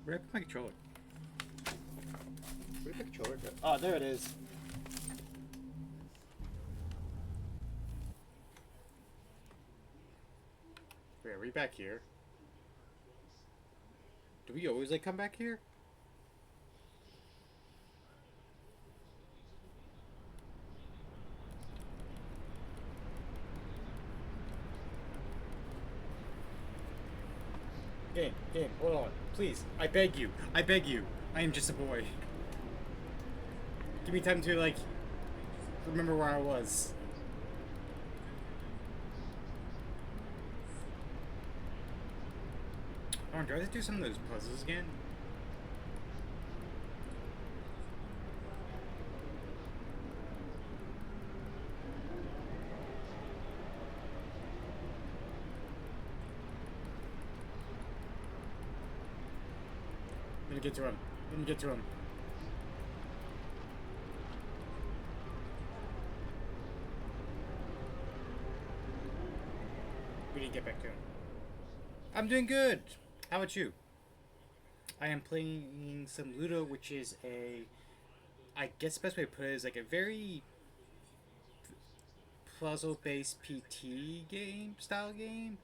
Where did I put my controller? Where did the controller go? Oh, there it is. Wait, are we back here? Do we always like come back here? Game, hold on. Please, I beg you. I beg you. I am just a boy. Give me time to, like, remember where I was. Oh, do I have to do some of those puzzles again? Let me get to him. Let me get to him. We didn't get back to him. I'm doing good. How about you? I am playing some Ludo, which is I guess the best way to put it is like a very puzzle-based PT game style game.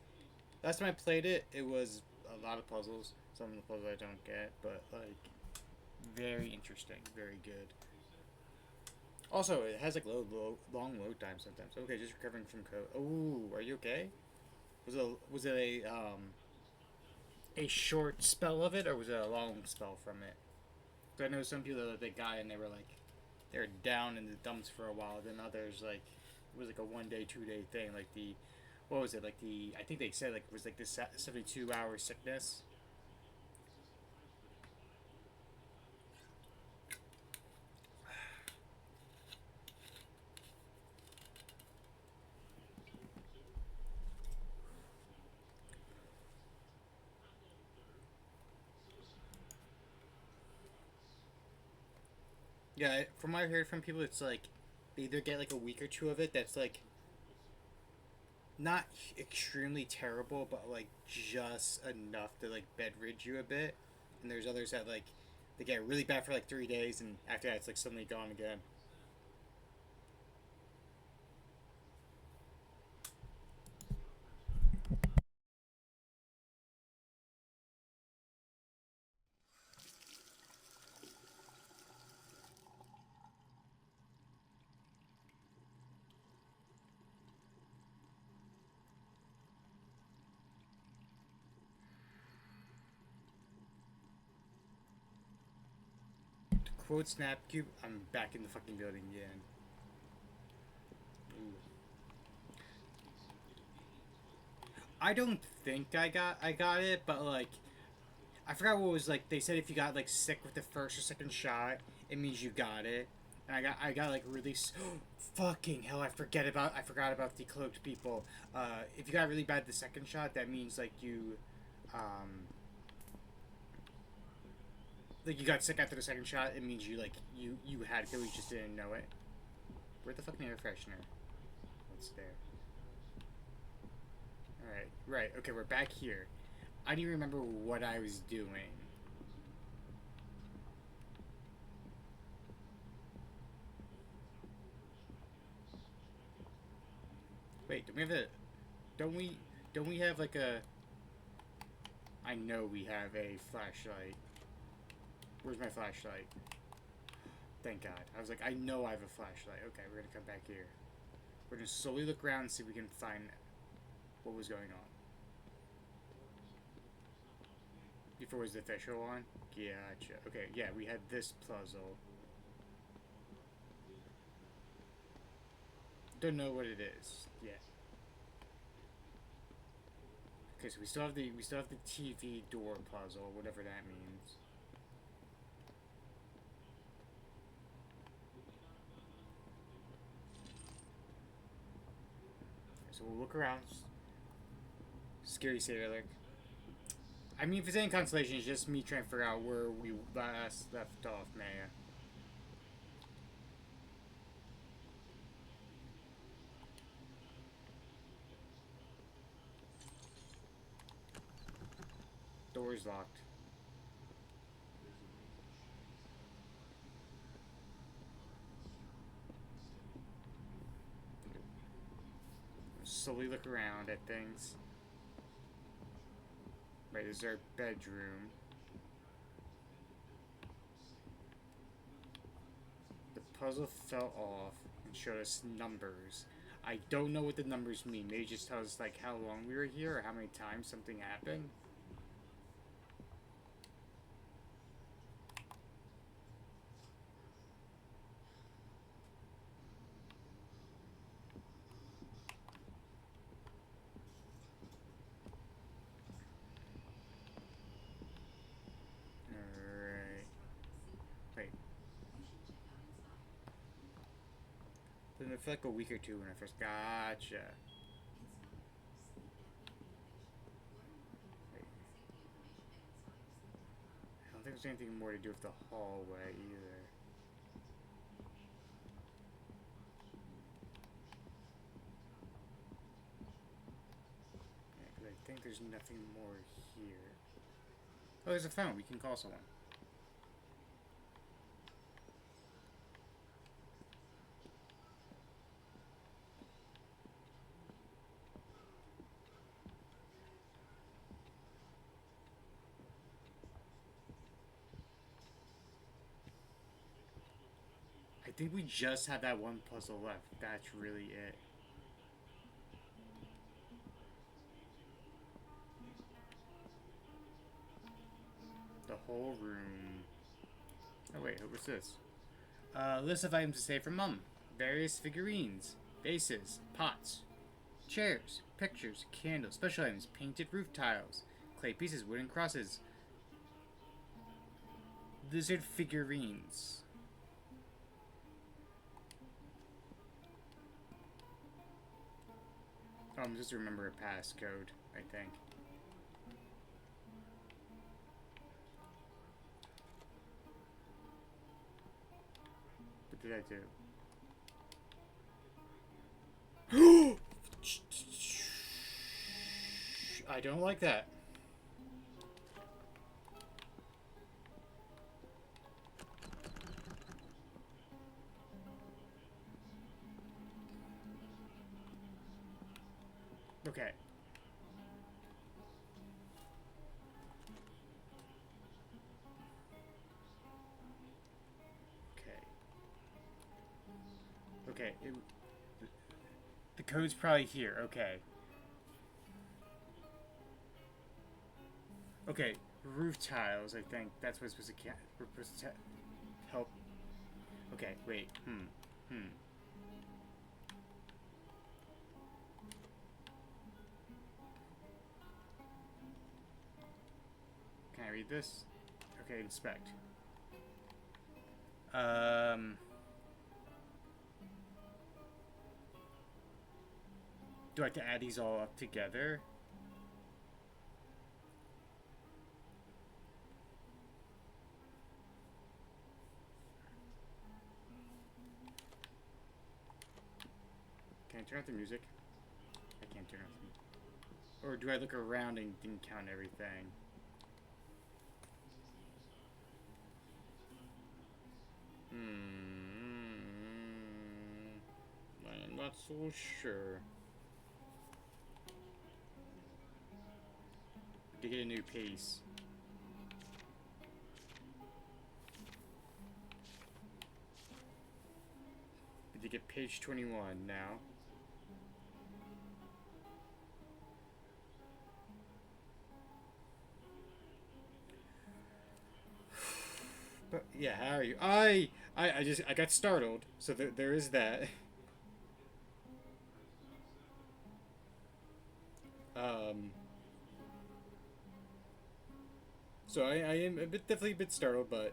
Last time I played it, it was a lot of puzzles. Some of the puzzles I don't get, but like very interesting, very good. Also, it has like long load time sometimes. Okay, just recovering from COVID. Oh, are you okay? Was it a short spell of it, or was it a long spell from it? So I know some people that they got and they were like they were down in the dumps for a while. Then others like it was like a 1 day, 2 day thing. Like the what was it? Like the I think they said like it was like this 72 hour sickness. Yeah, from what I heard from people, it's like they either get like a week or two of it that's like not extremely terrible, but like just enough to like bedridge you a bit. And there's others that like they get really bad for like 3 days, and after that it's like suddenly gone again. To quote Snapcube, I'm back in the fucking building again. Ooh. I don't think I got it, but like I forgot what was like. They said if you got like sick with the first or second shot, it means you got it. And I got like really fucking hell. I forgot about the cloaked people. If you got really bad the second shot, that means um, like you got sick after the second shot. It means you had it, you just didn't know it. Where the fuck my air freshener? What's there? All right, right. Okay, we're back here. I don't even remember what I was doing. Wait, do we have a? Don't we? Don't we have like a? I know we have a flashlight. Where's my flashlight? Thank God. I was like, I know I have a flashlight. Okay, we're gonna come back here. We're gonna slowly look around and see if we can find what was going on. Before was the official one? Gotcha. Okay, yeah, we had this puzzle. Don't know what it is yet. Okay, so we still have the TV door puzzle, whatever that means. So we'll look around. Scary sailor. I mean, if it's any consolation, it's just me trying to figure out where we last left off, Maya. Door's locked. slowly look around at things. Right, this is our bedroom. The puzzle fell off and showed us numbers. I don't know what the numbers mean. Maybe just tell us like how long we were here or how many times something happened. Alright. Wait. Then it felt like a week or two when I first gotcha. Wait. I don't think there's anything more to do with the hallway either. Yeah, 'cause I think there's nothing more here. Oh, there's a phone. We can call someone. I think we just have that one puzzle left. That's really it. The whole room. Oh wait, what's this? List of items to save from Mum. Various figurines, vases, pots, chairs, pictures, candles, special items, painted roof tiles, clay pieces, wooden crosses, lizard figurines. Oh, I'm just remember a passcode, I think. What did I do? I don't like that. Okay. Okay. The code's probably here. Okay. Okay. Roof tiles, I think. That's what's supposed to help. Okay, wait. Can I read this? Okay, inspect. Do I have to add these all up together? Can I turn off the music? I can't turn off the music. Or do I look around and count everything? I'm not so sure. To get a new piece. Did you get page 21 now? But yeah, how are you? I got startled, so there is that. So I am definitely a bit startled, but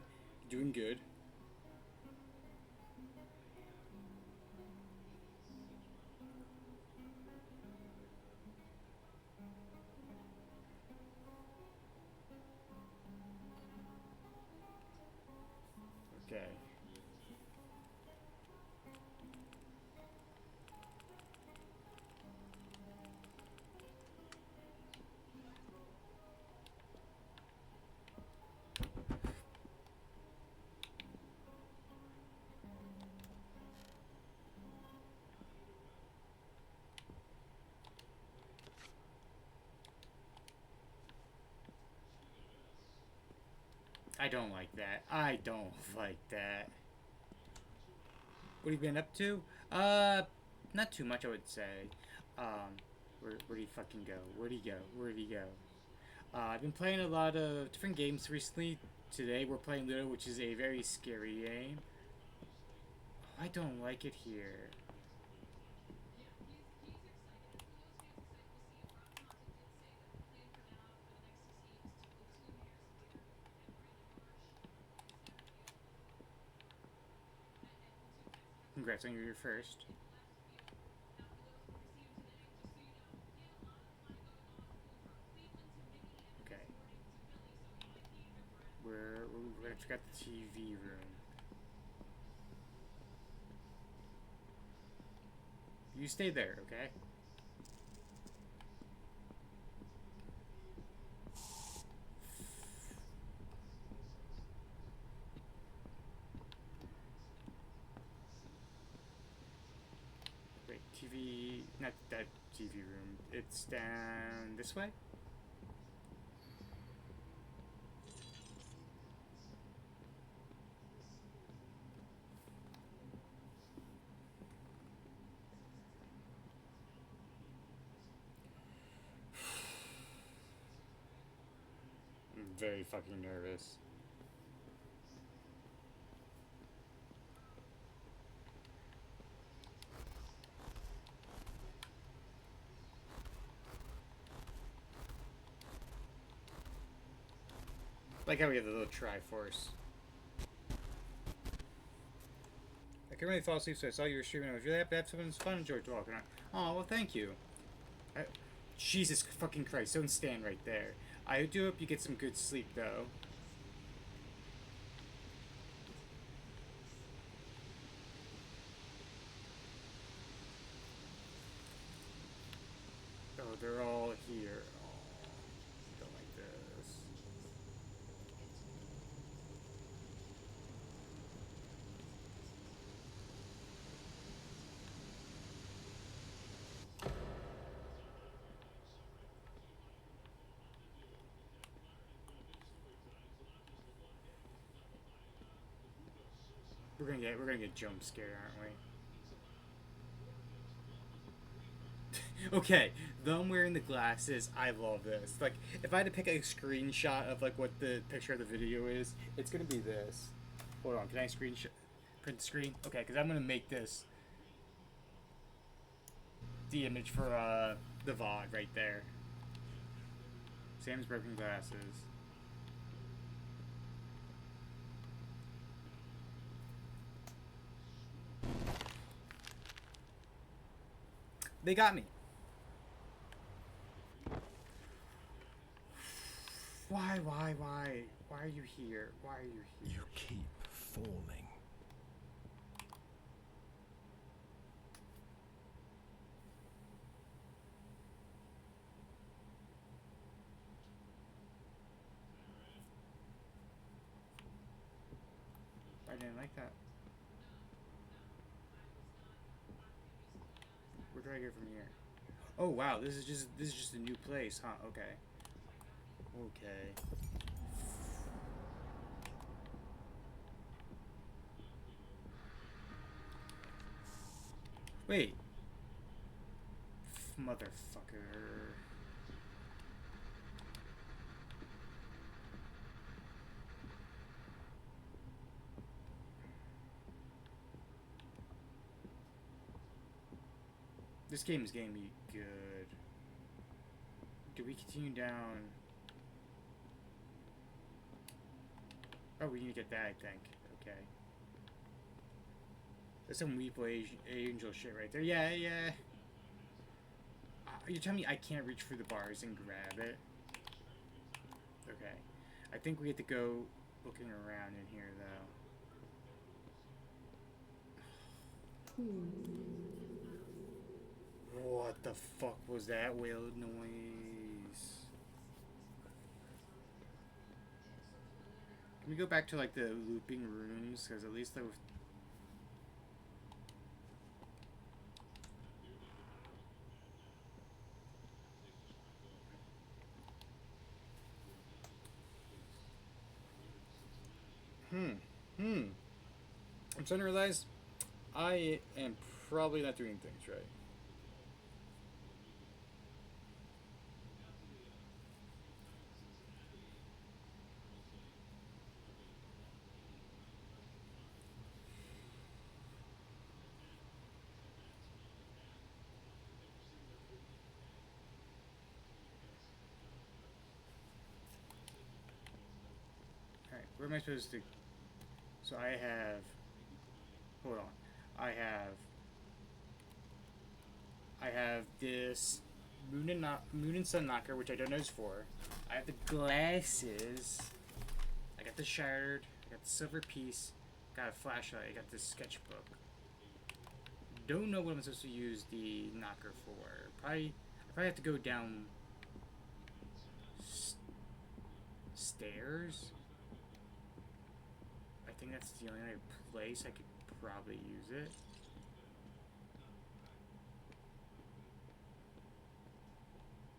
doing good. Okay. I don't like that. I don't like that. What have you been up to? Not too much, I would say. Where'd he fucking go? Where'd he go? Where'd he go? I've been playing a lot of different games recently. Today we're playing Luto, which is a very scary game. Oh, I don't like it here. Congrats on your first. Okay. We're gonna check out the TV room. You stay there, okay? Wait, TV... Not that TV room. It's down this way? I'm very fucking nervous. Like how we have the little Triforce. I couldn't really fall asleep, so I saw you were streaming. I was really happy to have someone's fun, George walking around. Oh, well, thank you. Jesus fucking Christ, don't stand right there. I do hope you get some good sleep, though. Oh, they're all here. Oh, I don't like this. We're gonna get jump scared, aren't we? Okay, though I'm wearing the glasses, I love this. Like, if I had to pick a screenshot of like what the picture of the video is, it's gonna be this. Hold on, can I screenshot print the screen? Okay, because I'm gonna make this the image for the VOD right there. Sam's broken glasses. They got me. Why? Why are you here? Why are you here? You keep falling. I didn't like that. Where do I go from here? Oh wow, this is just a new place, huh? Okay. Okay. Wait. Motherfucker. This game is getting me good. Do we continue down? Oh, we need to get that, I think. Okay. That's some Weeple Angel shit right there. Yeah, yeah. You're telling me I can't reach for the bars and grab it? Okay. I think we have to go looking around in here, though. What the fuck was that whale noise? Can we go back to, like, the looping rooms? Because at least there was... starting to realize I am probably not doing things right. Alright, where am I supposed to... So I have... Hold on. I have... I have this Moon and Sun Knocker, which I don't know is for. I have the glasses. I got the Shattered. I got the Silver Piece. Got a flashlight. I got this sketchbook. Don't know what I'm supposed to use the knocker for. I probably have to go down stairs. I think that's the only other place I could probably use it.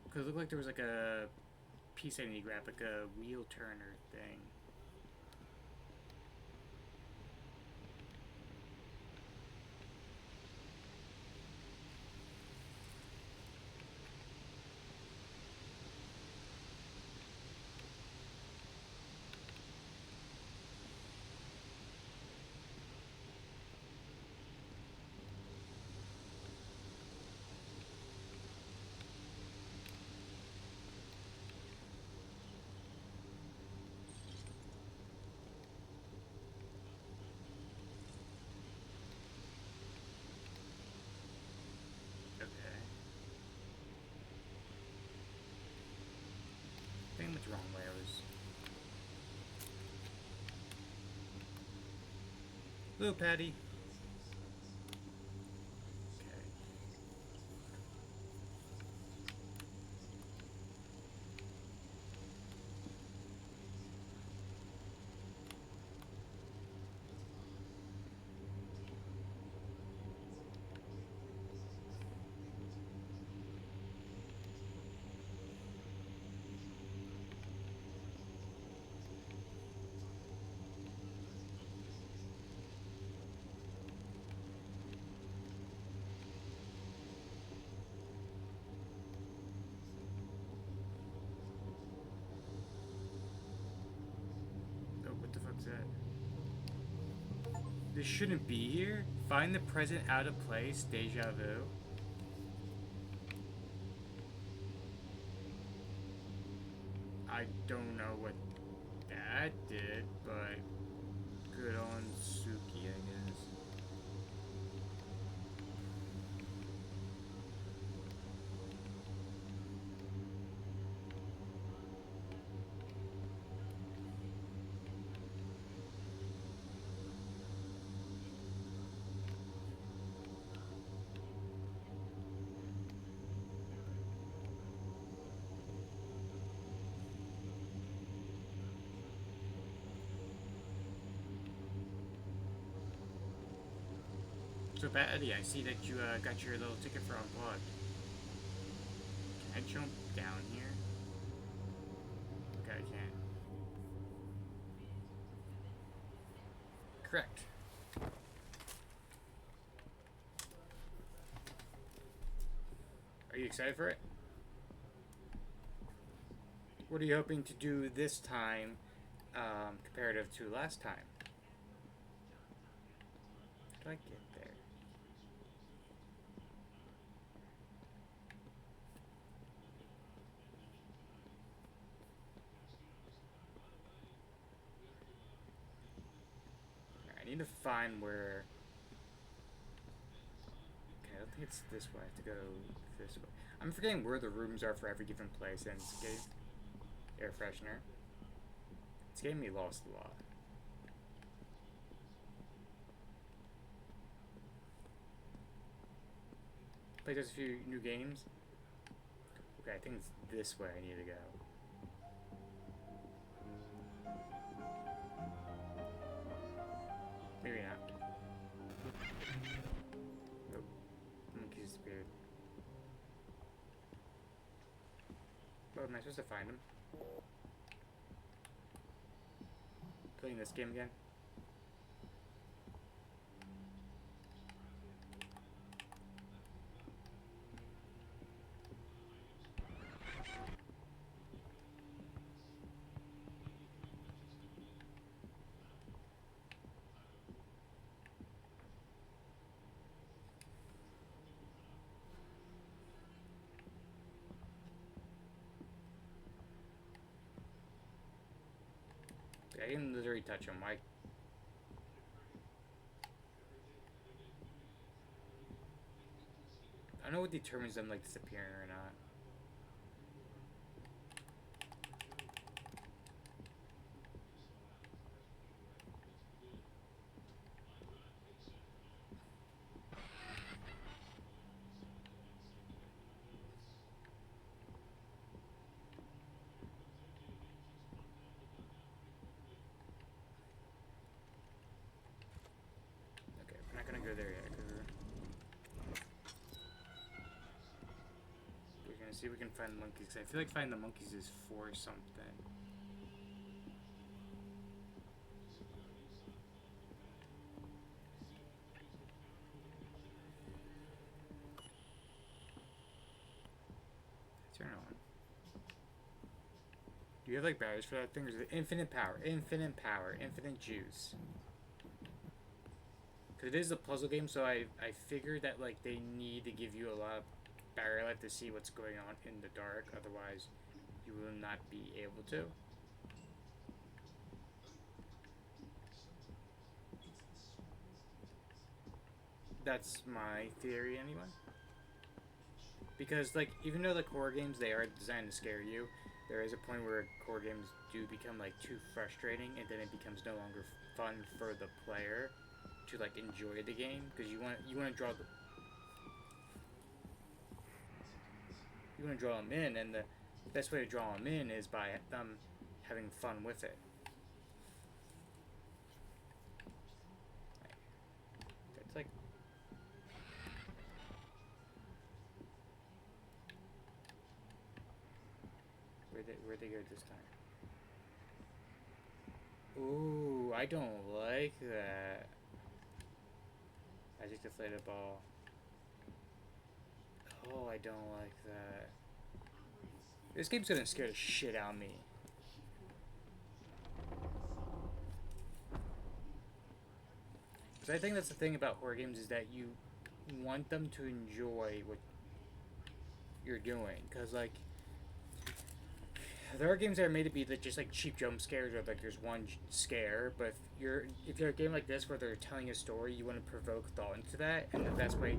Because it looked like there was like a piece I need to grab, like a wheel turner thing. I think I went the wrong way. I was... Hello, Patty. Okay. Oh, what the fuck's that? This shouldn't be here. Find the present out of place. Deja vu. I don't know what that did, but good on Suki, I guess. So, Patty, I see that you got your little ticket for Unplugged. Can I jump down here? Okay, I can. Correct. Are you excited for it? What are you hoping to do this time comparative to last time? How do I get there? I need to find where... Okay, I don't think it's this way. I have to go this way. I'm forgetting where the rooms are for every given place, and it's getting... Air freshener. It's getting me lost a lot. Played just a few new games. Okay, I think it's this way I need to go. Maybe not. Nope. Monkey disappeared. Oh, am I supposed to find him? Playing this game again? I can literally touch them. I don't know what determines them like disappearing or not. Okay, we're not gonna go there yet. We're gonna see if we can find the monkeys. I feel like finding the monkeys is for something. Turn it on. Do you have like batteries for that thing? Or is it infinite power, infinite juice? Because it is a puzzle game, so I figured that like they need to give you a lot of battery life to see what's going on in the dark. Otherwise, you will not be able to. That's my theory, anyway. Because like even though the core games they are designed to scare you, there is a point where core games do become like too frustrating, and then it becomes no longer fun for the player to like enjoy the game because you want to draw them in, and the best way to draw them in is by them having fun with it. It's like where'd they go this time? Ooh, I don't like that. I just deflated a ball. Oh, I don't like that. This game's gonna scare the shit out of me. Because I think that's the thing about horror games is that you want them to enjoy what you're doing. Because, like, there are games that are made to be like, just like cheap jump scares or like there's one scare, but if you're a game like this where they're telling a story, you want to provoke thought into that, and the best way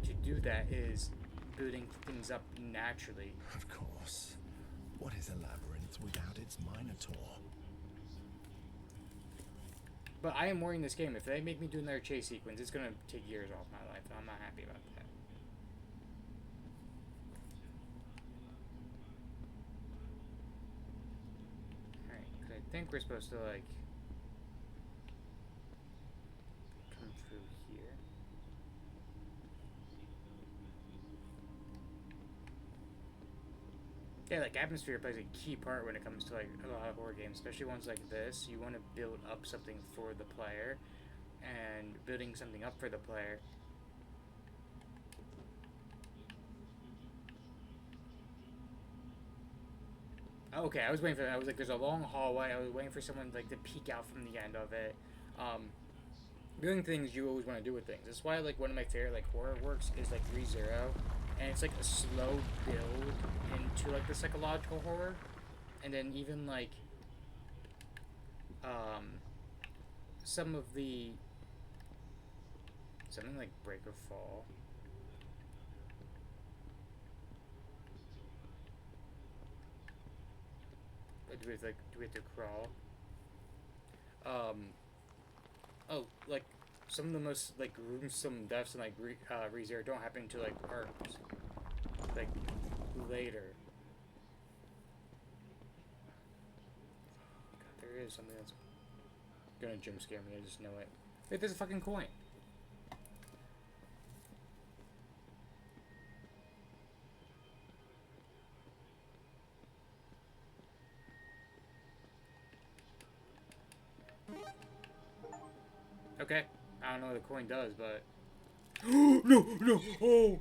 to do that is building things up naturally. Of course. What is a labyrinth without its minotaur? But I am worrying this game. If they make me do another chase sequence, it's gonna take years off my life, and I'm not happy about that. Alright, because I think we're supposed to, like, come through here. Yeah, like, atmosphere plays a key part when it comes to, like, a lot of horror games, especially ones like this. You want to build up something for the player, and building something up for the player. Okay, I was waiting for that. I was like, there's a long hallway. I was waiting for someone like to peek out from the end of it. Doing things you always want to do with things. That's why like one of my favorite like horror works is like ReZero, and it's like a slow build into like the psychological horror, and then even like some of the something like Break or Fall. Do we have to crawl? Oh, like some of the most like gruesome deaths in like ReZero don't happen until like arcs, like later. God, there is something that's gonna jump scare me. I just know it. Wait, there's a fucking coin. Okay, I don't know what the coin does, but no, oh.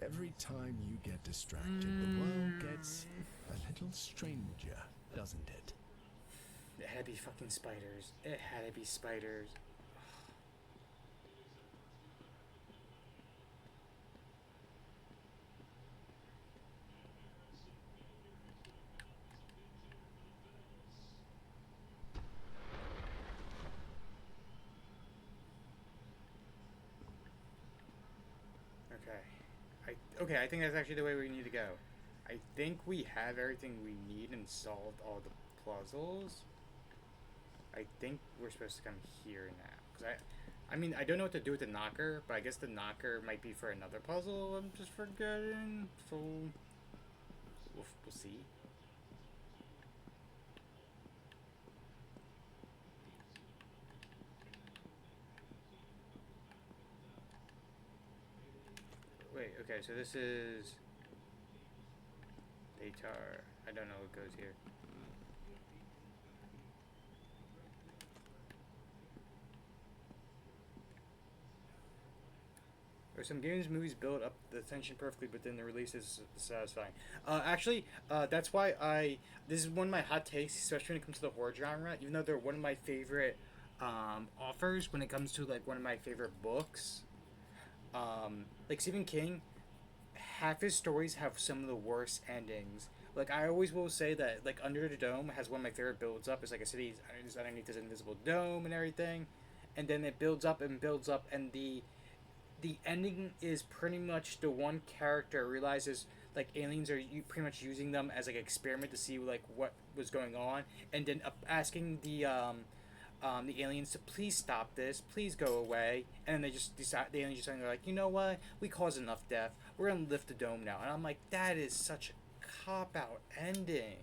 Every time you get distracted, the world gets a little stranger, doesn't it? It had to be fucking spiders. It had to be spiders. Okay, I think that's actually the way we need to go. I think we have everything we need and solved all the puzzles. I think we're supposed to come here now. I mean, I don't know what to do with the knocker, but I guess the knocker might be for another puzzle I'm just forgetting. So, we'll see. Wait, okay, so this is Datar. I don't know what goes here. Or some games, movies build up the tension perfectly, but then the release is satisfying. That's why this is one of my hot takes, especially when it comes to the horror genre. Even though they're one of my favorite authors, when it comes to like one of my favorite books, like Stephen King, half his stories have some of the worst endings. Like I always will say that like Under the Dome has one of my favorite builds up. It's like a city is underneath this invisible dome and everything, and then it builds up, and the ending is pretty much the one character realizes like aliens are pretty much using them as like an experiment to see like what was going on, and then asking the aliens to please stop this, please go away, and then they just decide the aliens just they're like, you know what, we caused enough death, we're gonna lift the dome now, and I'm like, that is such a cop out ending.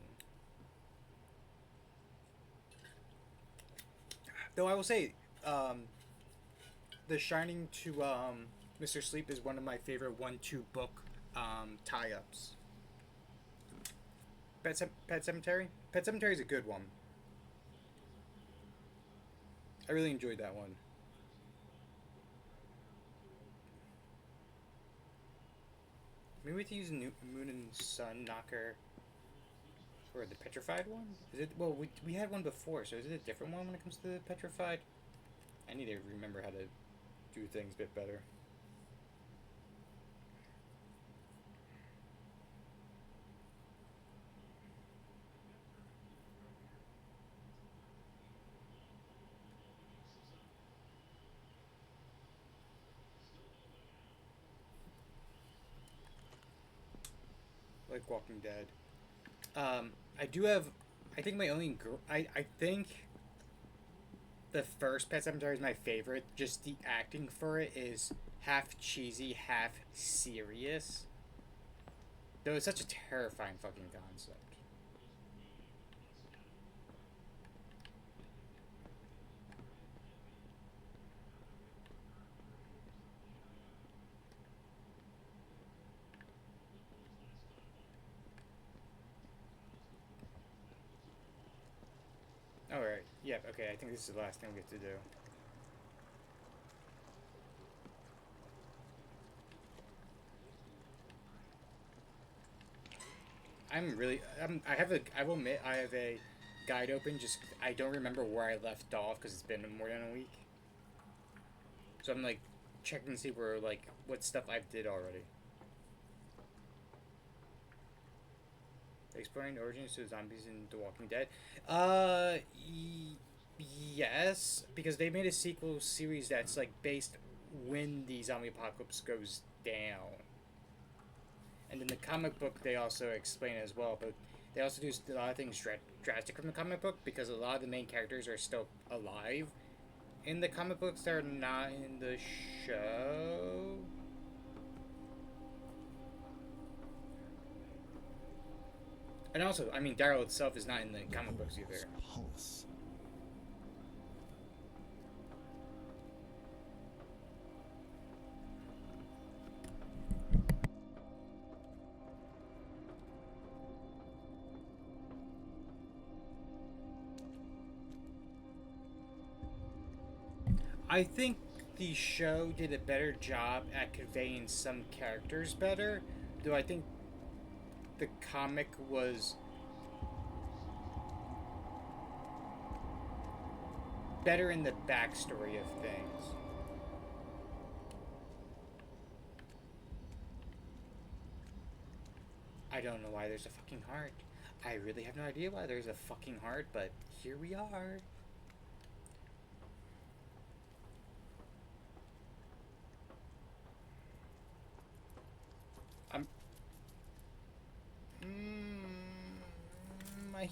Though I will say, The Shining to Mr. Sleep is one of my favorite 1-2 book tie ups. Pet Cemetery? Pet Cemetery is a good one. I really enjoyed that one. Maybe we have to use Moon and Sun Knocker for the petrified one? Is it? Well, we had one before, so is it a different one when it comes to the petrified? I need to remember how to do things a bit better. Like Walking Dead. I do have. I think my only. I think the first Pet Sematary is my favorite. Just the acting for it is half cheesy, half serious. Though it's such a terrifying fucking concept. Alright, yep, okay, I think this is the last thing we get to do. I will admit, I have a guide open, just, I don't remember where I left off, because it's been more than a week. So I'm, like, checking to see where, like, what stuff I did already. Exploring origins to zombies in The Walking Dead. Yes, because they made a sequel series that's like based when the zombie apocalypse goes down, and in the comic book they also explain it as well. But they also do a lot of things drastic from the comic book because a lot of the main characters are still alive in the comic books that are not in the show. And also, I mean, Daryl itself is not in the comic books either. Pulse. I think the show did a better job at conveying some characters better, though I think the comic was better in the backstory of things. I don't know why there's a fucking heart. I really have no idea why there's a fucking heart, but here we are.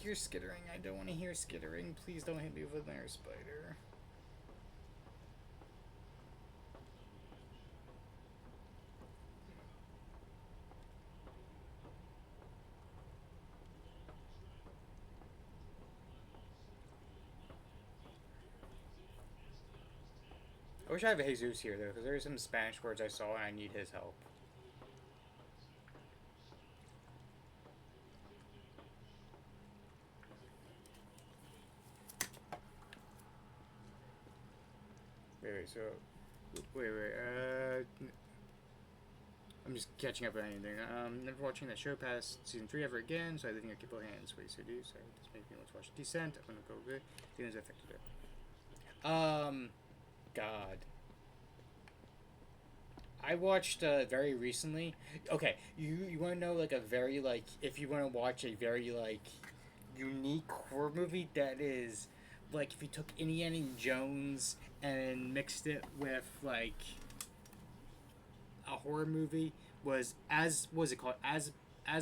hear skittering. I don't want to hear skittering. Please don't hit me with an air spider. I wish I have Jesus here, though, because there are some Spanish words I saw and I need his help. Wait, so... Wait, I'm just catching up on anything. Never watching that show past season 3 ever again, so I think I keep both hands. Wait, so do, sorry, this makes me want to watch Descent. I'm gonna go good. Demons affected it. God. I watched very recently. Okay, you want to know like a very like if you want to watch a very like unique horror movie that is like if you took Indiana Jones and mixed it with like a horror movie was it called as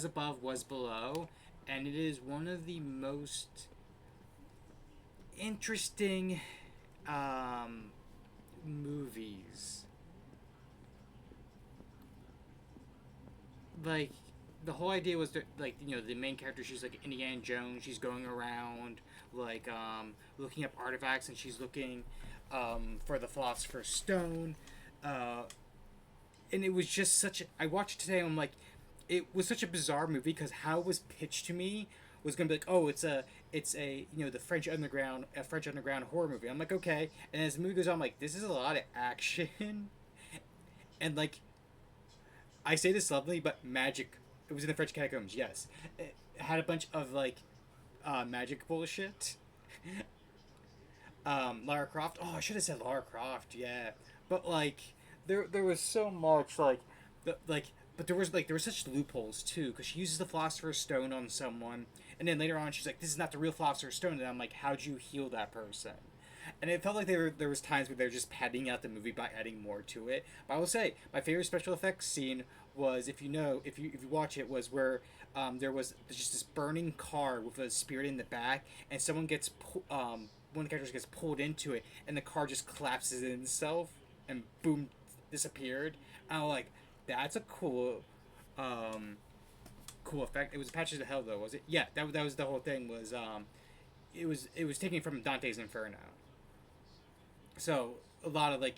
above was below, and it is one of the most interesting movies. Like the whole idea was that like the main character, she's like Indiana Jones, she's going around like looking up artifacts, and she's looking for the Philosopher's Stone, and it was just such I watched it today and I'm like it was such a bizarre movie because how it was pitched to me was gonna be like, oh, it's a the French underground horror movie. I'm like, okay, and as the movie goes on, I'm like, this is a lot of action, and like I say this lovely, but magic. It was in the French catacombs. Yes, it had a bunch of like magic bullshit. Lara Croft. Oh, I should have said Lara Croft. Yeah, but like there was so much but there were such loopholes too because she uses the Philosopher's Stone on someone, and then later on she's like, this is not the real Philosopher's Stone, and I'm like, how'd you heal that person? And it felt like there was times where they were just padding out the movie by adding more to it. But I will say my favorite special effects scene was if you watch it was where there was just this burning car with a spirit in the back, and someone one of the characters gets pulled into it, and the car just collapses in itself, and boom, disappeared. And I'm like, that's a cool effect. It was Patches of Hell though, was it? Yeah, that was the whole thing. Was it was taken from Dante's Inferno. So a lot of like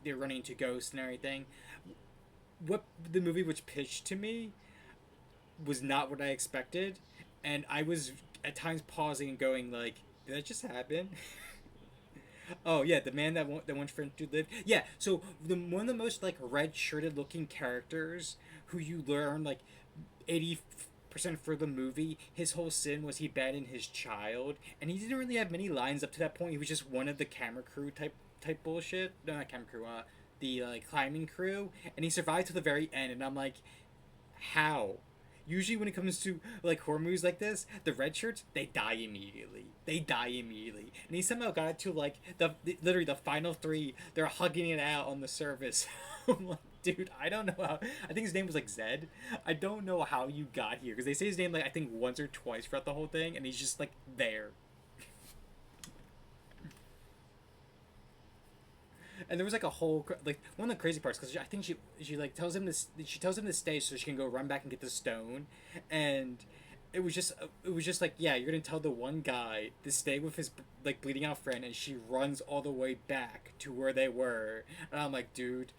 they're running into ghosts and everything. What the movie which pitched to me was not what I expected, and I was at times pausing and going like, did that just happen? Oh yeah, the man that wants French to live. Yeah, so one of the most like red shirted looking characters who you learn like 80% for the movie, his whole sin was he abandoned his child, and he didn't really have many lines up to that point. He was just one of the camera crew type bullshit. No, not camera crew. The like climbing crew, and he survived to the very end. And I'm like, how? Usually when it comes to like horror movies like this, the red shirts they die immediately. They die immediately, and he somehow got it to like literally the final three. They're hugging it out on the surface. I'm like, dude, I don't know how. I think his name was like Zed. I don't know how you got here because they say his name like I think once or twice throughout the whole thing, and he's just like there. And there was like a whole like one of the crazy parts because I think she like tells him this, she tells him to stay so she can go run back and get the stone, and it was just like, yeah, you're gonna tell the one guy to stay with his like bleeding out friend, and she runs all the way back to where they were, and I'm like, dude,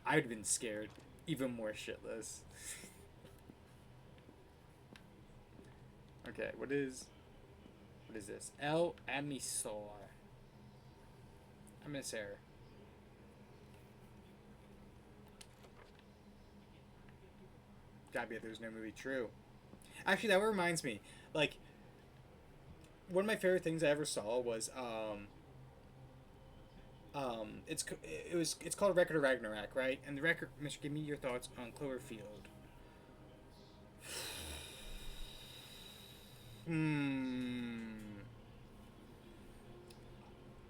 I'd have been scared even more shitless. Okay, what is this? El Emisor. Emissary. Gotta be a There's No Movie. True. Actually, that reminds me. Like, one of my favorite things I ever saw was it's called Record of Ragnarok, right? And the record, Mister, give me your thoughts on Cloverfield.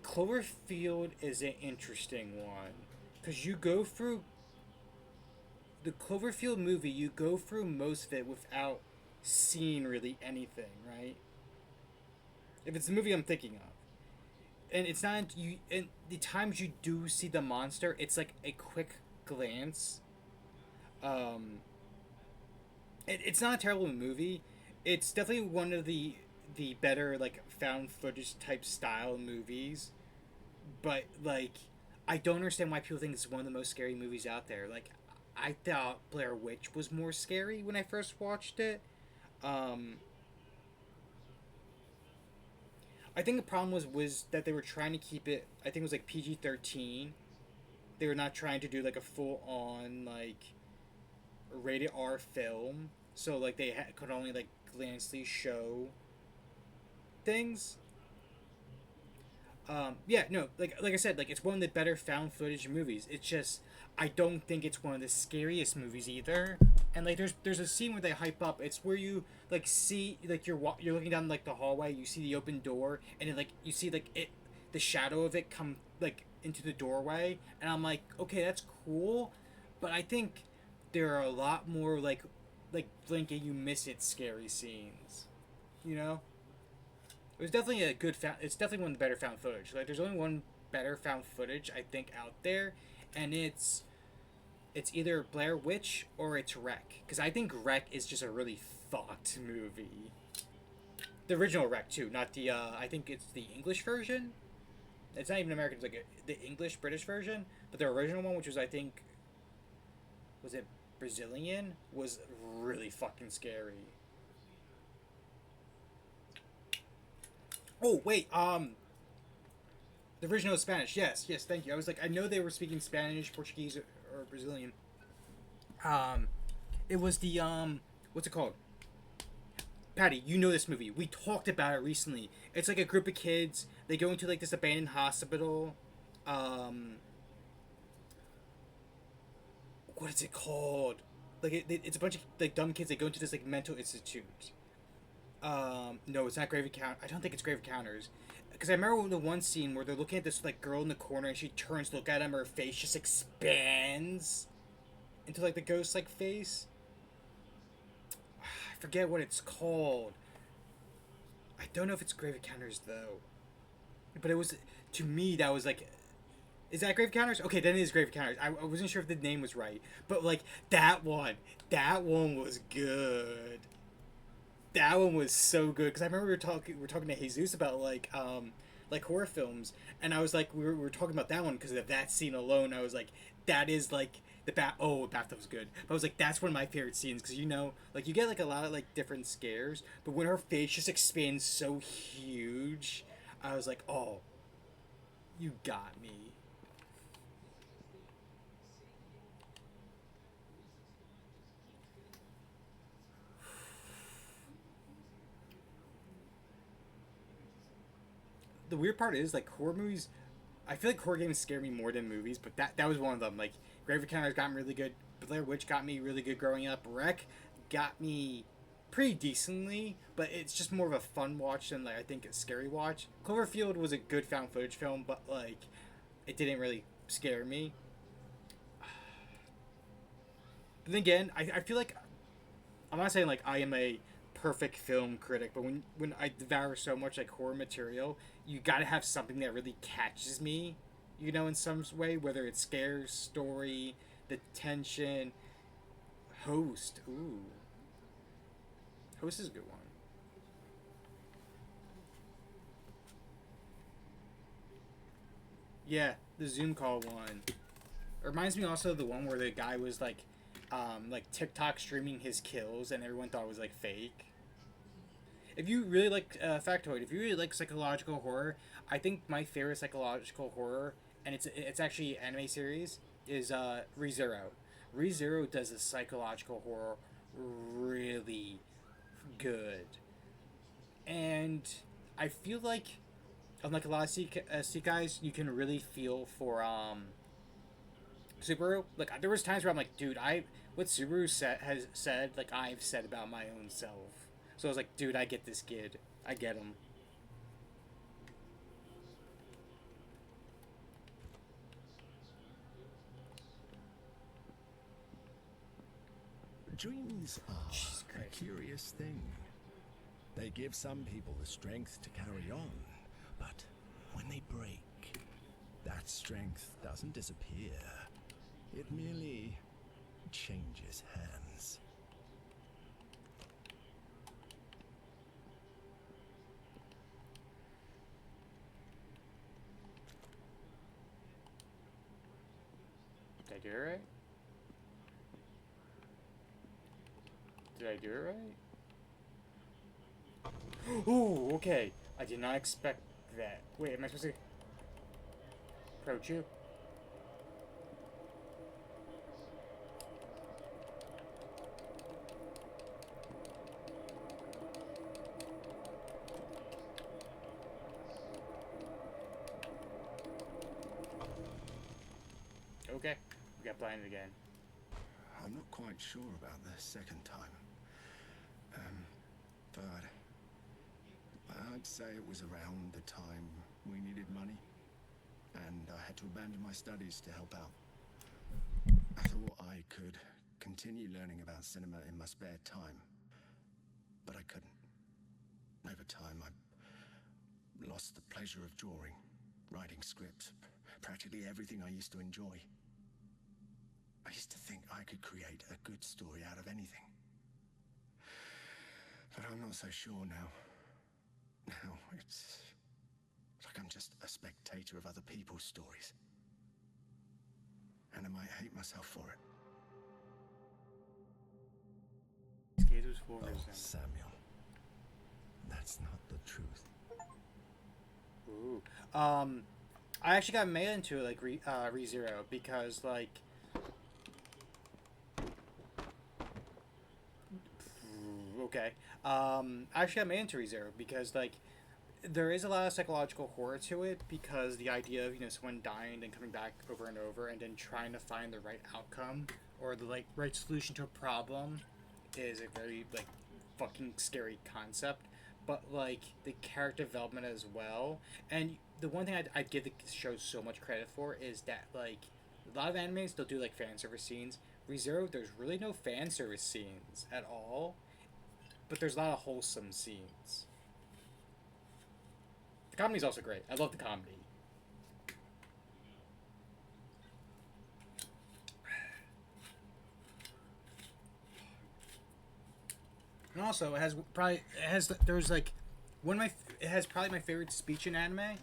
Cloverfield is an interesting one because you go through the Cloverfield movie, you go through most of it without seeing really anything, right? If it's the movie I'm thinking of, and it's not you, and the times you do see the monster, it's like a quick glance. Um, it's not a terrible movie. It's definitely one of the better like found footage type style movies. But like, I don't understand why people think it's one of the most scary movies out there. Like, I thought Blair Witch was more scary when I first watched it. Um, I think the problem was that they were trying to keep it. I think it was like PG-13. They were not trying to do like a full on like rated R film. So like they could only like glancingly show things. Yeah, no, like I said, like it's one of the better found footage movies. It's just I don't think it's one of the scariest movies either. And like there's a scene where they hype up. It's where you like see like you're looking down like the hallway. You see the open door, and then like you see like it the shadow of it come like into the doorway. And I'm like, okay, that's cool, but I think there are a lot more like blink and you miss it scary scenes. You know. It was definitely a good found. It's definitely one of the better found footage. Like, there's only one better found footage I think out there, and it's either Blair Witch or it's Wreck. Because I think Wreck is just a really fucked movie. The original Wreck too, not the. I think it's the English version. It's not even American. It's like the English British version, but the original one, which was I think, was it Brazilian, was really fucking scary. Oh wait, the original is Spanish. Yes, yes, thank you. I was like, I know they were speaking Spanish, Portuguese, or Brazilian. Um, it was the what's it called? Patty, you know this movie. We talked about it recently. It's like a group of kids. They go into like this abandoned hospital. Um, what is it called? Like it's a bunch of like dumb kids. They go into this like mental institute. No, it's not Grave Encounters. I don't think it's Grave Encounters. Because I remember the one scene where they're looking at this like girl in the corner and she turns to look at him, her face just expands into like the ghost like face. I forget what it's called. I don't know if it's Grave Encounters though. But it was to me that was like, is that Grave Encounters? Okay, then it is Grave Encounters. I wasn't sure if the name was right, but like that one was good. That one was so good because I remember we were talking to Jesus about like horror films, and I was like we were talking about that one because of that scene alone. I was like, that is like the bathtub was good, but I was like, that's one of my favorite scenes because you know like you get like a lot of like different scares, but when her face just expands so huge, I was like, oh, you got me. The weird part is like horror movies. I feel like horror games scare me more than movies, but that was one of them. Like Grave Encounters got me really good. Blair Witch got me really good growing up. Wreck got me pretty decently, but it's just more of a fun watch than like I think a scary watch. Cloverfield was a good found footage film, but like it didn't really scare me. But then again, I feel like I'm not saying like I am a perfect film critic, but when I devour so much like horror material, you got to have something that really catches me, you know, in some way, whether it's scares, story, the tension. Host, ooh, Host is a good one. Yeah, the Zoom call one. It reminds me also of the one where the guy was like TikTok streaming his kills and everyone thought it was like fake. If you really like factoid, if you really like psychological horror, I think my favorite psychological horror, and it's actually an anime series, is ReZero. ReZero does a psychological horror really good, and I feel like unlike a lot of guys, you can really feel for Subaru. Like there was times where I'm like, dude, I what Subaru has said, like I've said about my own self. So I was like, dude, I get this kid. I get him. Dreams are Jesus a Christ. curious thing. They give some people the strength to carry on, but when they break, that strength doesn't disappear. It merely changes hands. Did I do it right? Did I do it right? Ooh, okay. I did not expect that. Wait, am I supposed to approach you? Okay, we got blinded again. I'm not quite sure about the second time. But I'd say it was around the time we needed money, and I had to abandon my studies to help out. I thought I could continue learning about cinema in my spare time, but I couldn't. Over time, I lost the pleasure of drawing, writing scripts, practically everything I used to enjoy. I used to think I could create a good story out of anything. But I'm not so sure now. Now it's like I'm just a spectator of other people's stories. And I might hate myself for it. Skaters for Samuel. That's not the truth. Ooh. I actually got made into it, like, ReZero, because, like... Okay. I actually got made into ReZero because, like, there is a lot of psychological horror to it, because the idea of, someone dying and coming back over and over and then trying to find the right outcome or the, like, right solution to a problem is a very, like, fucking scary concept. But, like, the character development as well. And the one thing I'd give the show so much credit for is that, like, a lot of animes, they'll do, like, fan service scenes. ReZero, there's really no fan service scenes at all. But there's a lot of wholesome scenes. The comedy's also great. I love the comedy. And also, there's like it has probably my favorite speech in anime,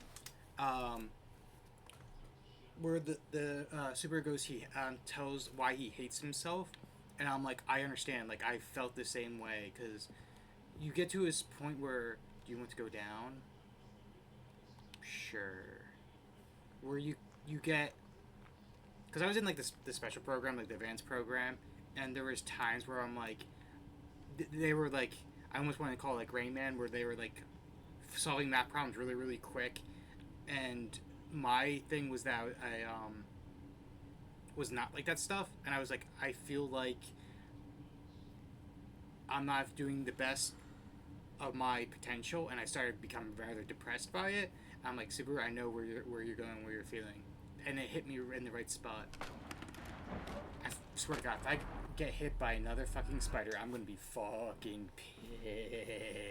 where the super goes, he tells why he hates himself, and I'm like, I understand, like, I felt the same way, because you get to this point where, do you want to go down? Sure. Where you get, because I was in, like, the special program, like the advanced program, and there was times where I'm like, they were like, I almost want to call it like Rain Man, where they were like solving math problems really, really quick, and my thing was that I was not like that stuff, and I was like, I feel like I'm not doing the best of my potential, and I started becoming rather depressed by it. I'm like, Subaru, I know where you're going, where you're feeling, and it hit me in the right spot. I swear to God, if I get hit by another fucking spider, I'm gonna be fucking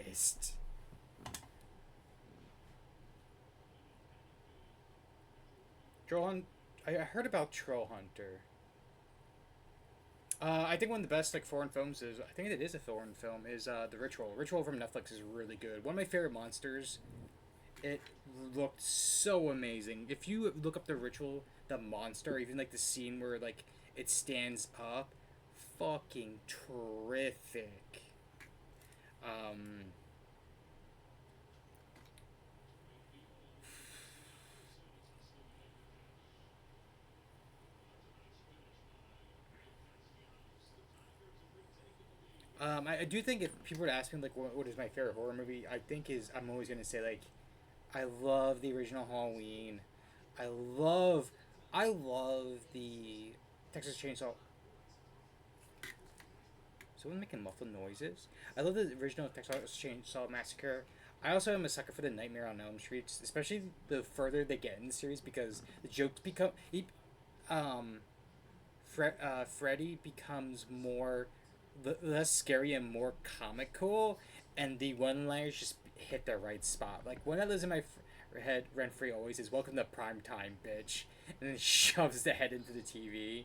pissed. I heard about Troll Hunter. I think one of the best, like, foreign films is, I think it is a foreign film, is The Ritual. Ritual from Netflix is really good. One of my favorite monsters. It looked so amazing. If you look up The Ritual, the monster, even like the scene where, like, it stands up, fucking terrific. I do think if people were to ask me, like, what is my favorite horror movie, I'm always gonna say, like, I love the original Halloween. I love I love the Texas Chainsaw. Someone making muffled noises. I love the original Texas Chainsaw Massacre. I also am a sucker for the Nightmare on Elm Street, especially the further they get in the series, because the jokes become um Freddy becomes more less scary and more comical, and the one-liners just hit the right spot. Like one that lives in my head rent free always is "Welcome to prime time, bitch," and then shoves the head into the TV.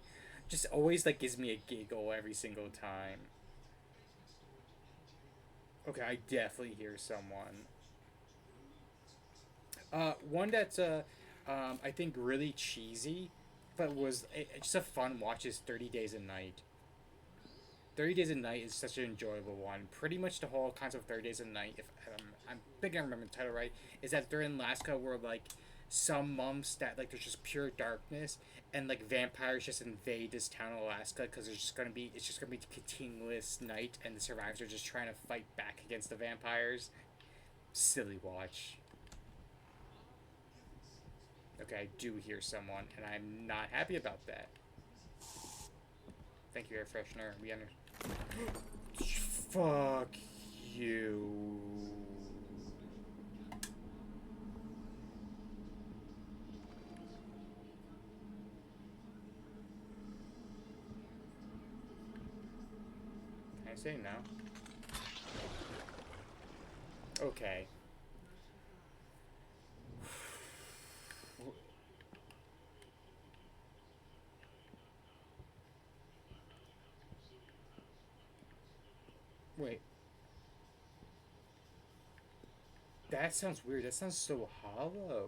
Just always like gives me a giggle every single time. Okay, I definitely hear someone. One that's I think really cheesy, but was just a fun watch is 30 Days a Night. 30 Days a Night is such an enjoyable one. Pretty much the whole concept of 30 Days a Night, if I'm thinking I remember the title right, is that they're in Alaska where like some months that like there's just pure darkness and like vampires just invade this town of Alaska because it's just gonna be continuous night and the survivors are just trying to fight back against the vampires. Silly watch. Okay, I do hear someone, and I'm not happy about that. Thank you, air freshener. We under. Fuck you. Can I say no? Okay. Wait. That sounds weird. That sounds so hollow.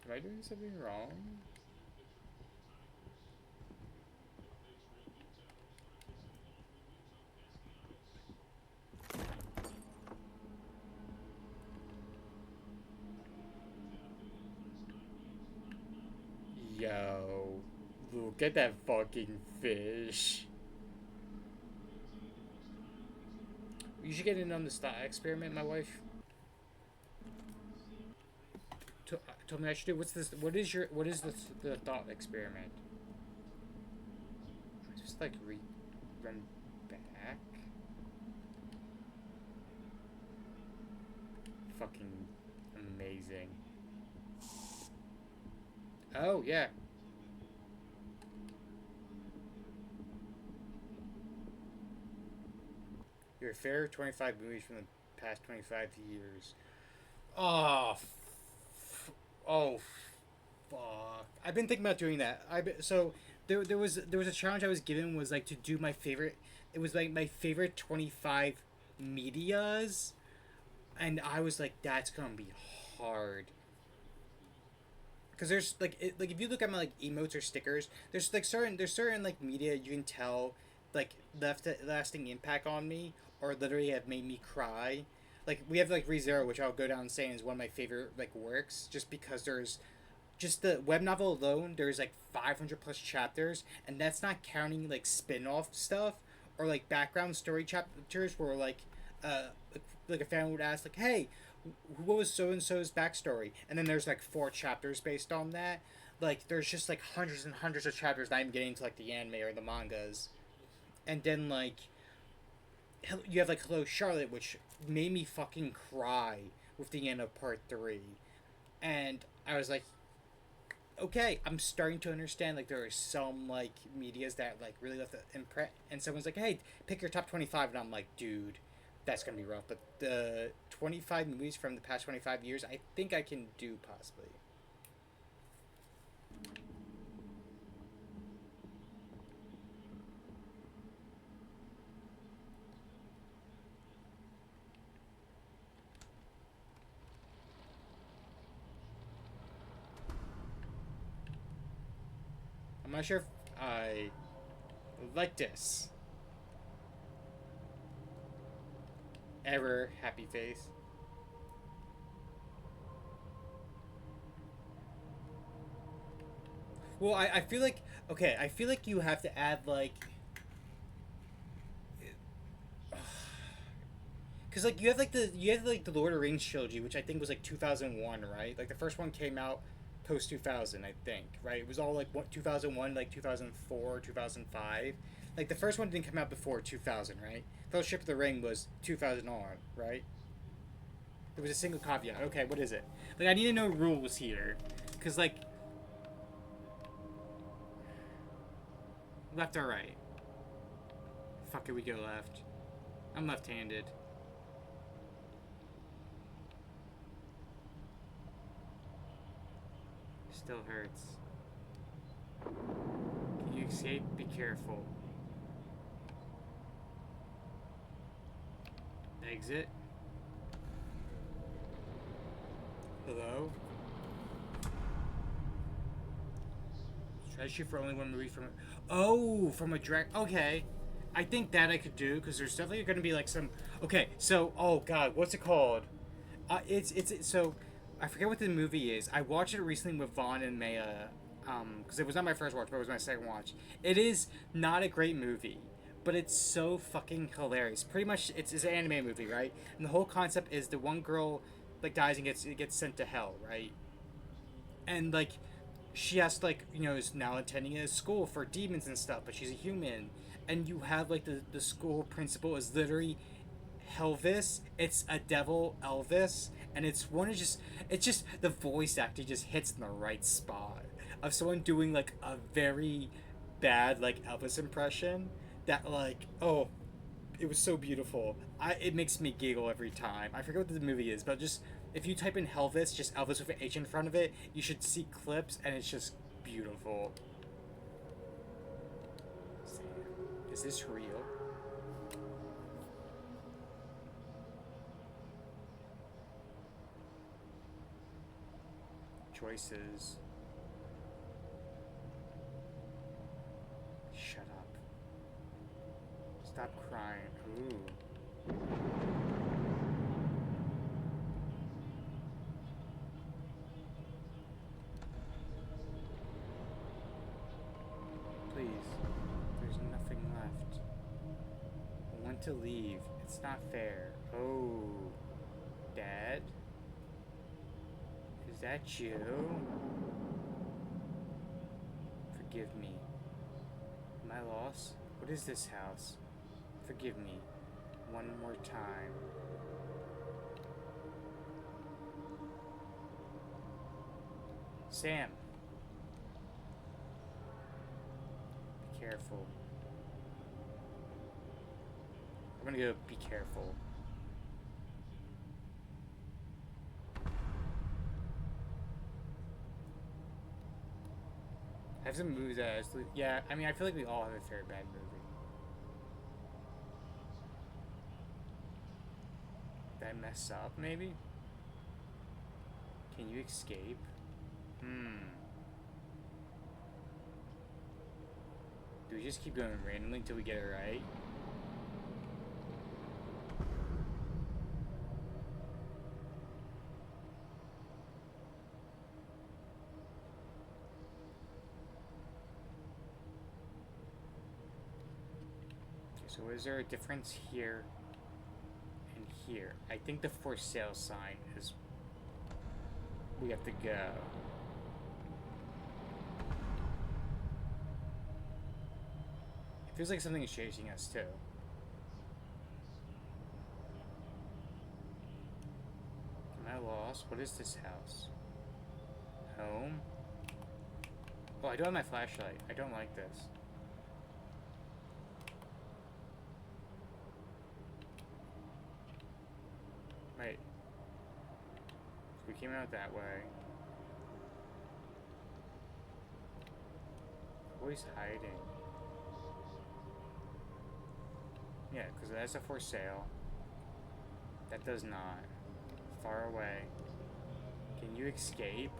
Am I doing something wrong? Yo. Look at that fucking fish. You should get in on this thought experiment, my wife. Told me I should do. What's this? What is the thought experiment? Just like run back. Fucking amazing. Oh yeah. Your favorite 25 movies from the past 25 years. Oh, oh, fuck. I've been thinking about doing that. So there was a challenge I was given was like to do my favorite. It was like my favorite 25 medias, and I was like, that's gonna be hard. Because there's like if you look at my like emotes or stickers, there's certain like media you can tell like left a lasting impact on me or literally have made me cry. Like we have like ReZero, which I'll go down saying is one of my favorite like works, just because there's just the web novel alone. There's like 500 plus chapters, and that's not counting like spin off stuff or like background story chapters where uh like a fan would ask like, hey, what was so and so's backstory, and then there's like 4 chapters based on that. Like there's just like hundreds and hundreds of chapters, not even getting into like the anime or the mangas. And then like you have like Hello Charlotte, which made me fucking cry with the end of part 3. And I was like, okay, I'm starting to understand like there are some like medias that like really left an imprint. And someone's like, hey, pick your top 25, and I'm like, dude, that's gonna be rough. But the 25 movies from the past 25 years, I think I can do possibly. I'm not sure if I like this. Ever happy face. Well, I feel like okay. I feel like you have to add like because like you have like the Lord of the Rings trilogy, which I think was like 2001, right? Like the first one came out post 2000, I think, right? It was all like what 2001, like 2004, 2005. Like the first one didn't come out before 2000, right? Fellowship of the Ring was 2000 on, right? There was a single caveat. Okay, what is it? Like I need to know rules here, because like Left or right? Fuck it, we go left. I'm left-handed. Still hurts. Can you escape? Be careful. Exit. Hello? Strategy for only one movie from... Oh, from a direct... Okay. I think that I could do, because there's definitely going to be, like, some... Okay, so... Oh, God, what's it called? So... I forget what the movie is. I watched it recently with Vaughn and Maya, because it was not my first watch, but it was my second watch. It is not a great movie, but it's so fucking hilarious. Pretty much, it's an anime movie, right? And the whole concept is the one girl, like, dies and gets sent to hell, right? And, like... She has to, like, you know, is now attending a school for demons and stuff, but she's a human. And you have, like, the school principal is literally Elvis. It's a devil Elvis. And it's just, the voice acting just hits in the right spot. Of someone doing, like, a very bad, like, Elvis impression. That, like, oh, it was so beautiful. It makes me giggle every time. I forget what the movie is, but just if you type in Elvis, just Elvis with an H in front of it, you should see clips, and it's just beautiful. Sam, is this real? Choices. Shut up. Stop crying. Ooh. Please. There's nothing left. I want to leave. It's not fair. Oh. Dad? Is that you? Forgive me. Am I lost? What is this house? Forgive me. One more time. Sam. Be careful. I'm gonna go be careful. I have some movies that yeah, I mean, I feel like we all have a very bad movie. Did I mess up, maybe? Can you escape? Do we just keep going randomly until we get it right? So is there a difference here and here? I think the for sale sign is... We have to go. It feels like something is chasing us too. Am I lost? What is this house? Home? Oh, I don't have my flashlight. I don't like this. Wait. We came out that way. Always hiding. Yeah, because that's a for sale. That does not. Far away. Can you escape?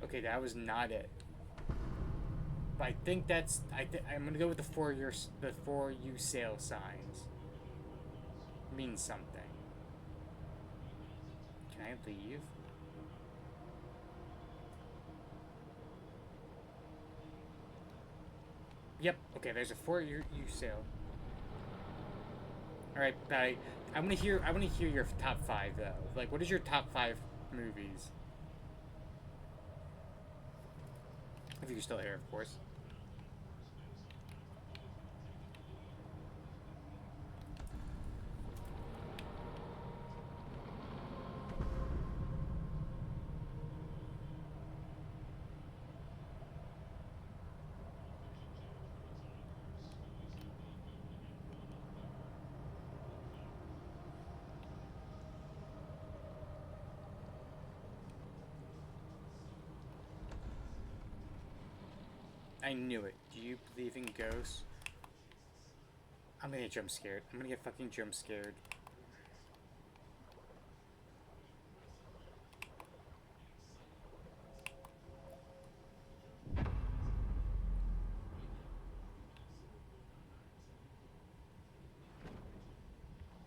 Okay, that was not it. But I think that's... I'm gonna go with the for you sale signs. Means something. Can I leave? Yep. Okay, there's a for you sale. All right, bye. I want to hear your top 5 though. Like, what is your top 5 movies? If you're still here, of course. I knew it. Do you believe in ghosts? I'm gonna get jump scared. I'm gonna get fucking jump scared.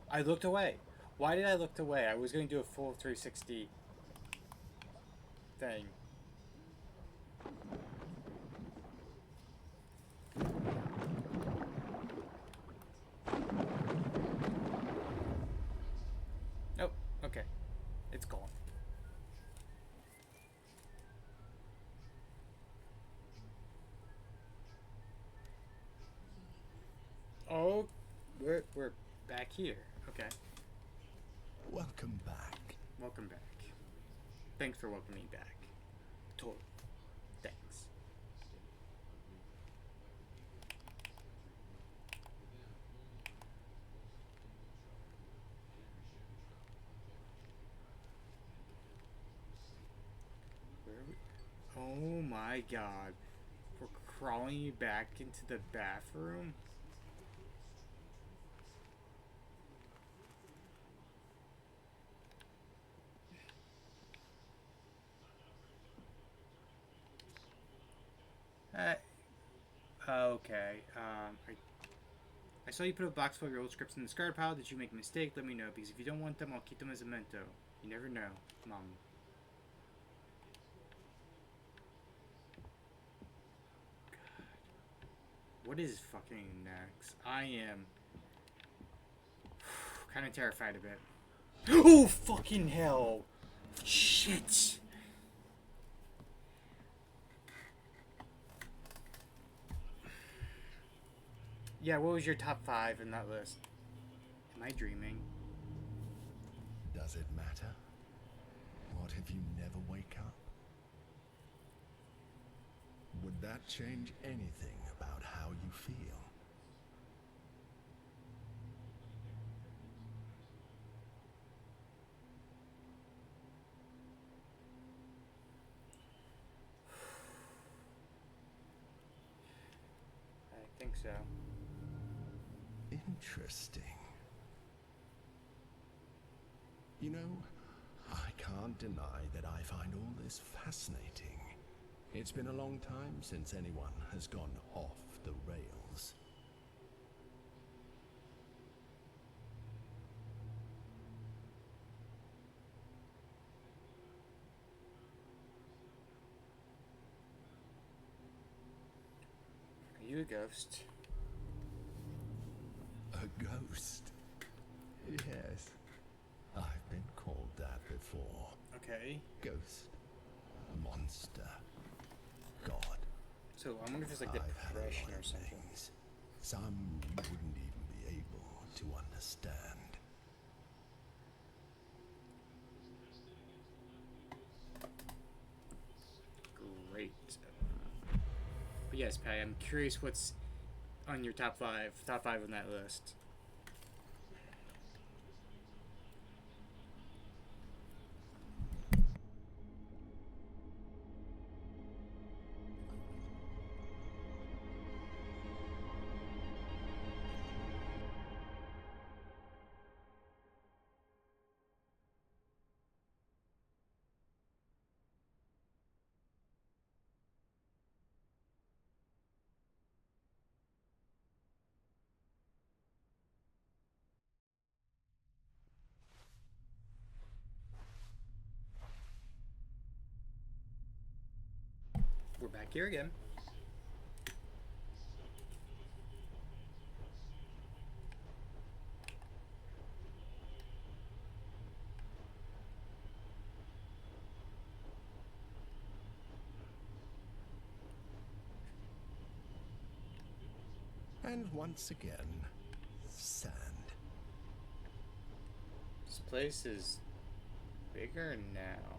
I looked away. Why did I look away? I was going to do a full 360 thing. Oh, okay. It's gone. Oh, we're back here. Okay. Welcome back. Welcome back. Thanks for welcoming me back. Totally. Thanks. Where are we? Oh my god. We're crawling back into the bathroom? Uh, okay. I saw you put a box full of your old scripts in the discard pile. Did you make a mistake? Let me know, because if you don't want them, I'll keep them as a memento. You never know, Mom. God. What is fucking next? I am kind of terrified of it. Oh, fucking hell! Shit! Yeah, what was your top 5 in that list? Am I dreaming? Does it matter? What if you never wake up? Would that change anything about how you feel? I think so. Interesting. You know, I can't deny that I find all this fascinating. It's been a long time since anyone has gone off the rails. Are you a ghost? A ghost? Yes. I've been called that before. Okay. Ghost. Monster. God. So I wonder if it's like I've had a depression lot or of something. things. Some you wouldn't even be able to understand. Great. But yes, Patty, I'm curious what's on your top 5 on that list. We're back here again. And once again, sand. This place is bigger now.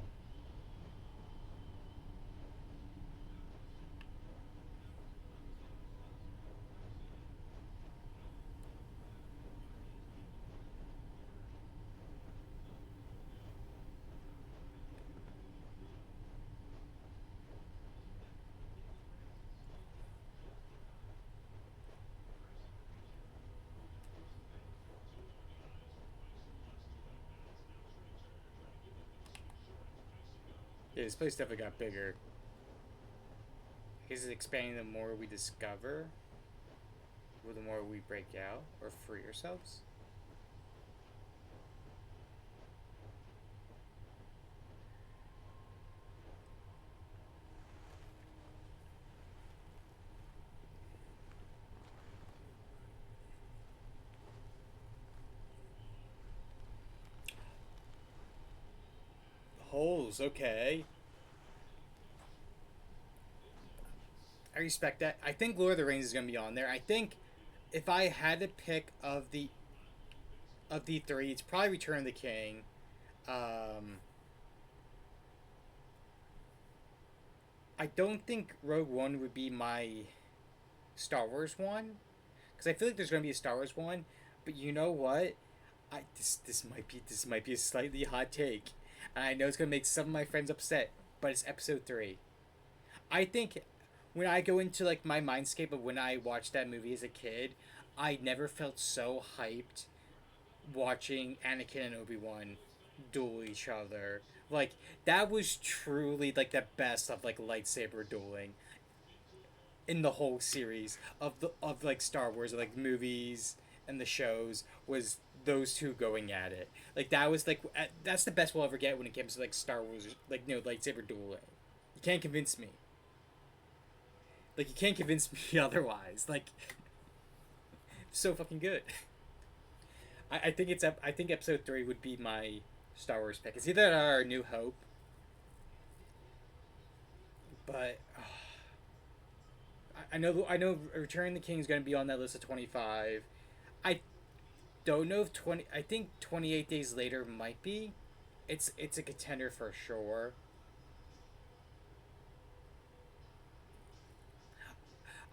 Yeah, this place definitely got bigger. Is it expanding the more we discover? Or the more we break out or free ourselves? Holes, okay. I respect that. I think Lord of the Rings is gonna be on there. I think if I had to pick of the three, it's probably Return of the King. Um, I don't think Rogue One would be my Star Wars one because I feel like there's gonna be a Star Wars one. But you know what? This might be a slightly hot take, and I know it's gonna make some of my friends upset. But it's Episode 3. I think when I go into like my mindscape of when I watched that movie as a kid, I never felt so hyped watching Anakin and Obi-Wan duel each other. Like that was truly like the best of like lightsaber dueling in the whole series of like Star Wars, like movies and the shows was those two going at it. Like that was like that's the best we'll ever get when it comes to like Star Wars, like lightsaber dueling. You can't convince me. Like you can't convince me otherwise. Like so fucking good. I think I think Episode 3 would be my Star Wars pick. It's either that or New Hope, but I know Return of the King is going to be on that list of 25. I don't know if 20. I think 28 Days Later might be. It's a contender for sure.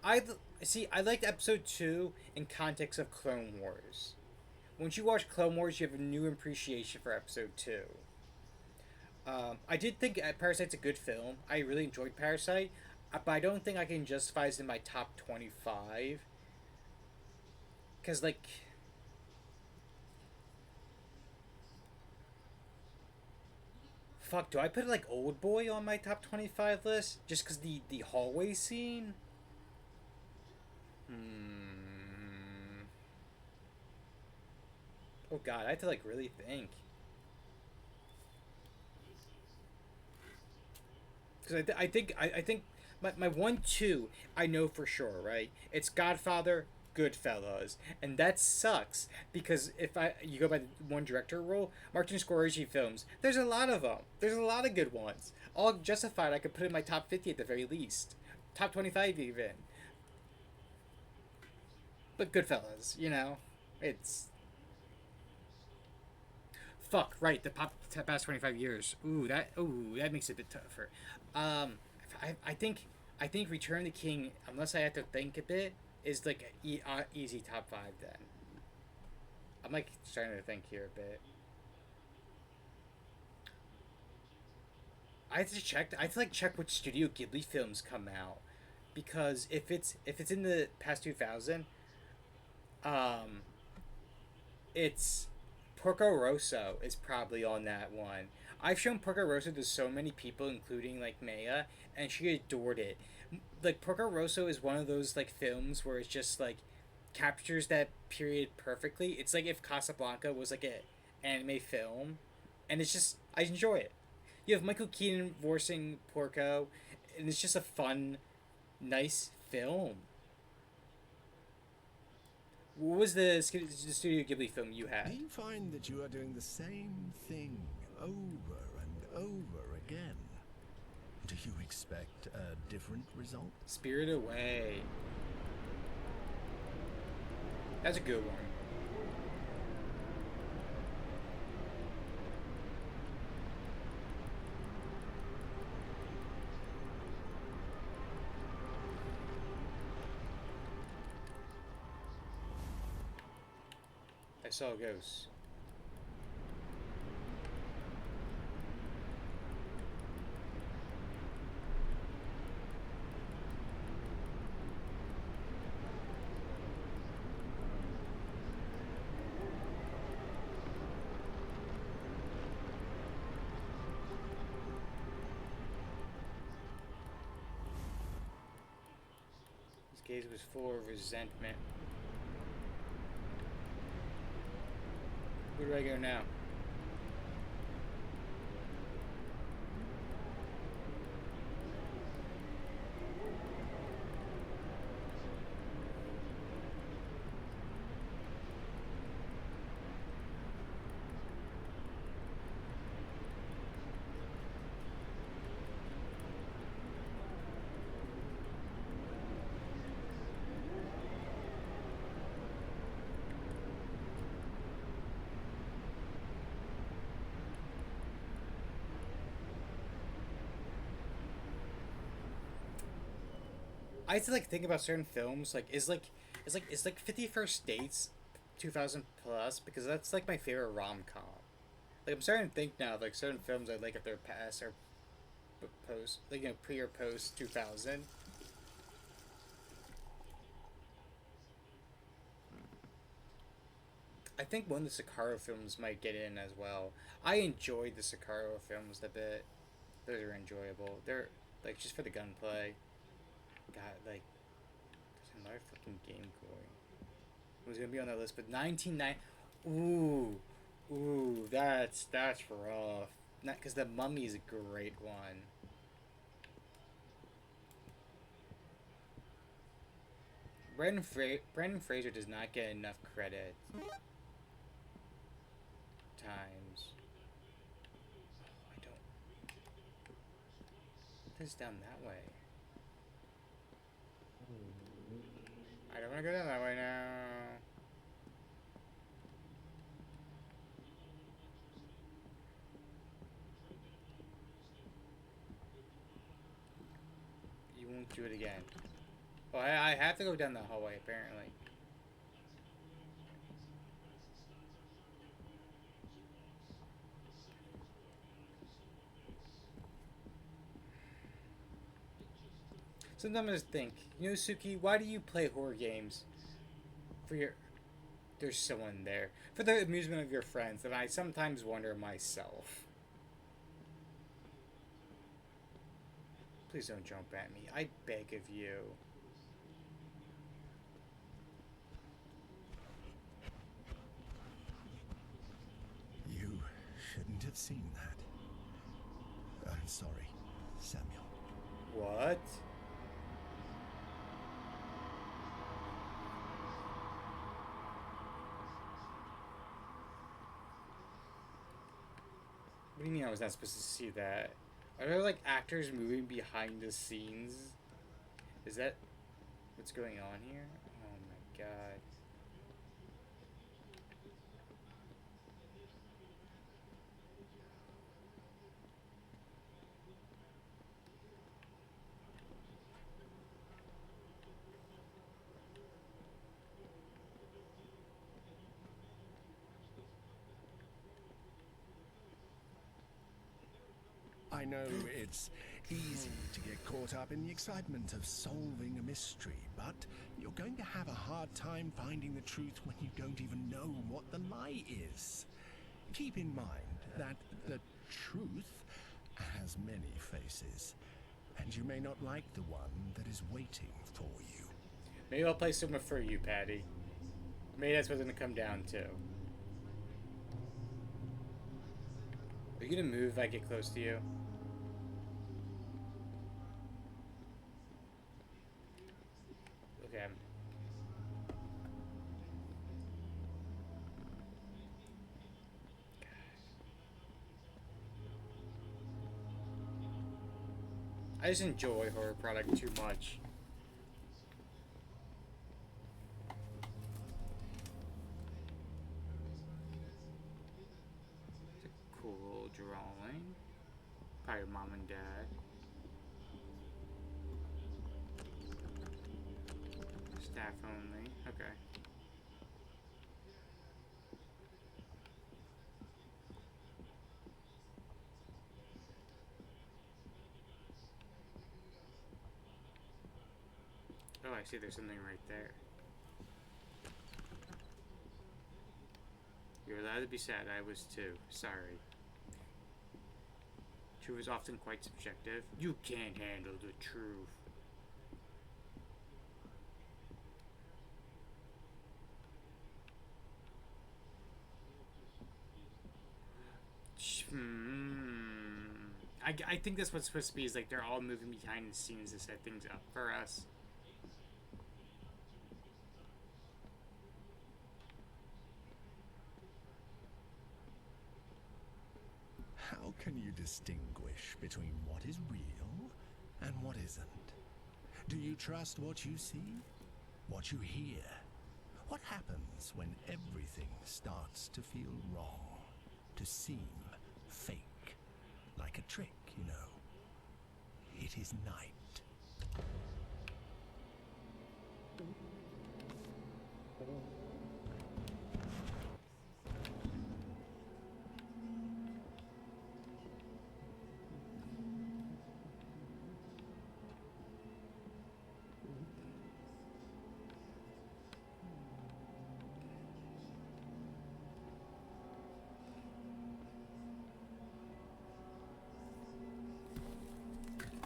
I see. I liked Episode 2 in context of Clone Wars. Once you watch Clone Wars, you have a new appreciation for Episode 2. I did think Parasite's a good film. I really enjoyed Parasite, but I don't think I can justify it in my top 25. Because, like, fuck, do I put, like, Old Boy on my top 25 list? Just because the hallway scene? Oh, God, I have to, like, really think. Because I think my 1-2 I know for sure, right? It's Godfather, Goodfellas, and that sucks because if you go by the one director rule, Martin Scorsese films, there's a lot of them. There's a lot of good ones. All justified. I could put in my top 50 at the very least, top 25 even. But Goodfellas, you know, it's fuck right. The past 25 years. Ooh, that makes it a bit tougher. Um, I think Return of the King, unless I have to think a bit, is like easy top 5 then. I'm like starting to think here a bit. I have to check. I have to like check which Studio Ghibli films come out, because if it's in the past 2000, um, it's Porco Rosso is probably on that one. I've shown Porco Rosso to so many people, including like Maya, and she adored it. Like Porco Rosso is one of those like films where it's just like captures that period perfectly. It's like if Casablanca was like a anime film, and it's just I enjoy it. You have Michael Keaton voicing Porco, and it's just a fun, nice film. What was the Studio Ghibli film you Do had? you find that you are doing the same thing over and over again? Do you expect a different result? Spirit Away. That's a good one. I saw a ghost. gaze was full of resentment. Where do I go now? I used to like think about certain films like is like 51st Dates 2000 plus because that's like my favorite rom com. Like I'm starting to think now of like certain films I like if they're past or post like pre or post 2000. I think one of the Sicario films might get in as well. I enjoyed the Sicario films a bit. Those are enjoyable. They're like just for the gunplay. God, like there's another fucking game going. It was gonna be on that list, but 1990. Ooh, that's rough. Not because the Mummy is a great one. Brandon Fraser does not get enough credit. Times. Oh, I don't. This down that way. I don't want to go down that way now. You won't do it again. Oh, I have to go down the hallway, apparently. Sometimes I just think, Suki, why do you play horror games? For your... There's someone there. For the amusement of your friends, and I sometimes wonder myself. Please don't jump at me. I beg of you. You shouldn't have seen that. I'm sorry, Samuel. What? What do you mean I was not supposed to see that? Are there like actors moving behind the scenes? Is that what's going on here? Oh my god. I know it's easy to get caught up in the excitement of solving a mystery, but you're going to have a hard time finding the truth when you don't even know what the lie is. Keep in mind that the truth has many faces, and you may not like the one that is waiting for you. Maybe I'll play someone for you, Patty. Maybe that's what's gonna come down to. Are you gonna move if I get close to you? Okay. I just enjoy horror product too much. It's a cool drawing. Probably your mom and dad. Staff only. Okay. Oh, I see there's something right there. You're allowed to be sad. I was too. Sorry. Truth is often quite subjective. You can't handle the truth. I think that's what's supposed to be, is like they're all moving behind the scenes to set things up for us. How can you distinguish between what is real and what isn't? Do you trust what you see? What you hear? What happens when everything starts to feel wrong? To seem fake? Like a trick, you know. It is night.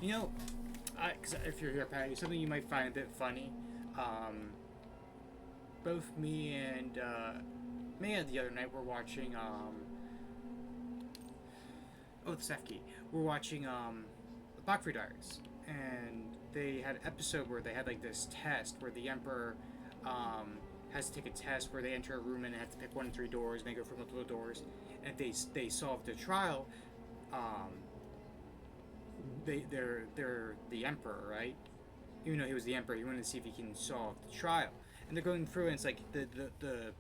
You know, cause if you're here, Patty, something you might find a bit funny. Both me and Maya the other night were watching the Sefki. We're watching the Bakri Diaries, and they had an episode where they had like this test where the Emperor has to take a test where they enter a room and they have to pick one of 3 doors, and they go for multiple doors, and if they solve the trial, they're the Emperor, right? Even though he was the Emperor, he wanted to see if he can solve the trial. And they're going through, and it's like the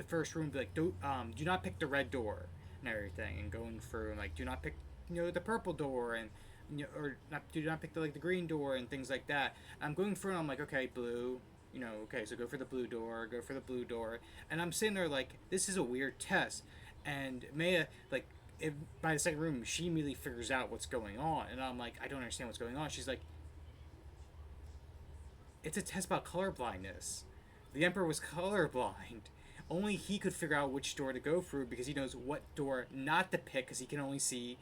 first room, like do not pick the red door and everything, and going through, and like do not pick the purple door, and or not, do not pick the green door and things like that. I'm going through, and I'm like, okay, blue. Okay, so go for the blue door, and I'm sitting there like, this is a weird test, and Maya, like, by the second room, she immediately figures out what's going on, and I'm like, I don't understand what's going on. She's like, it's a test about color blindness. The Emperor was colorblind. Only he could figure out which door to go through because he knows what door not to pick because he can only see,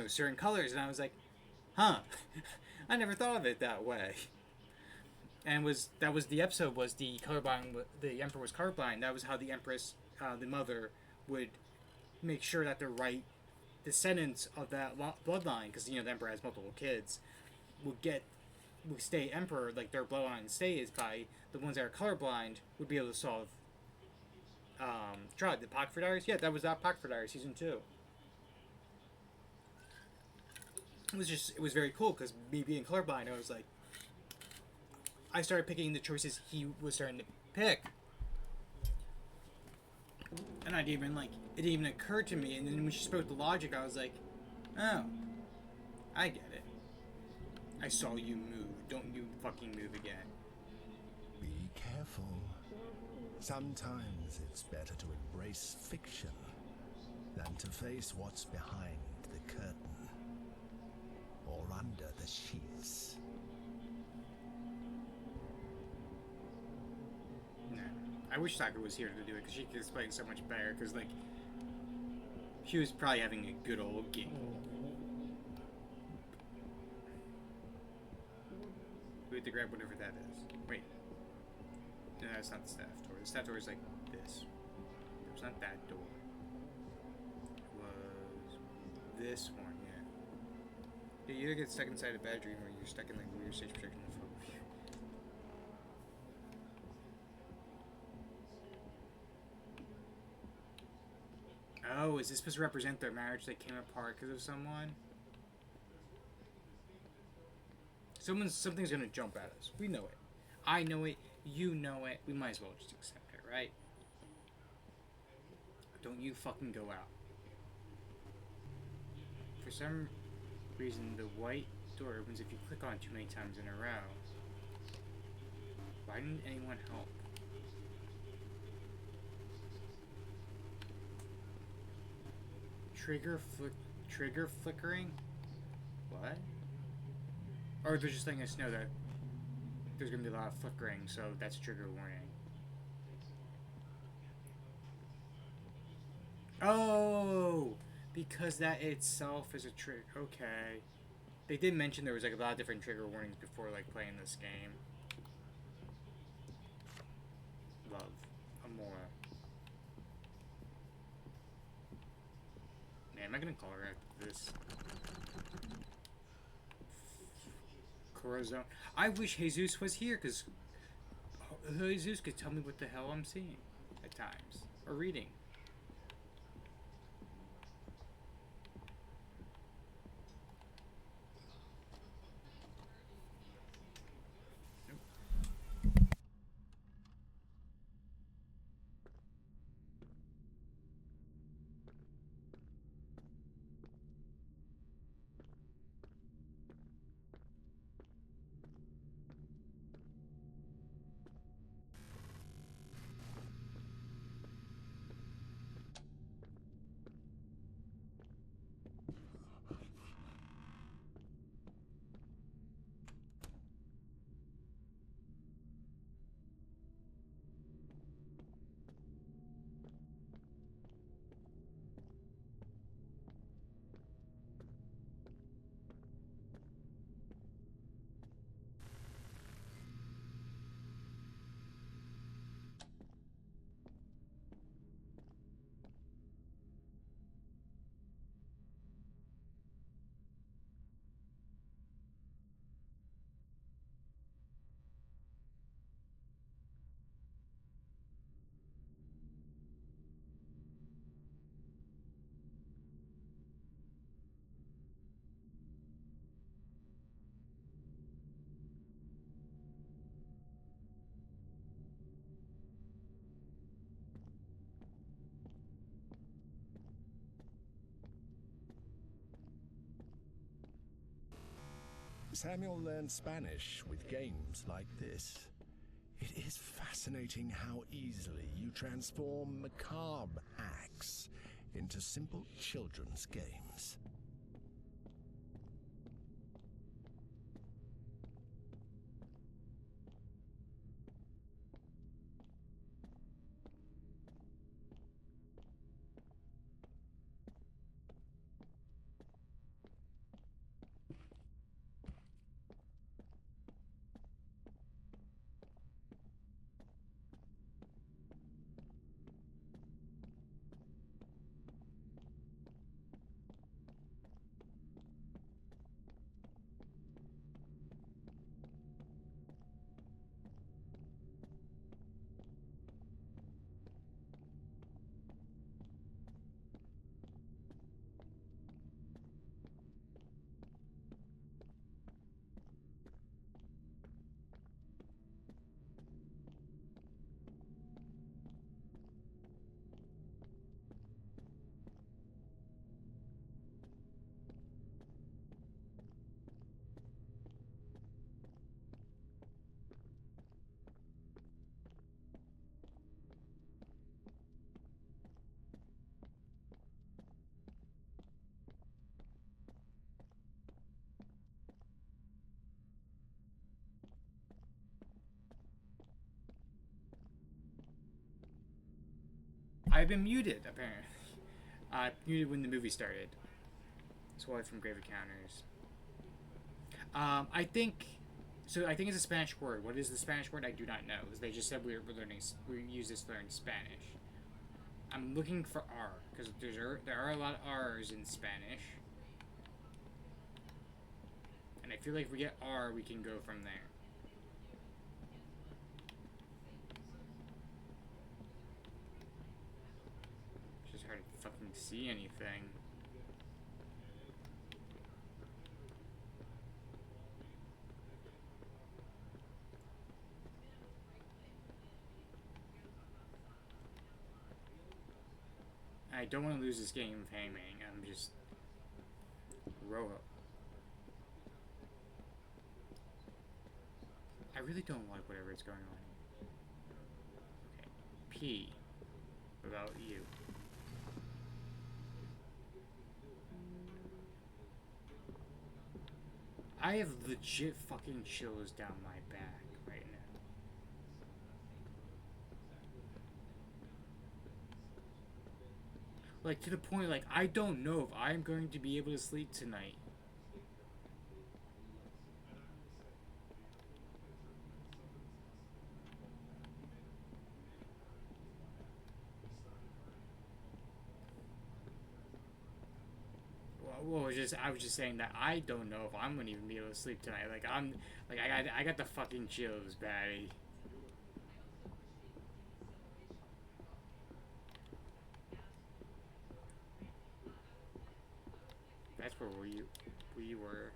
certain colors. And I was like, huh, I never thought of it that way. And that was the episode, was the Emperor was colorblind. That was how the Empress, the mother, would make sure that the right descendants of that bloodline, because the Emperor has multiple kids, would stay Emperor, like their bloodline stays by the ones that are colorblind would be able to solve trial. The Pockford Diaries? Yeah, that was Pockford Diaries season 2. It was very cool because me being colorblind, I was like, I started picking the choices he was starting to pick. And it didn't even occur to me. And then when she spoke the logic, I was like, oh, I get it. I saw you move. Don't you fucking move again. Be careful. Sometimes it's better to embrace fiction than to face what's behind the curtain or under the sheets. Nah. I wish Sakura was here to do it because she could explain so much better. Because, like, she was probably having a good old game. We have to grab whatever that is. Wait. No, that's not the staff door. The staff door is like this. It was not that door. It was this one, yeah. You either get stuck inside a bad dream or you're stuck in like weird stage protection of phobia. Oh, is this supposed to represent their marriage that came apart because of someone? Something's gonna jump at us. We know it. I know it. You know it. We might as well just accept it, right? Don't you fucking go out. For some reason, the white door opens if you click on it too many times in a row. Why didn't anyone help? Trigger flickering? What? Or they're just letting us know that there's gonna be a lot of flickering, so that's a trigger warning. Oh! Because that itself is a trigger. Okay. They did mention there was like a lot of different trigger warnings before like playing this game. Love. Amora. Man, Am I gonna call her after this? Corazon. I wish Jesus was here, because Jesus could tell me what the hell I'm seeing at times. Or reading. Samuel learned Spanish with games like this. It is fascinating how easily you transform macabre acts into simple children's games. I've been muted, apparently. Muted when the movie started. It's why from Grave Encounters. I think... So I think it's a Spanish word. What is the Spanish word? I do not know. Because they just said we're learning... We use this to learn Spanish. I'm looking for R. Because there are a lot of R's in Spanish. And I feel like if we get R, we can go from there. It's just hard to fucking see anything. I don't want to lose this game of Hangman. I'm just... Row up. I really don't like whatever is going on. Okay. P. What about you? I have legit fucking chills down my back right now. Like, to the point, like, I don't know if I'm going to be able to sleep tonight. Well, I was just saying that I don't know if I'm gonna even be able to sleep tonight. Like I got the fucking chills, baddie. That's where we were.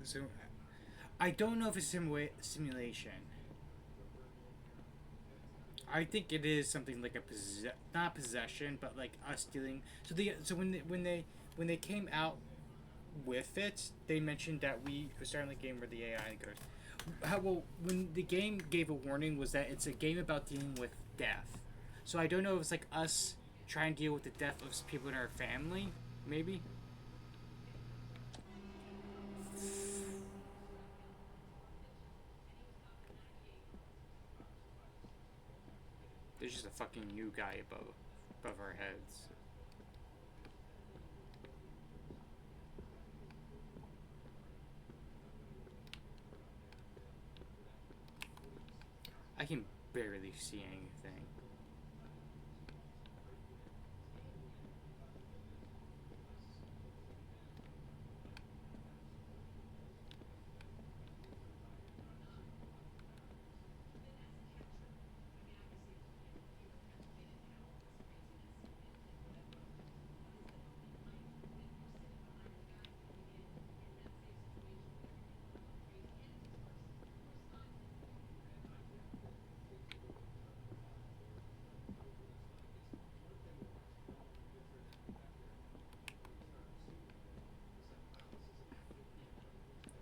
So I don't know if it's simulation. I think it is something like not possession, but like us stealing. So when they came out with it, they mentioned that we were starting the game where the AI goes. How well when the game gave a warning was that it's a game about dealing with death. So I don't know if it's like us trying to deal with the death of people in our family, maybe. There's just a fucking new guy above our heads. I can barely see anything.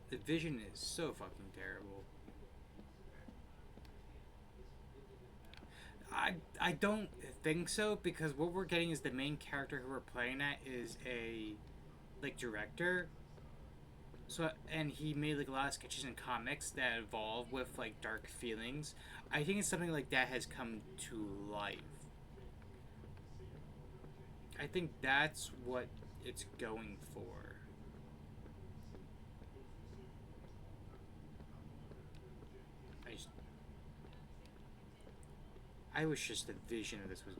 The vision is so fucking terrible. I don't think so because what we're getting is the main character who we're playing at is a like director. So and he made like a lot of sketches and comics that evolve with like dark feelings. I think it's something like that has come to life. I think that's what it's going for. I wish just the vision of this was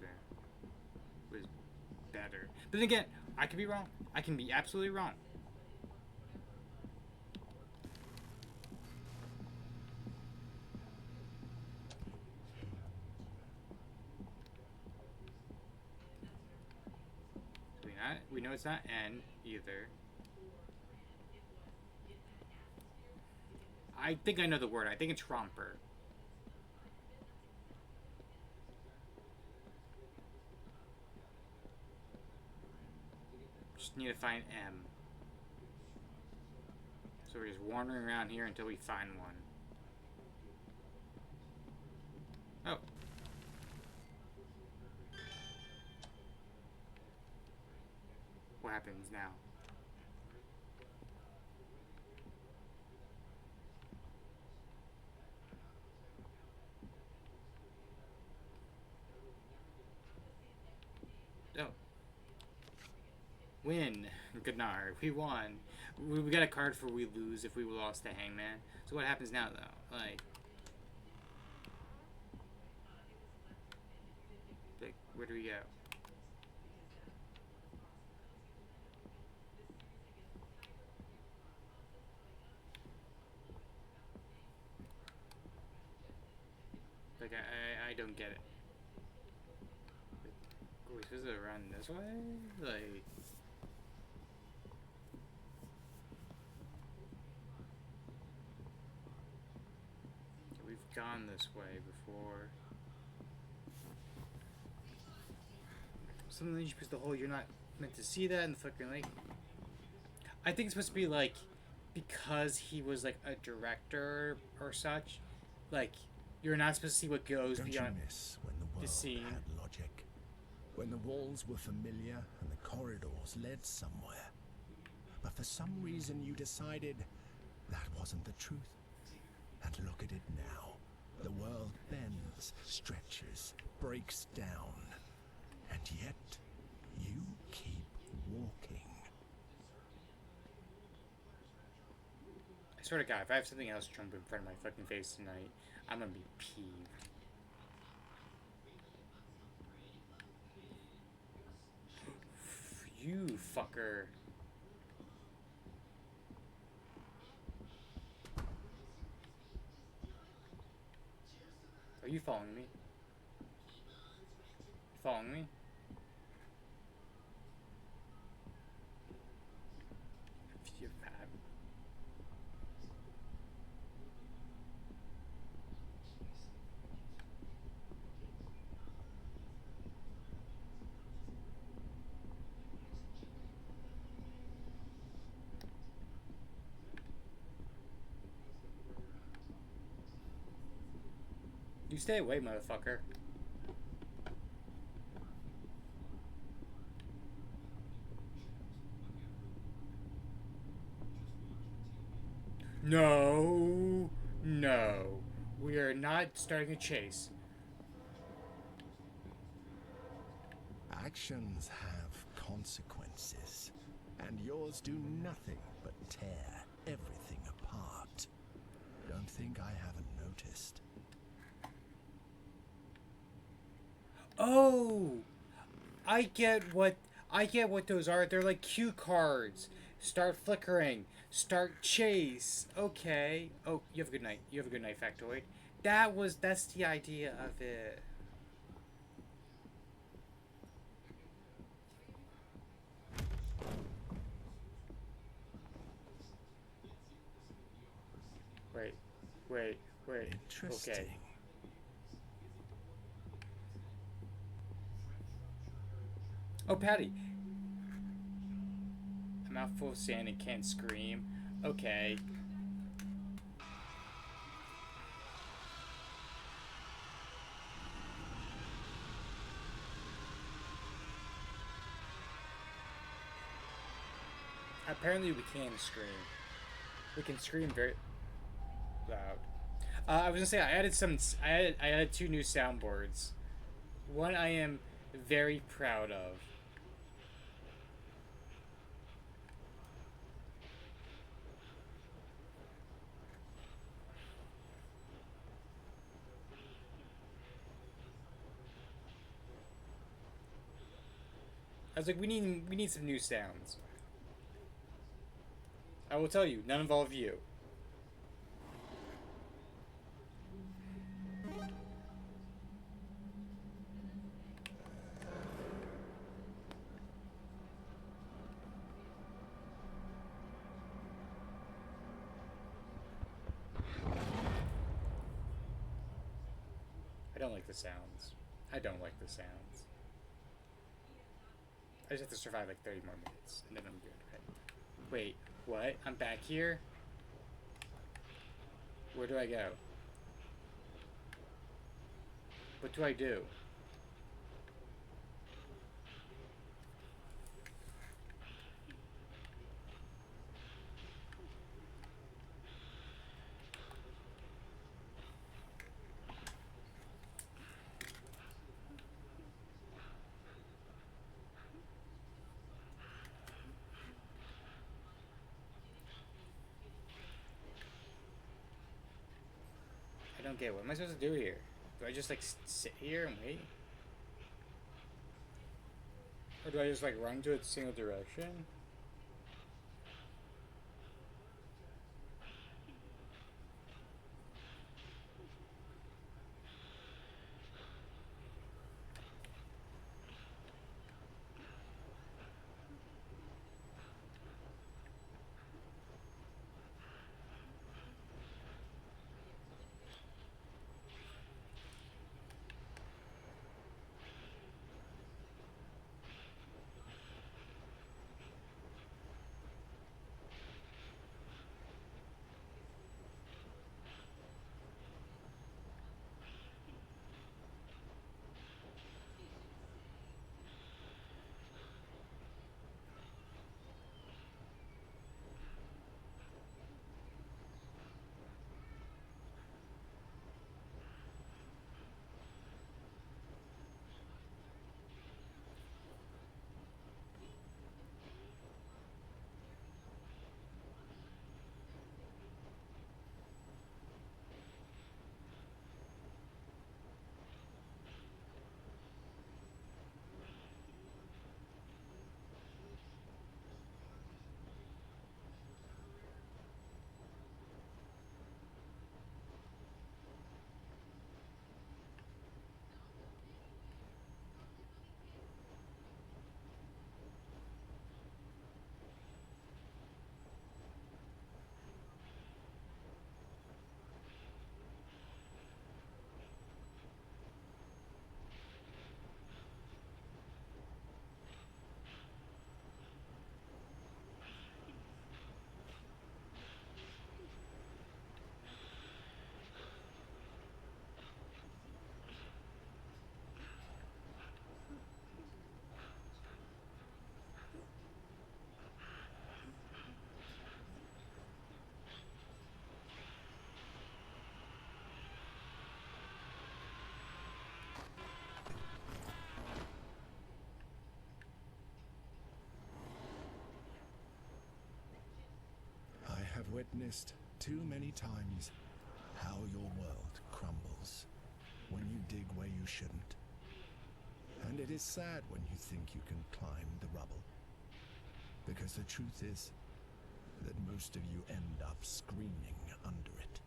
better. But then again, I could be wrong. I can be absolutely wrong. We know it's not N either. I think I know the word. I think it's romper. Just need to find M. So we're just wandering around here until we find one. Oh. What happens now? Oh. Win. Gunnar. We won. We got a card for we lose if we lost to Hangman. So what happens now, though? Like, where do we go? Like, I don't get it. Are we supposed to run this way? Like... We've gone this way before. Something that you push the hole, you're not meant to see that in the fucking lake. I think it's supposed to be like, because he was like a director or such, like, you're not supposed to see what goes Don't beyond you miss when the world scene. had logic? When the walls were familiar and the corridors led somewhere. But for some reason you decided that wasn't the truth. And look at it now. The world bends, stretches, breaks down. And yet, you keep walking. I swear to God, if I have something else jump in front of my fucking face tonight, I'm gonna be peeved. You fucker. Are you following me? You following me? You fab. You stay away, motherfucker. No. No. We are not starting a chase. Actions have consequences, and yours do nothing but tear everything apart. Don't think I haven't noticed. Oh! I get what those are. They're like cue cards. Start flickering. Start chase. Okay. Oh, you have a good night. You have a good night, Factoid. That's the idea of it. Wait. Wait. Wait. Interesting. Okay. Oh, Patty. A mouthful of sand and can't scream. Okay. Apparently we can scream. We can scream very loud. I was gonna say I added two new soundboards. One I am very proud of. I was like, we need some new sounds. I will tell you, none involve you. I don't like the sounds. I don't like the sounds. I just have to survive like 30 more minutes, and then I'm good, right? Wait, what? I'm back here? Where do I go? What do I do? I don't get it. What am I supposed to do here? Do I just like sit here and wait? Or do I just like run to a single direction? witnessed too many times how your world crumbles when you dig where you shouldn't. And it is sad when you think you can climb the rubble. Because the truth is that most of you end up screaming under it.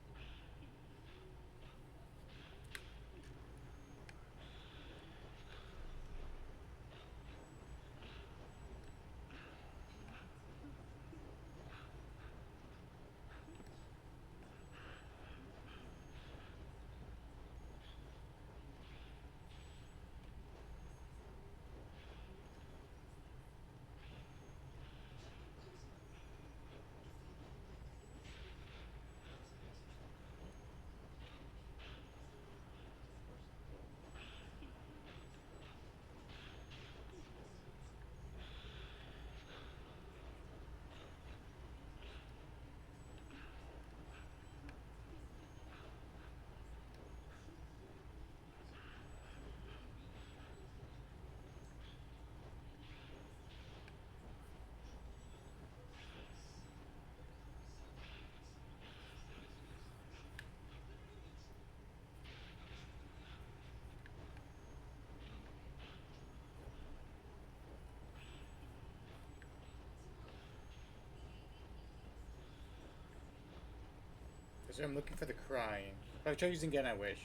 So I'm looking for the crying. If I try using again, I wish.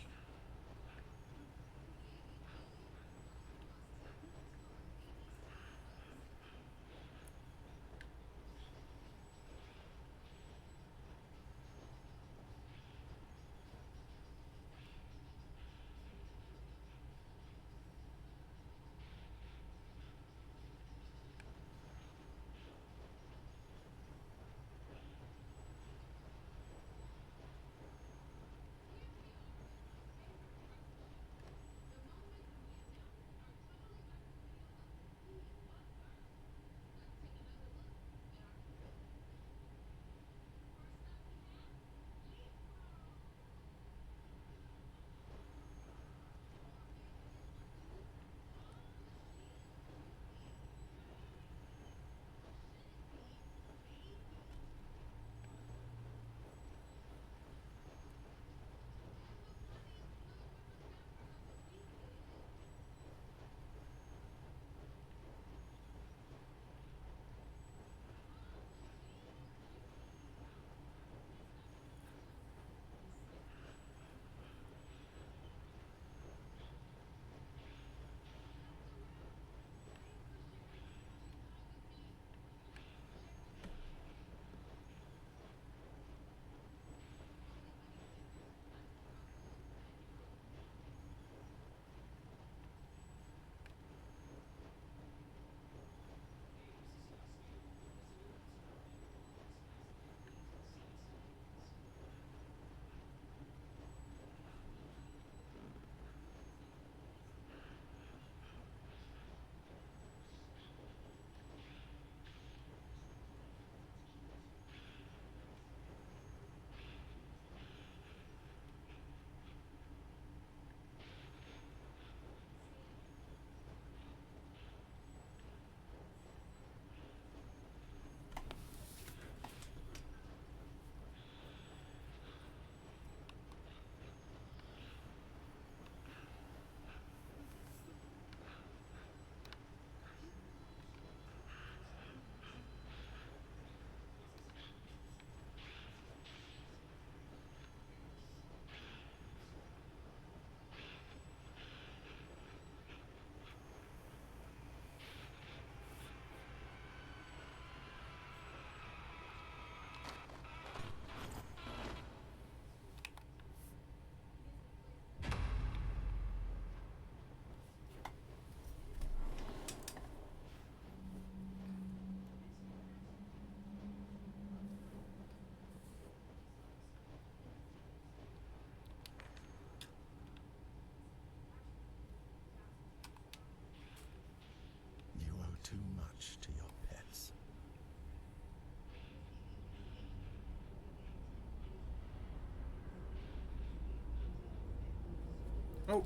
You owe too much to your pets. Oh!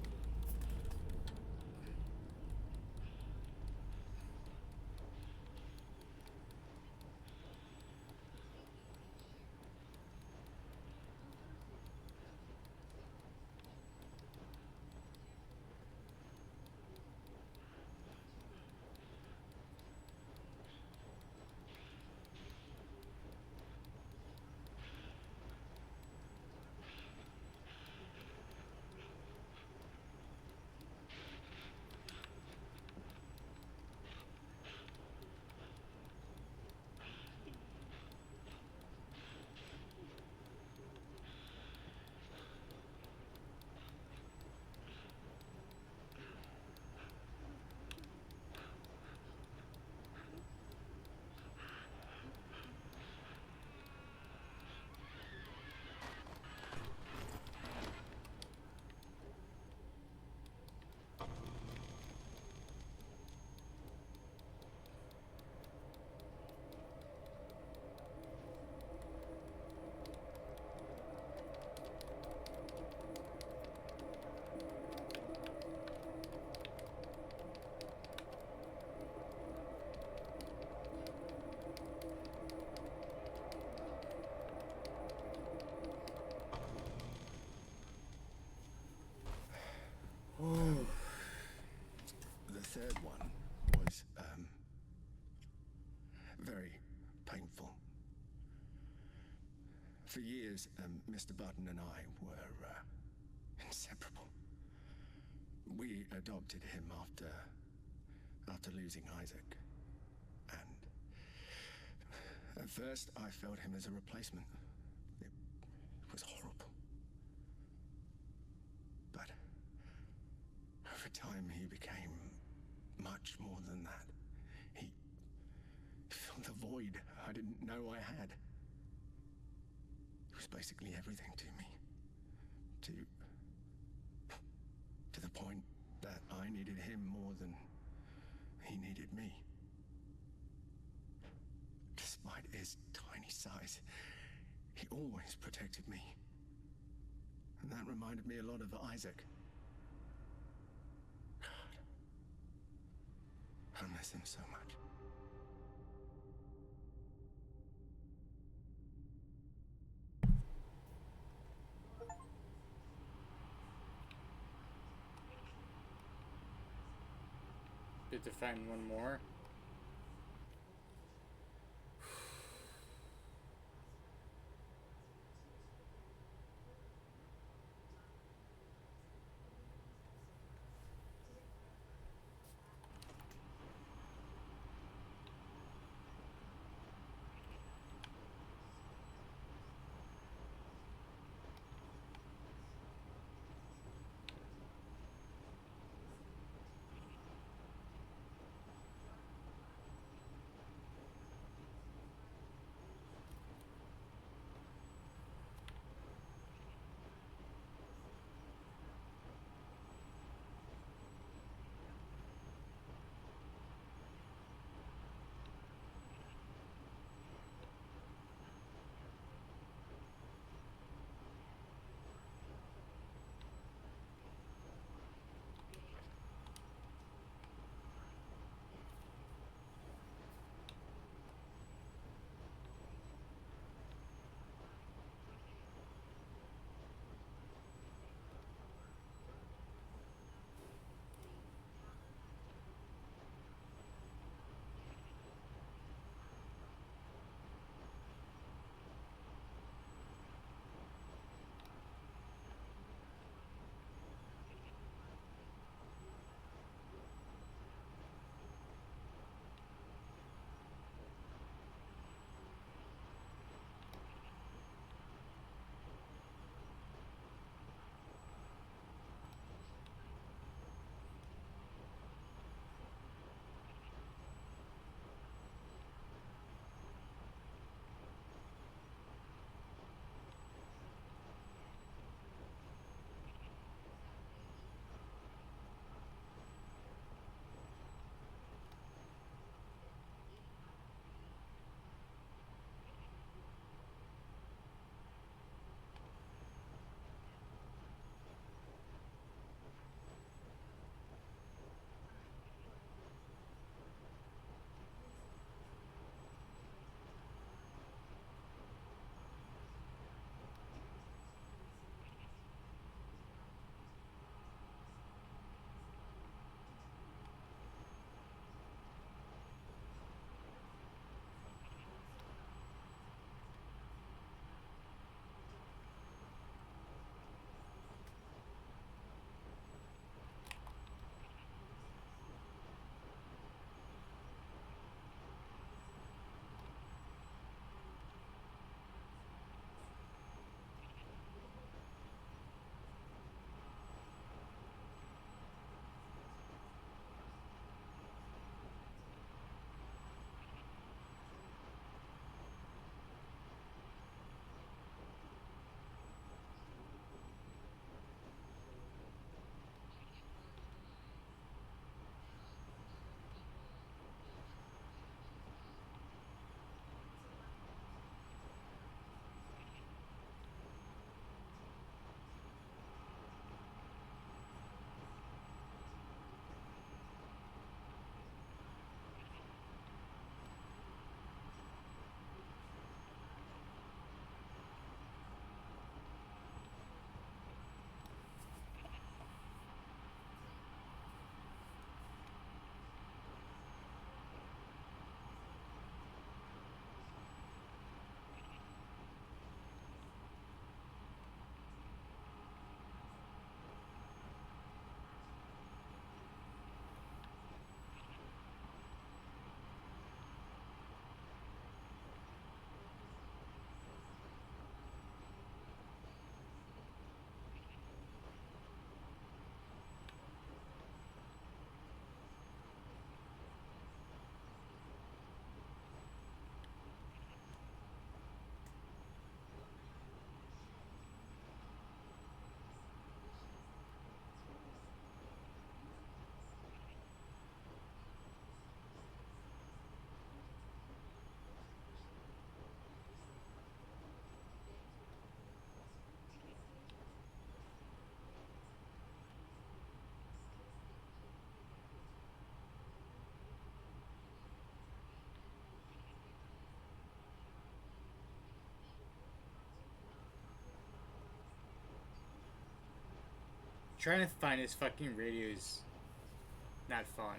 For years, Mr. Button and I were inseparable. We adopted him after losing Isaac. And at first, I felt him as a replacement. It was horrible. But over time, he became much more than that. He filled the void I didn't know I had. He was basically everything to me. To the point that I needed him more than he needed me. Despite his tiny size, he always protected me. And that reminded me a lot of Isaac. God, I miss him so much. Did to find one more. Trying to find his fucking radio is not fun.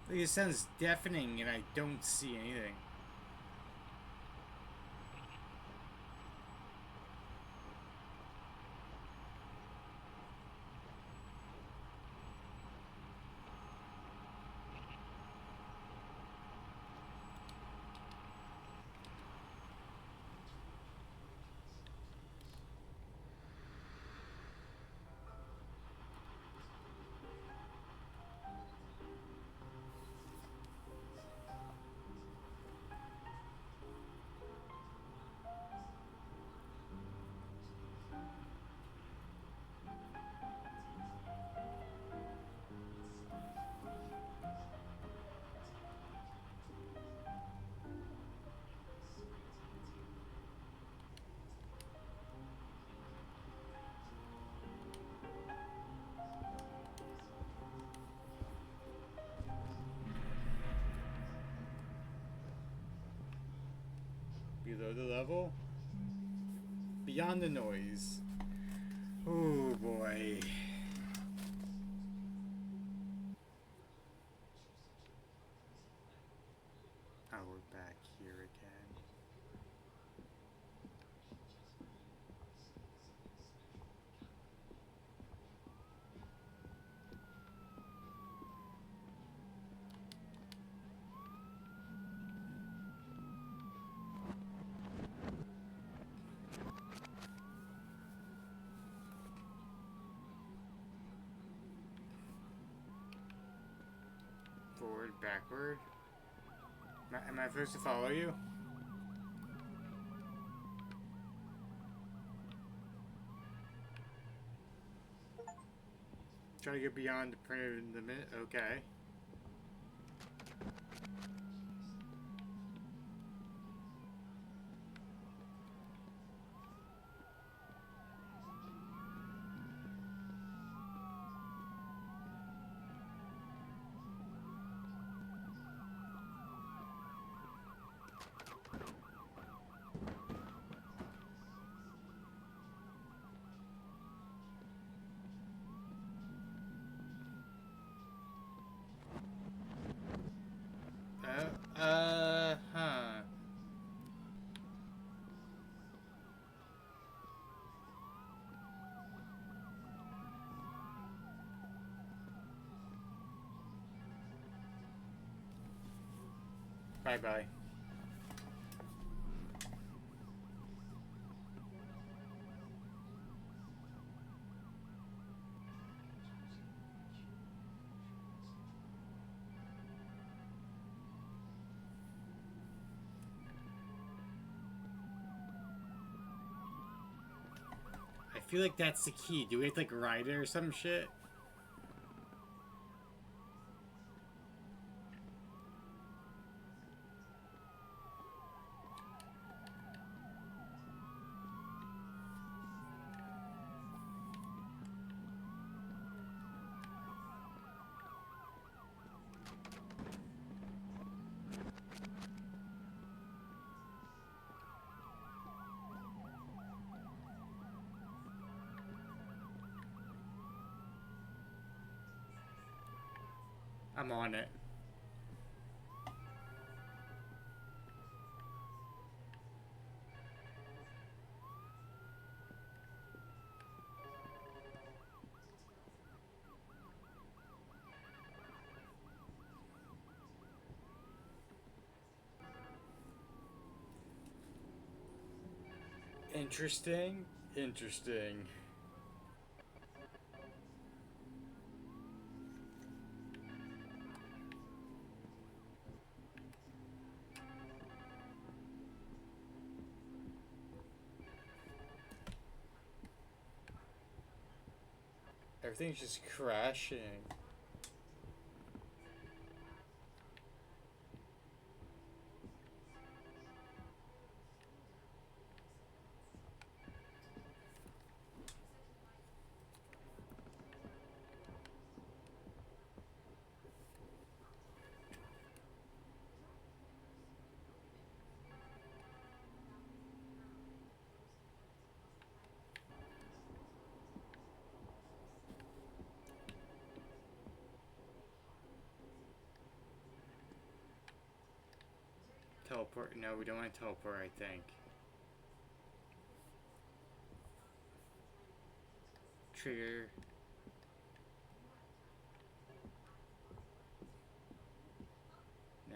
Like, it sounds deafening and I don't see anything. Below the level? Beyond the noise. Oh boy. Oh, we're back here again. Forward, backward. Am I supposed to follow you? Try to get beyond the printer in the minute. Okay. Bye bye. I feel like that's the key. Do we have to like ride it or some shit? I'm on it. Interesting. Interesting. Everything's just crashing. Teleport. No, we don't want to teleport, I think. Trigger. No.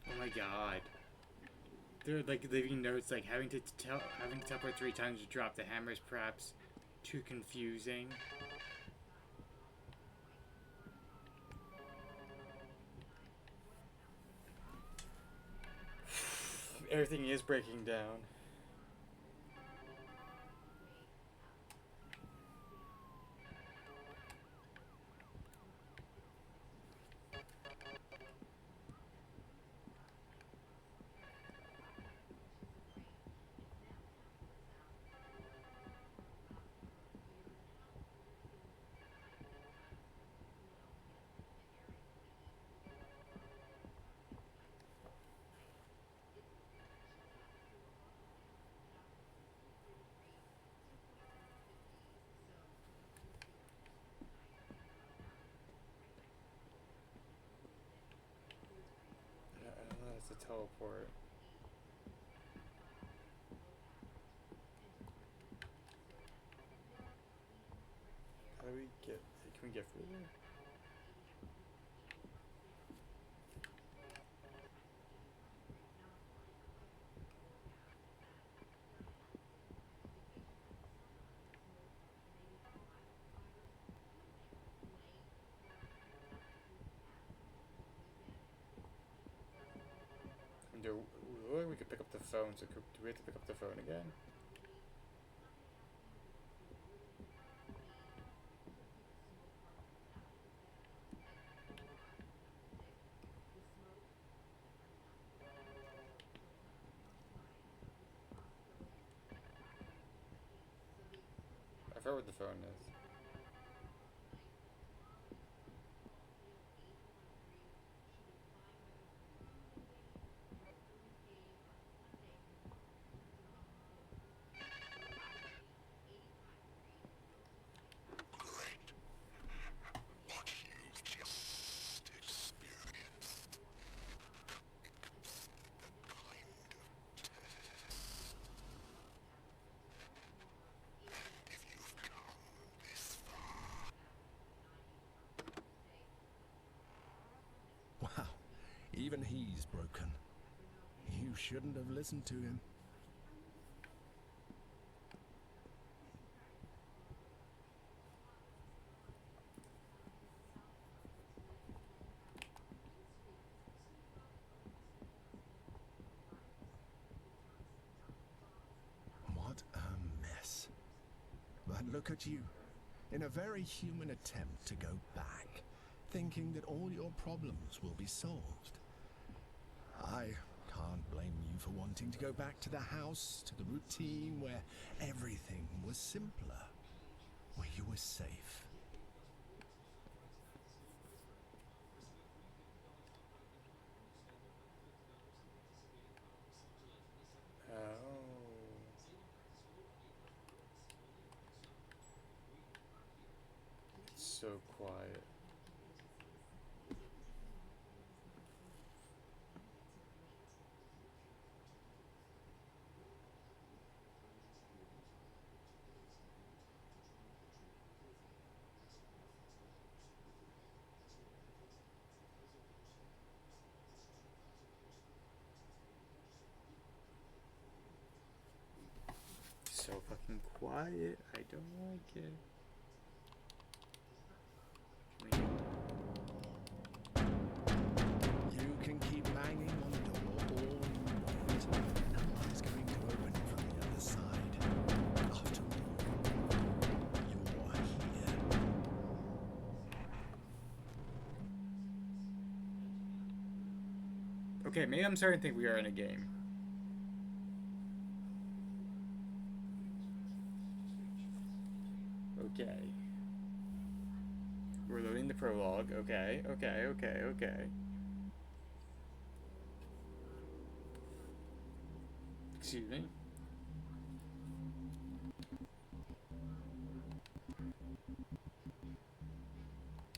Oh my god. They're like leaving notes like having to teleport 3 times to drop the hammer is perhaps too confusing. Everything is breaking down. I don't know, it's a teleport. How do we get... Can we get through there? We could pick up the phone, so do we have to pick up the phone again? I forgot what the phone is. You shouldn't have listened to him. What a mess. But look at you, in a very human attempt to go back, thinking that all your problems will be solved. I can't blame you for wanting to go back to the house, to the routine where everything was simpler, where you were safe. Oh. It's so quiet. So fucking quiet. I don't like it. You can keep banging on the door all you want. No one's going to open it from the other side. After all, you're here. Okay, maybe I'm starting to think we are in a game. Okay. We're loading the prologue. Okay. Excuse me.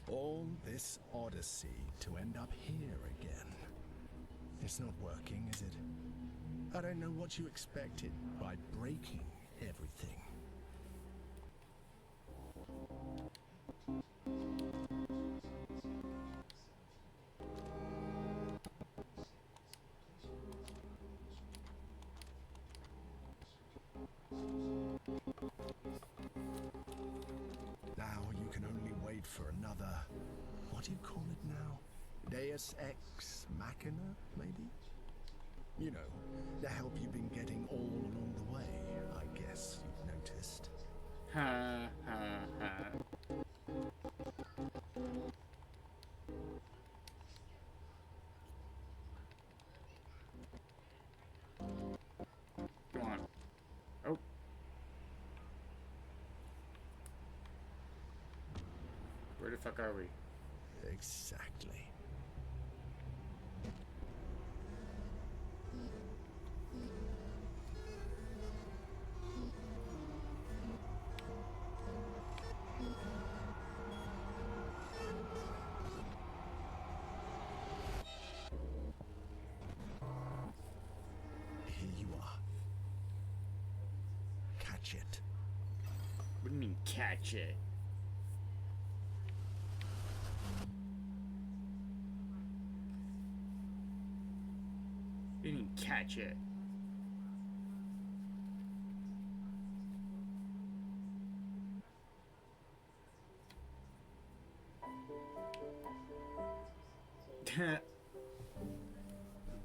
All this odyssey to end up here again. It's not working, is it? I don't know what you expected by breaking everything. Now you can only wait for another, what do you call it now? Deus Ex Machina, maybe? You know, the help you've been getting all along the way, I guess you've noticed. Ha ha ha. Come on. Oh. Where the fuck are we? Exactly. Here you are. Catch it. What do you mean catch it? What do you mean catch it?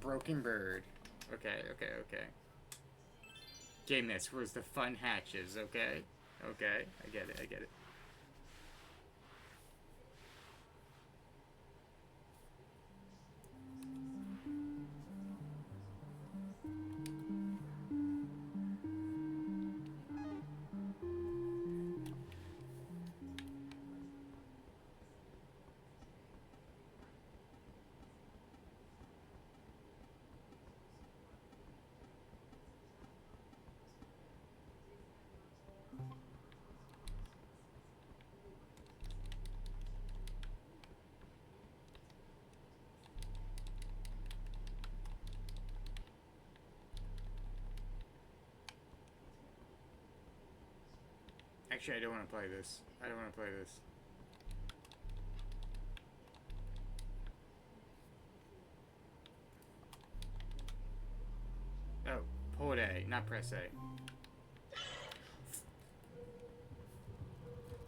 Broken bird. Okay. Game this. Where's the fun hatches? Okay. I get it. Actually, I don't want to play this. A, not press A.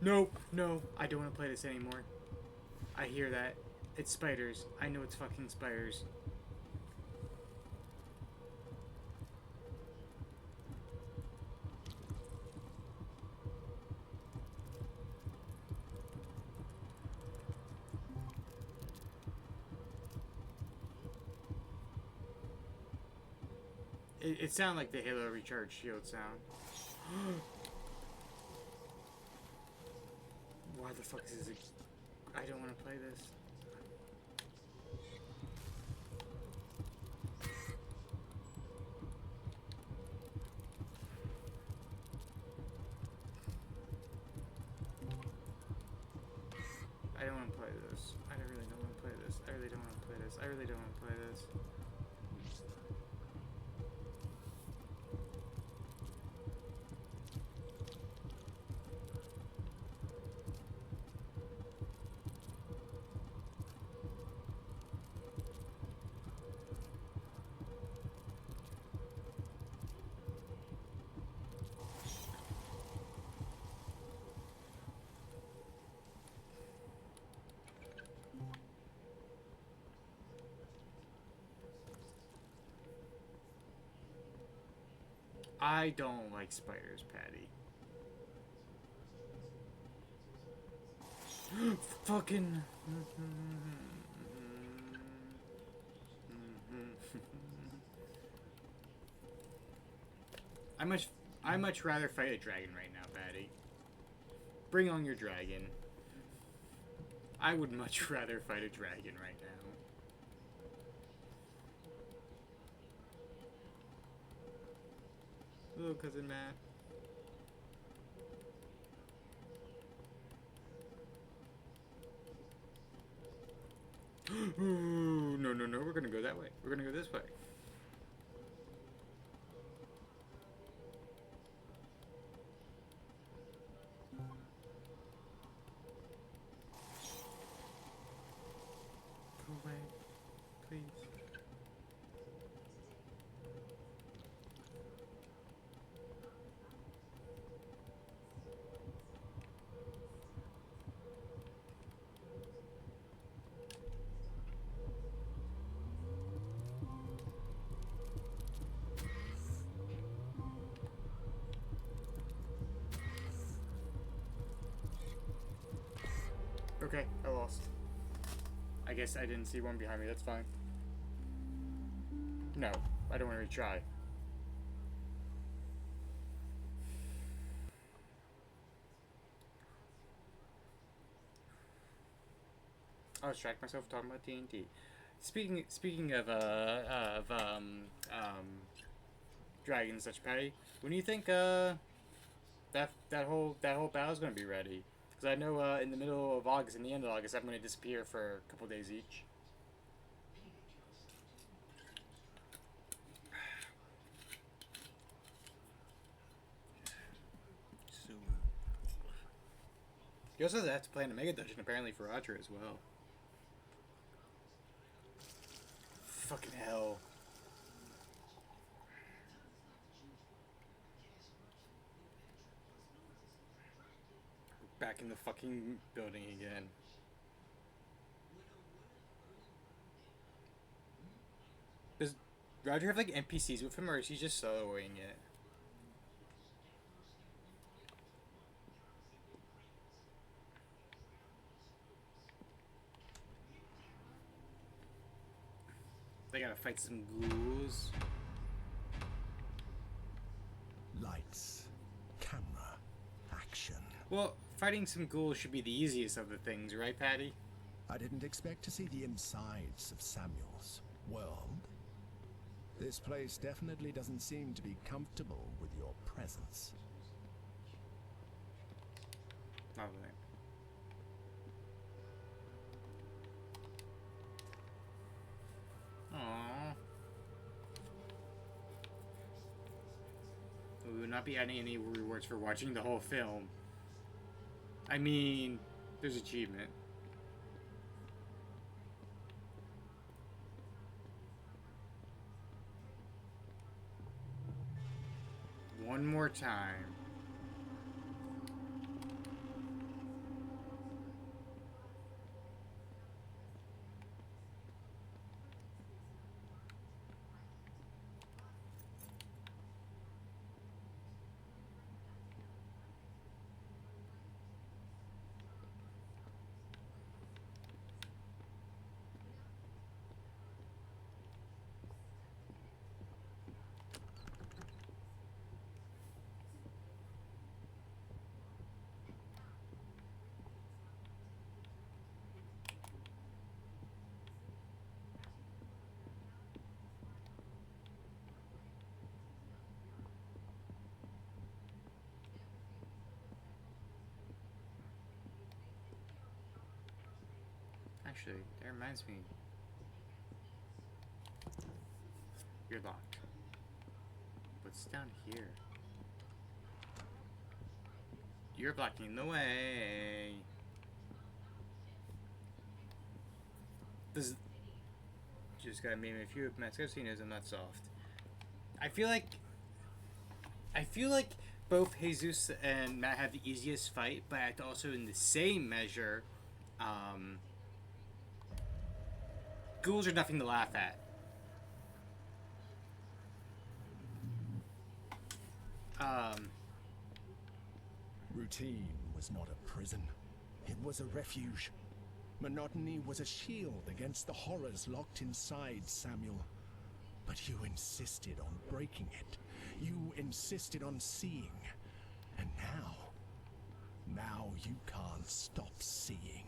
Nope, no, I don't want to play this anymore. I hear that. It's spiders. I know it's fucking spiders. It sounded like the Halo Recharge Shield sound. Why the fuck is it? I don't want to play this. I don't want to play this. I really don't want to play this. I really don't want to play this. I really don't want to play this. I don't like spiders, Patty. Fucking. I much rather fight a dragon right now, Patty. Bring on your dragon. I would much rather fight a dragon right now. Hello, cousin Matt. Ooh, no, no, no, we're gonna go that way. We're gonna go this way. Go away, please. Okay, I lost. I guess I didn't see one behind me, that's fine. No, I don't want to retry. I was distracting myself talking about TNT. Speaking of dragons, such Patty, when do you think that whole battle's gonna be ready? Because I know in the middle of August and the end of August, I'm gonna disappear for a couple days each. So, You also have to plan a mega dungeon apparently for Roger as well. Fucking hell. Back in the fucking building again. Does Roger have like NPCs with him, or is he just soloing it? They gotta fight some ghouls. Lights, camera, action. Well, fighting some ghouls should be the easiest of the things, right, Patty? I didn't expect to see the insides of Samuel's world. This place definitely doesn't seem to be comfortable with your presence. Not really. Aww. We will not be adding any rewards for watching the whole film. I mean, there's achievement. One more time. Actually, that reminds me. You're locked. What's down here? You're blocking the way. This just gotta name a few of Matt's casinos. I'm not soft. I feel like both Jesus and Matt have the easiest fight, but also in the same measure, ghouls are nothing to laugh at. Routine was not a prison. It was a refuge. Monotony was a shield against the horrors locked inside Samuel. But you insisted on breaking it. You insisted on seeing. And now you can't stop seeing.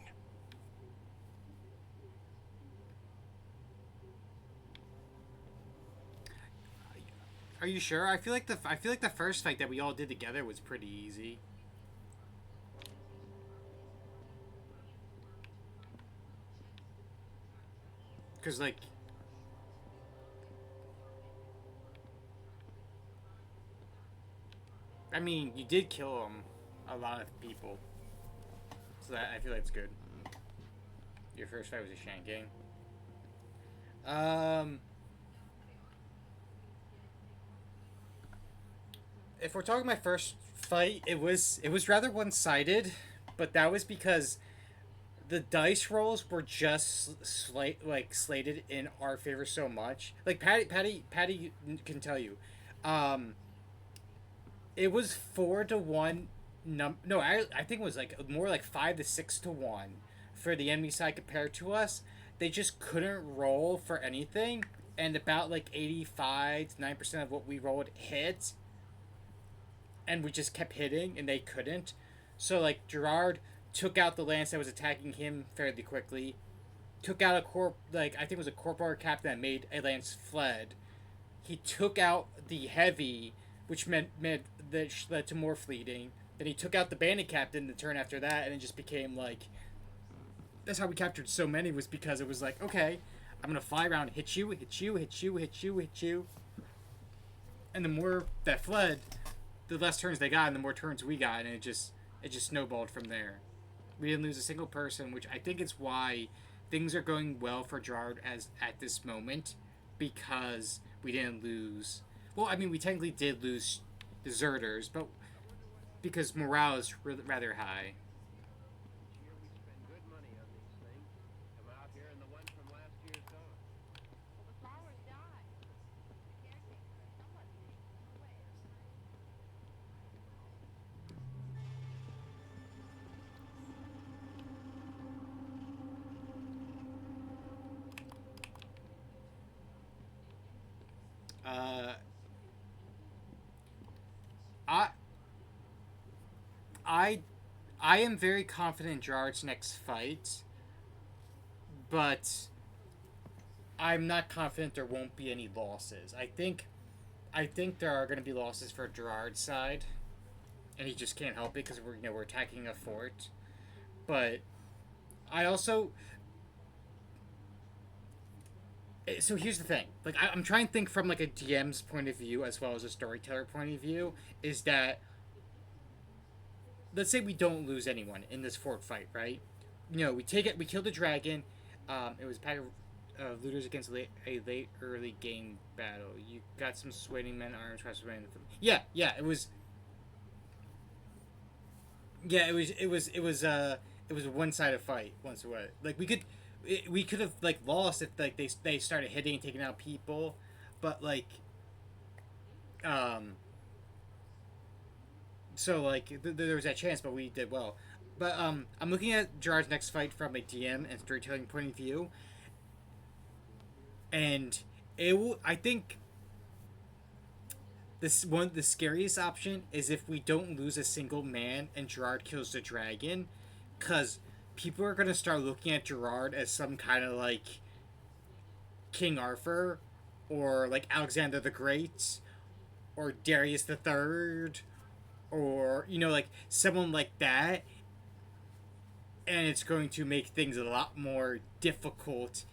Are you sure? I feel like the first fight that we all did together was pretty easy. Cause like, I mean, you did kill a lot of people, so that I feel like it's good. Your first fight was a shanking. If we're talking my first fight, it was rather one-sided, but that was because the dice rolls were just slated in our favor so much. Like Patty can tell you, it was 4-1. No, I think it was like more like 5-6-1 for the enemy side compared to us. They just couldn't roll for anything, and about like 85 to 9% of what we rolled hit, and we just kept hitting, and they couldn't. So like Gerard took out the lance that was attacking him fairly quickly. Took out I think it was a corporal captain that made a lance fled. He took out the heavy, which meant that led to more fleeting. Then he took out the bandit captain the turn after that, and it just became like. That's how we captured so many, was because it was like, okay, I'm gonna fly around, hit you, hit you, hit you, hit you, hit you, and the more that fled, the less turns they got, and the more turns we got, and it just snowballed from there. We didn't lose a single person, which I think is why things are going well for Gerard as at this moment, because we didn't lose. Well, I mean, we technically did lose deserters, but because morale is rather high. I I I am very confident in Gerard's next fight, but I'm not confident there won't be any losses. I think there are going to be losses for Gerard's side, and he just can't help it because we're attacking a fort. But I also. So here's the thing. Like I'm trying to think from like a DM's point of view as well as a storyteller point of view. Is that, let's say we don't lose anyone in this fort fight, right? We take it. We kill the dragon. It was looters against a late early game battle. You got some swaying men arms across the Yeah, yeah, it was. Yeah, it was a one sided fight. Once what? Like we could have like lost if like they started hitting and taking out people, but like um so like there was that chance, but we did well. But I'm looking at Gerard's next fight from a DM and storytelling point of view, and I think this one the scariest option is if we don't lose a single man and Gerard kills the dragon, because people are gonna start looking at Gerard as some kind of like King Arthur, or like Alexander the Great, or Darius the Third, or like someone like that, and it's going to make things a lot more difficult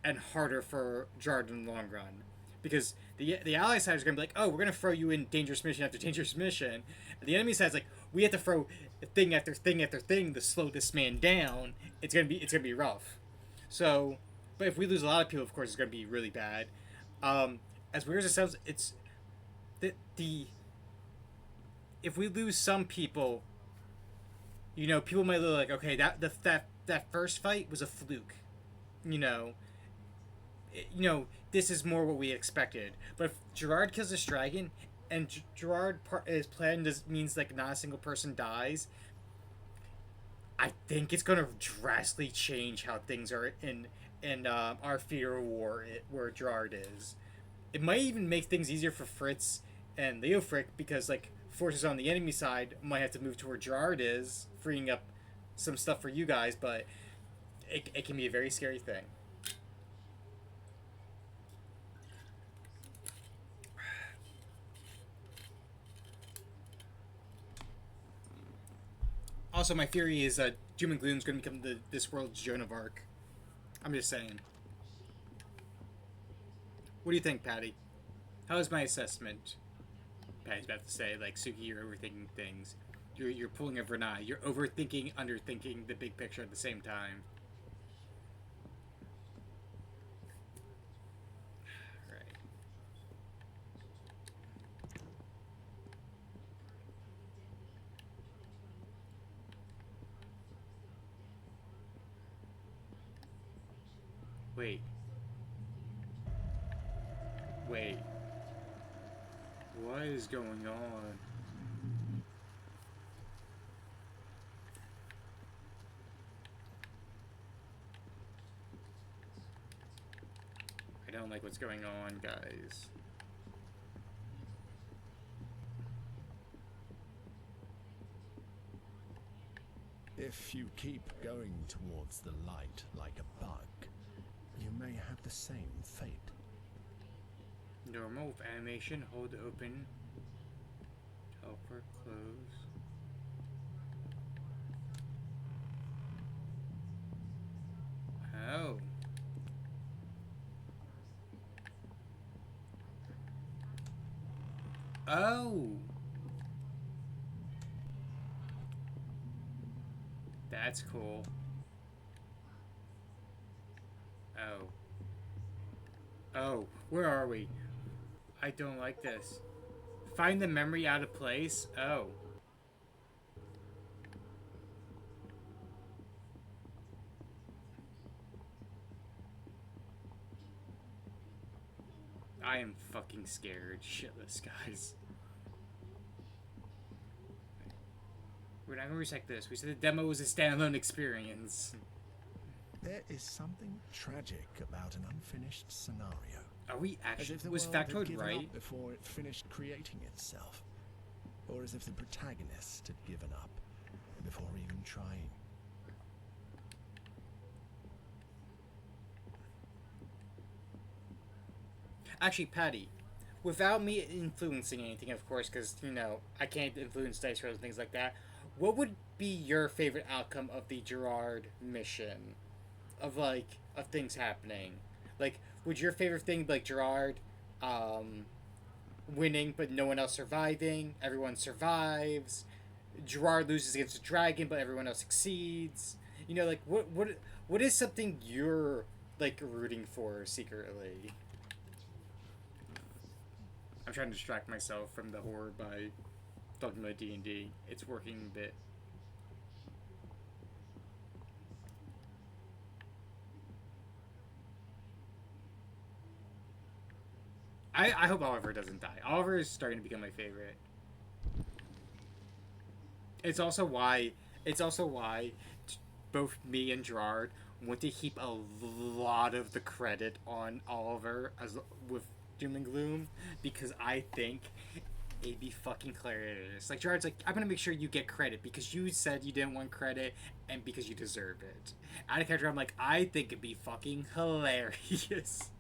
and harder for Gerard in the long run, because the ally side is going to be like, oh, we're going to throw you in dangerous mission after dangerous mission, and the enemy side is like, we have to throw thing after thing after thing to slow this man down. It's gonna be rough. So, but if we lose a lot of people, of course, it's gonna be really bad. As weird as it sounds, it's the if we lose some people, people might look like, okay, that first fight was a fluke, you know, this is more what we expected. But if Gerard kills this dragon, and Gerard his plan means like not a single person dies, I think it's gonna drastically change how things are in our theater of war, where Gerard is. It might even make things easier for Fritz and Leofric, because like forces on the enemy side might have to move to where Gerard is, freeing up some stuff for you guys. But it can be a very scary thing. Also, my theory is that Doom and Gloom is going to become this world's Joan of Arc. I'm just saying. What do you think, Patty? How is my assessment? Patty's about to say, like, Suki, you're overthinking things. You're pulling a Vernai. You're overthinking, underthinking the big picture at the same time. Right. Wait. Wait. What is going on? I don't like what's going on, guys. If you keep going towards the light like a bug, you may have the same fate. Normal with animation, hold open, teleport, close. Oh. Oh. That's cool. Oh. Oh, where are we? I don't like this. Find the memory out of place? Oh. I am fucking scared shitless, guys. We're not gonna recheck this. We said the demo was a standalone experience. There is something tragic about an unfinished scenario. Are we As actually... if the Was world had Factoid given right? up before it finished creating itself. Or as if the protagonist had given up before even trying. Actually, Patty, without me influencing anything, of course, because, I can't influence dice rolls and things like that, what would be your favorite outcome of the Gerard mission? Of things happening? Like, would your favorite thing be, like, Gerard, winning, but no one else surviving? Everyone survives. Gerard loses against the dragon, but everyone else succeeds. Like, what is something you're like rooting for secretly. I'm trying to distract myself from the horror by talking about D&D. It's working a bit. I hope Oliver doesn't die. Oliver is starting to become my favorite. It's also why. It's also why both me and Gerard want to heap a lot of the credit on Oliver as with Doom and Gloom, because I think it'd be fucking hilarious. Like Gerard's like, I'm gonna make sure you get credit because you said you didn't want credit and because you deserve it. Out of character, I'm like, I think it'd be fucking hilarious.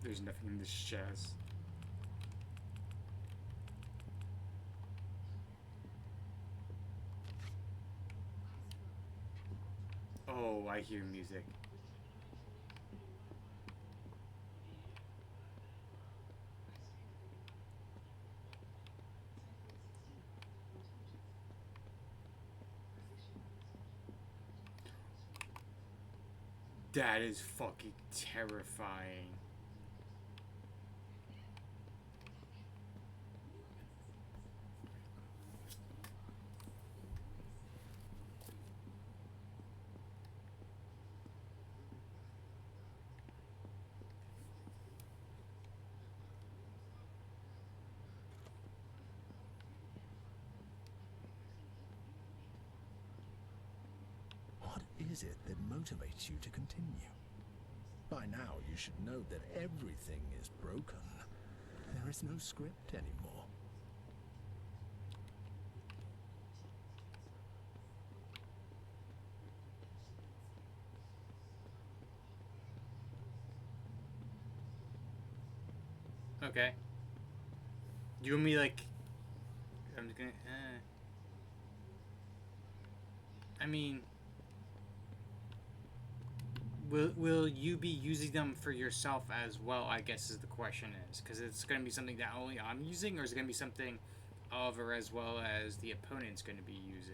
There's nothing in this chest. Oh, I hear music. That is fucking terrifying. What is it that motivates you to continue? By now, you should know that everything is broken. There is no script anymore. Okay. You and me like. I'm just gonna. I mean. Will you be using them for yourself as well? I guess is the question is because it's going to be something that only I'm using, or is it going to be something Oliver as well as the opponent's going to be using?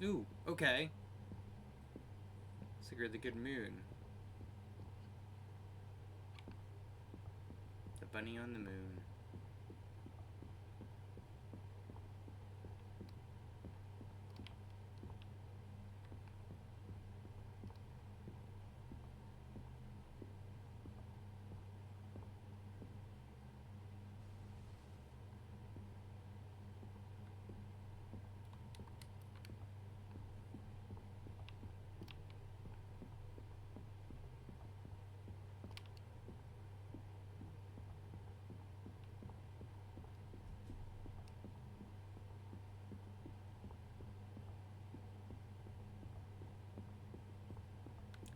Ooh, okay. Secret of the Good Moon. The bunny on the moon.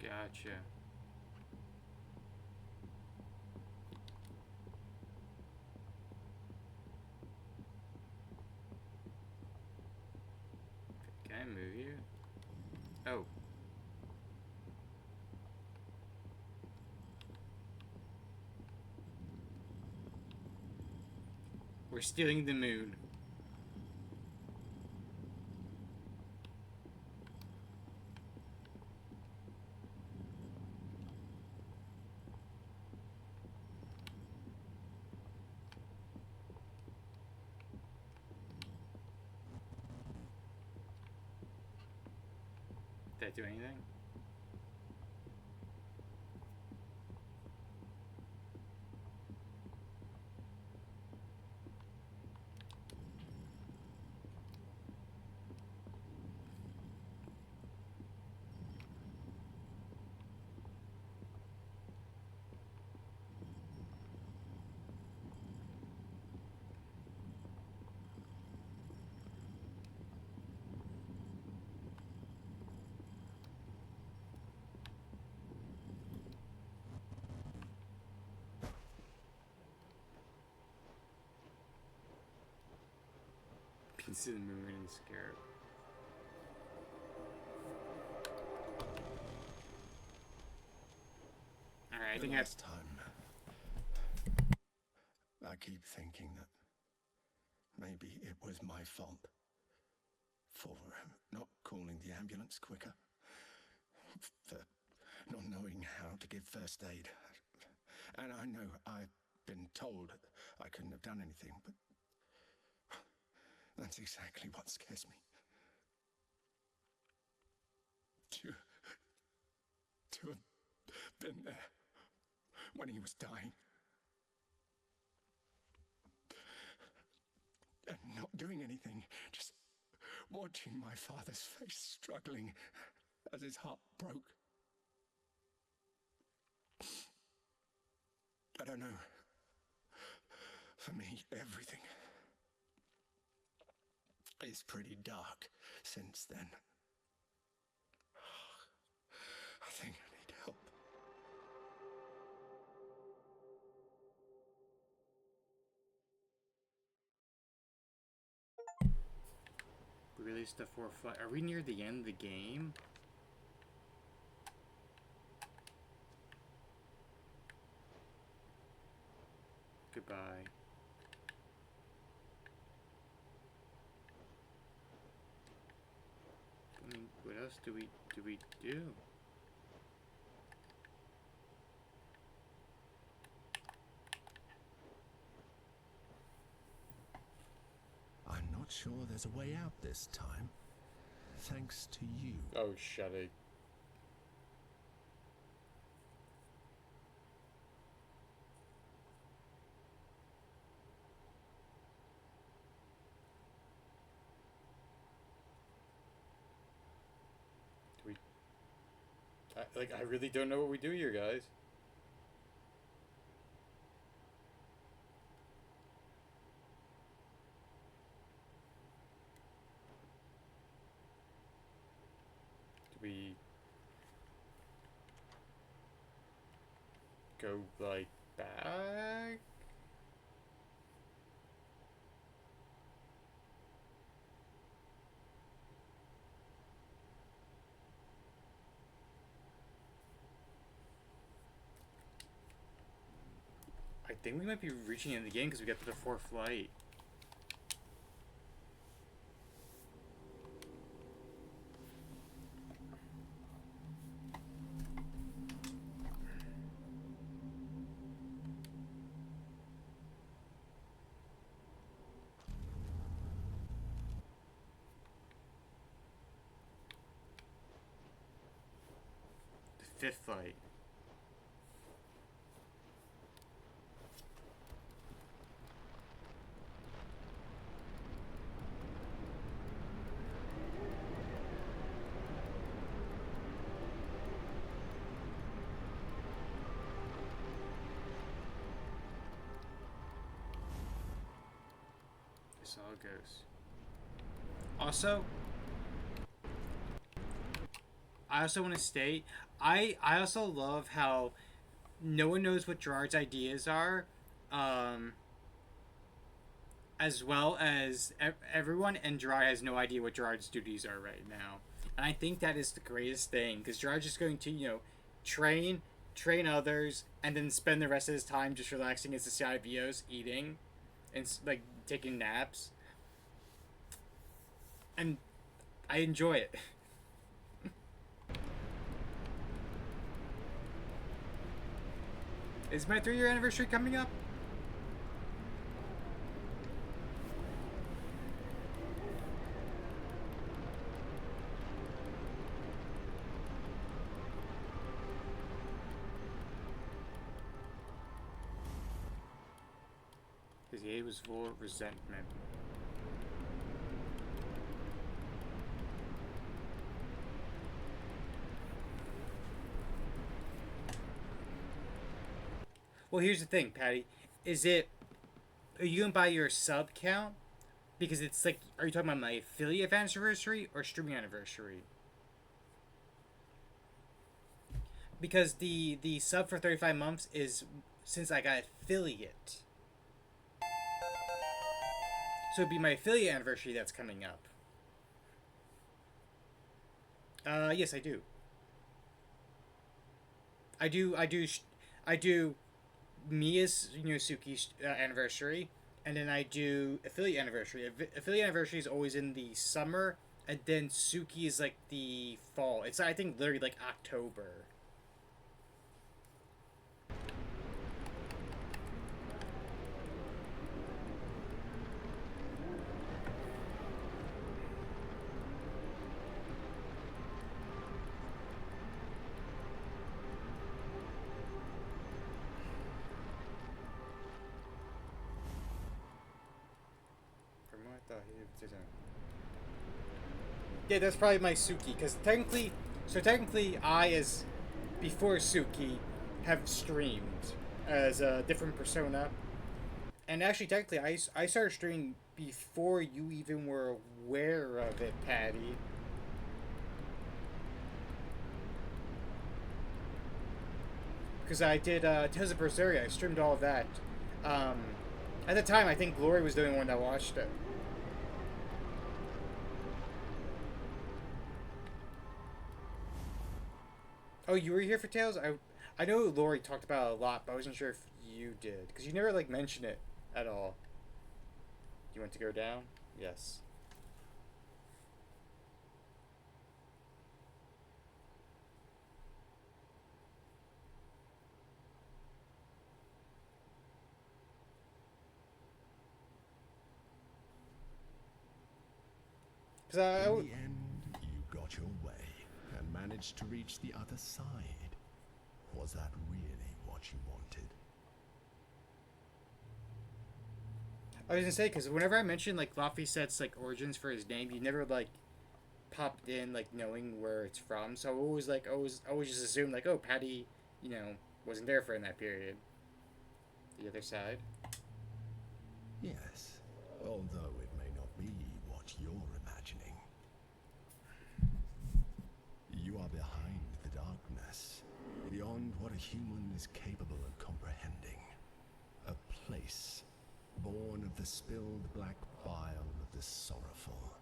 Gotcha. Can I move you? Oh. We're stealing the moon. Did I do anything? can see the moon and scare. Alright, I think last time, I keep thinking that maybe it was my fault for not calling the ambulance quicker, for not knowing how to give first aid. And I know I've been told I couldn't have done anything, but that's exactly what scares me. To have been there when he was dying and not doing anything, just watching my father's face struggling as his heart broke. I don't know. For me, everything is pretty dark since then. I think I need help. we released the 4 flight. Are we near the end of the game? Goodbye. I mean, what else do we do? I'm not sure there's a way out this time. Thanks to you. Oh, shut it. Do we... I really don't know what we do here, guys. Do we go, like, back? I think we might be reaching the end of the game because we got to the 4th flight. The 5th flight. That's how it goes. Also, I also want to state, I also love how no one knows what Gerard's ideas are, as well as everyone, and Gerard has no idea what Gerard's duties are right now. And I think that is the greatest thing, because Gerard's just going to, train others, and then spend the rest of his time just relaxing as the CIVOs, eating, and, like, taking naps. And I enjoy it. Is my 3-year anniversary coming up? Because he was full of resentment. Well, here's the thing, Patty. Are you going to buy your sub count? Because it's like, are you talking about my affiliate anniversary or streaming anniversary? Because the sub for 35 months is since I got affiliate. So it'd be my affiliate anniversary that's coming up. Yes, I do. I do. I do Mia's Suki's anniversary, and then I do affiliate anniversary. Affiliate anniversary is always in the summer, and then Suki is like the fall. It's I think literally like October. From what I thought, yeah, that's probably my Suki because technically, I as before Suki have streamed as a different persona, and actually technically I started streaming before you even were aware of it, Patty. Because I did Tales of Berseria. I streamed all of that. Um, at the time, I think Glory was the only one that watched it. Oh, you were here for Tales? I know Lori talked about it a lot, but I wasn't sure if you did because you never like mentioned it at all. You want to go down? Yes. Because In the end, you got your way and managed to reach the other side. Was that really what you wanted? I was gonna say because whenever I mentioned like Lafisette's like origins for his name, you never like popped in like knowing where it's from. So I always like always just assumed like, oh, Patty, wasn't there for in that period. The other side. Yes, although it may not be what you're imagining. You are behind the darkness, beyond what a human is capable of comprehending. A place born of the spilled black bile of the sorrowful,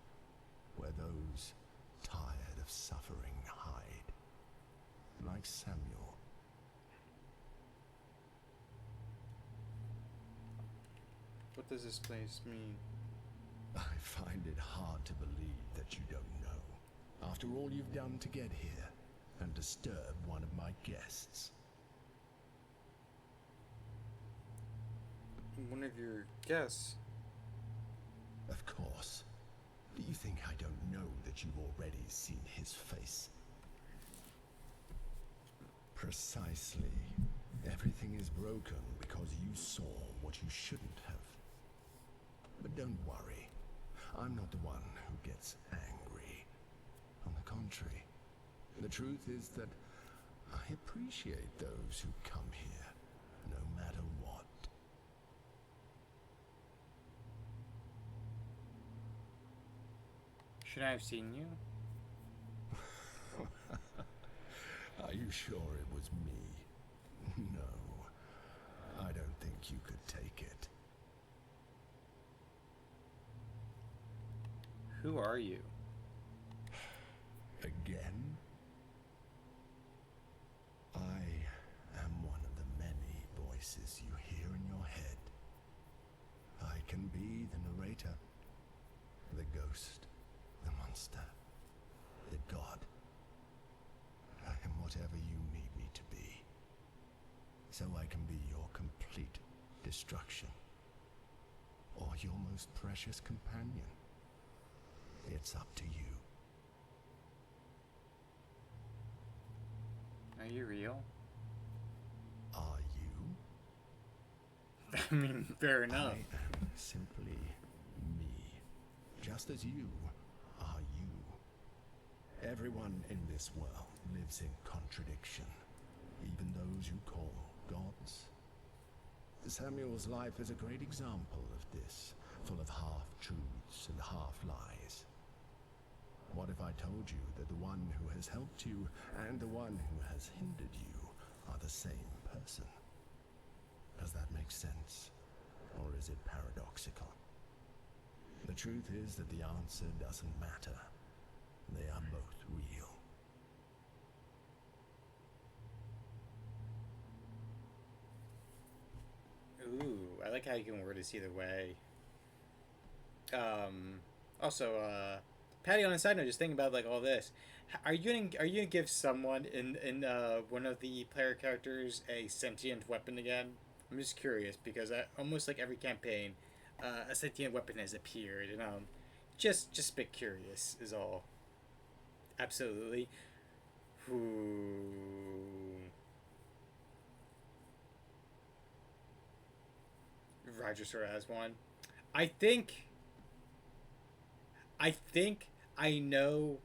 where those tired of suffering hide, like Samuel. What does this place mean? I find it hard to believe that you don't know, after all you've done to get here, and disturb one of my guests. One of your guests. Of course. Do you think I don't know that you've already seen his face? Precisely. Everything is broken because you saw what you shouldn't have. But don't worry. I'm not the one who gets angry. On the contrary, the truth is that I appreciate those who come here, no matter what. Should I have seen you? Are you sure it was me? No, I don't think you could take it. Who are you? Again? I am one of the many voices you hear in your head. I can be the narrator, the ghost, the monster, the god. I am whatever you need me to be, so I can be your complete destruction, or your most precious companion. It's up to you. Are you real? Are you? I mean, fair enough. I am simply me, just as you are you. Everyone in this world lives in contradiction, even those you call gods. Samuel's life is a great example of this, full of half-truths and half-lies. What if I told you that the one who has helped you and the one who has hindered you are the same person? Does that make sense? Or is it paradoxical? The truth is that the answer doesn't matter. They are both real. Ooh, I like how you can word this either way. Also, Patty, on a side note, just thinking about like all this, are you gonna give someone in one of the player characters a sentient weapon again? I'm just curious because almost like every campaign, a sentient weapon has appeared, and just a bit curious is all. Absolutely. Ooh. Roger sort of has one. I think I think I know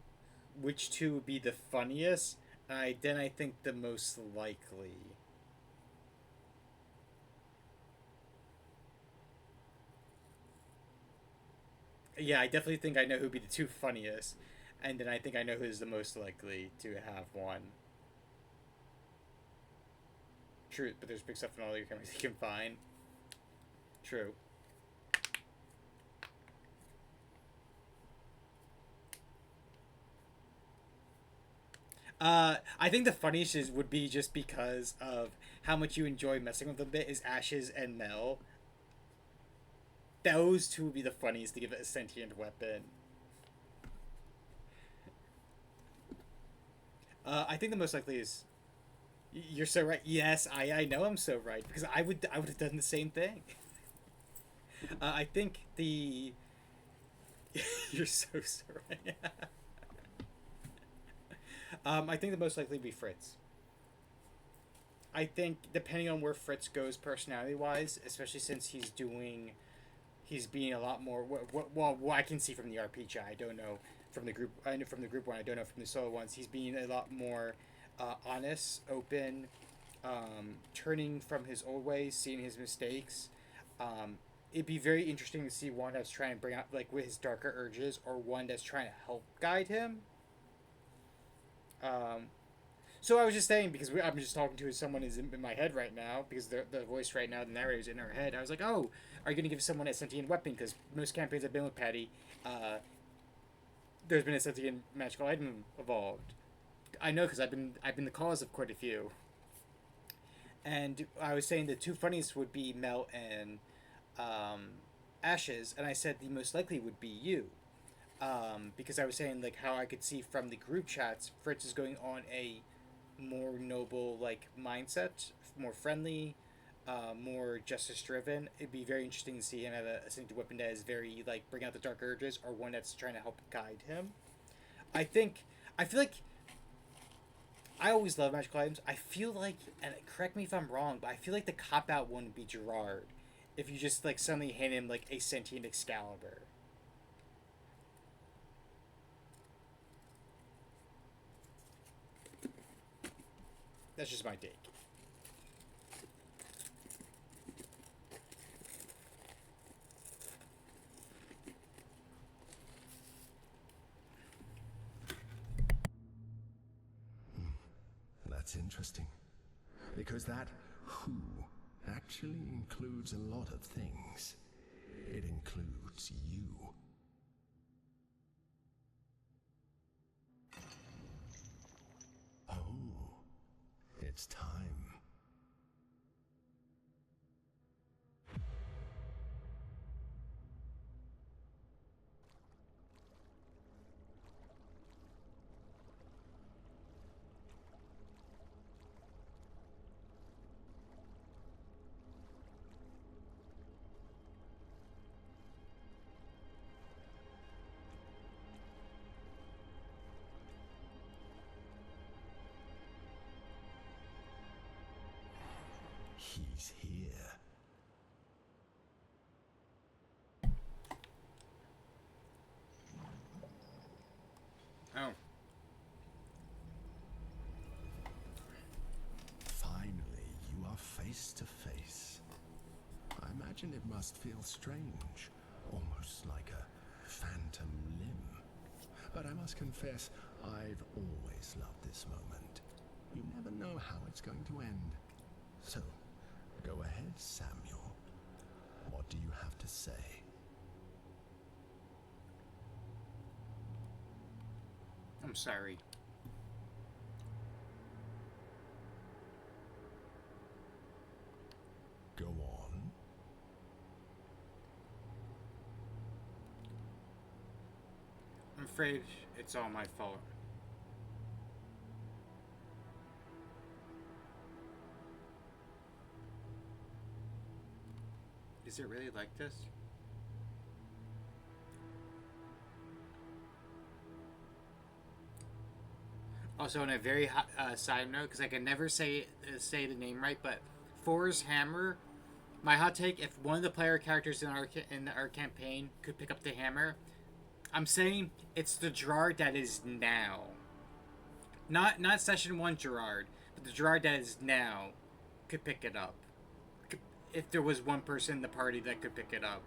which two would be the funniest. I think the most likely. Yeah, I definitely think I know who'd be the two funniest, and then I think I know who's the most likely to have one. True, but there's big stuff in all your cameras you can find. True. I think the funniest would be just because of how much you enjoy messing with them. Bit is Ashes and Mel. Those two would be the funniest to give it a sentient weapon. I think the most likely is. You're so right. Yes, I know I'm so right because I would have done the same thing. I think the. You're so right. I think the most likely would be Fritz. I think depending on where Fritz goes personality wise, especially since he's being a lot more. What I can see from the RP chat, I don't know from the group. I know from the group one. I don't know from the solo ones. He's being a lot more honest, open, turning from his old ways, seeing his mistakes. It'd be very interesting to see one that's trying to bring out like with his darker urges, or one that's trying to help guide him. Um, so I was just saying because I'm just talking to someone who's in my head right now because the voice right now, the narrator's in her head. I was like, oh, are you gonna give someone a sentient weapon? Because most campaigns I've been with Patty, uh, there's been a sentient magical item evolved. I know because I've been the cause of quite a few. And I was saying the two funniest would be Mel and um, Ashes, and I said the most likely would be you. Because I was saying like how I could see from the group chats, Fritz is going on a more noble like mindset, more friendly, more justice driven. It'd be very interesting to see him have a sentient weapon that is very like bring out the dark urges, or one that's trying to help guide him. I think I feel like I always love magical items. I feel like, and correct me if I'm wrong, but I feel like the cop out one would be Gerard, if you just like suddenly hand him like a sentient Excalibur. That's just my take. That's interesting. Because that who actually includes a lot of things. It includes you. Oh, it's time. He's here. Oh, Finally, you are face to face. I imagine it must feel strange, almost like a phantom limb. But I must confess, I've always loved this moment. You never know how it's going to end. So, go ahead, Samuel. What do you have to say? I'm sorry. Go on. I'm afraid it's all my fault. Is it really like this? Also, on a very side note, because I can never say the name right, but Thor's hammer. My hot take: if one of the player characters in our campaign could pick up the hammer, I'm saying it's the Gerard that is now. Not session one Gerard, but the Gerard that is now could pick it up. If there was one person in the party that could pick it up.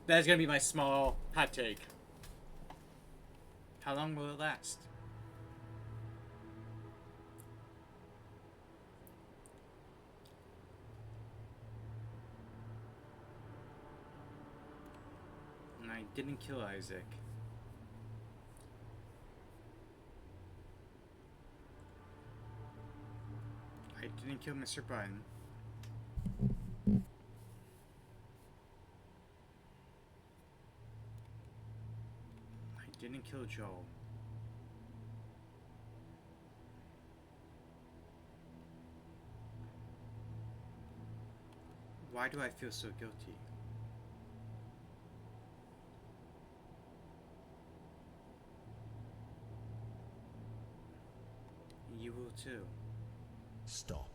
That's gonna be my small hot take. How long will it last? And I didn't kill Isaac. I didn't kill Mr. Button. I didn't kill Joel. Why do I feel so guilty? You will too. Stop.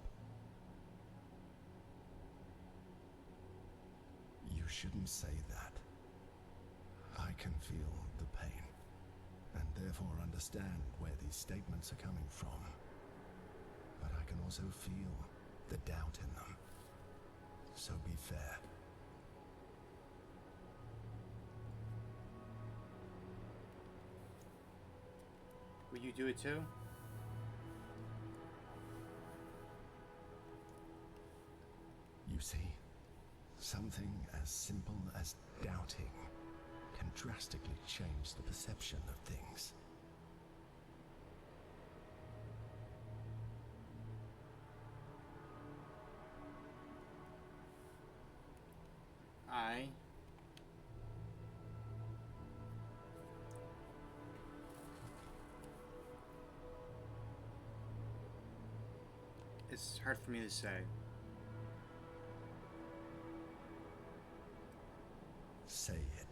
You shouldn't say that. I can feel the pain, and therefore understand where these statements are coming from. But I can also feel the doubt in them. So be fair. Will you do it too? You see, something as simple as doubting can drastically change the perception of things. I It's hard for me to say. Say it.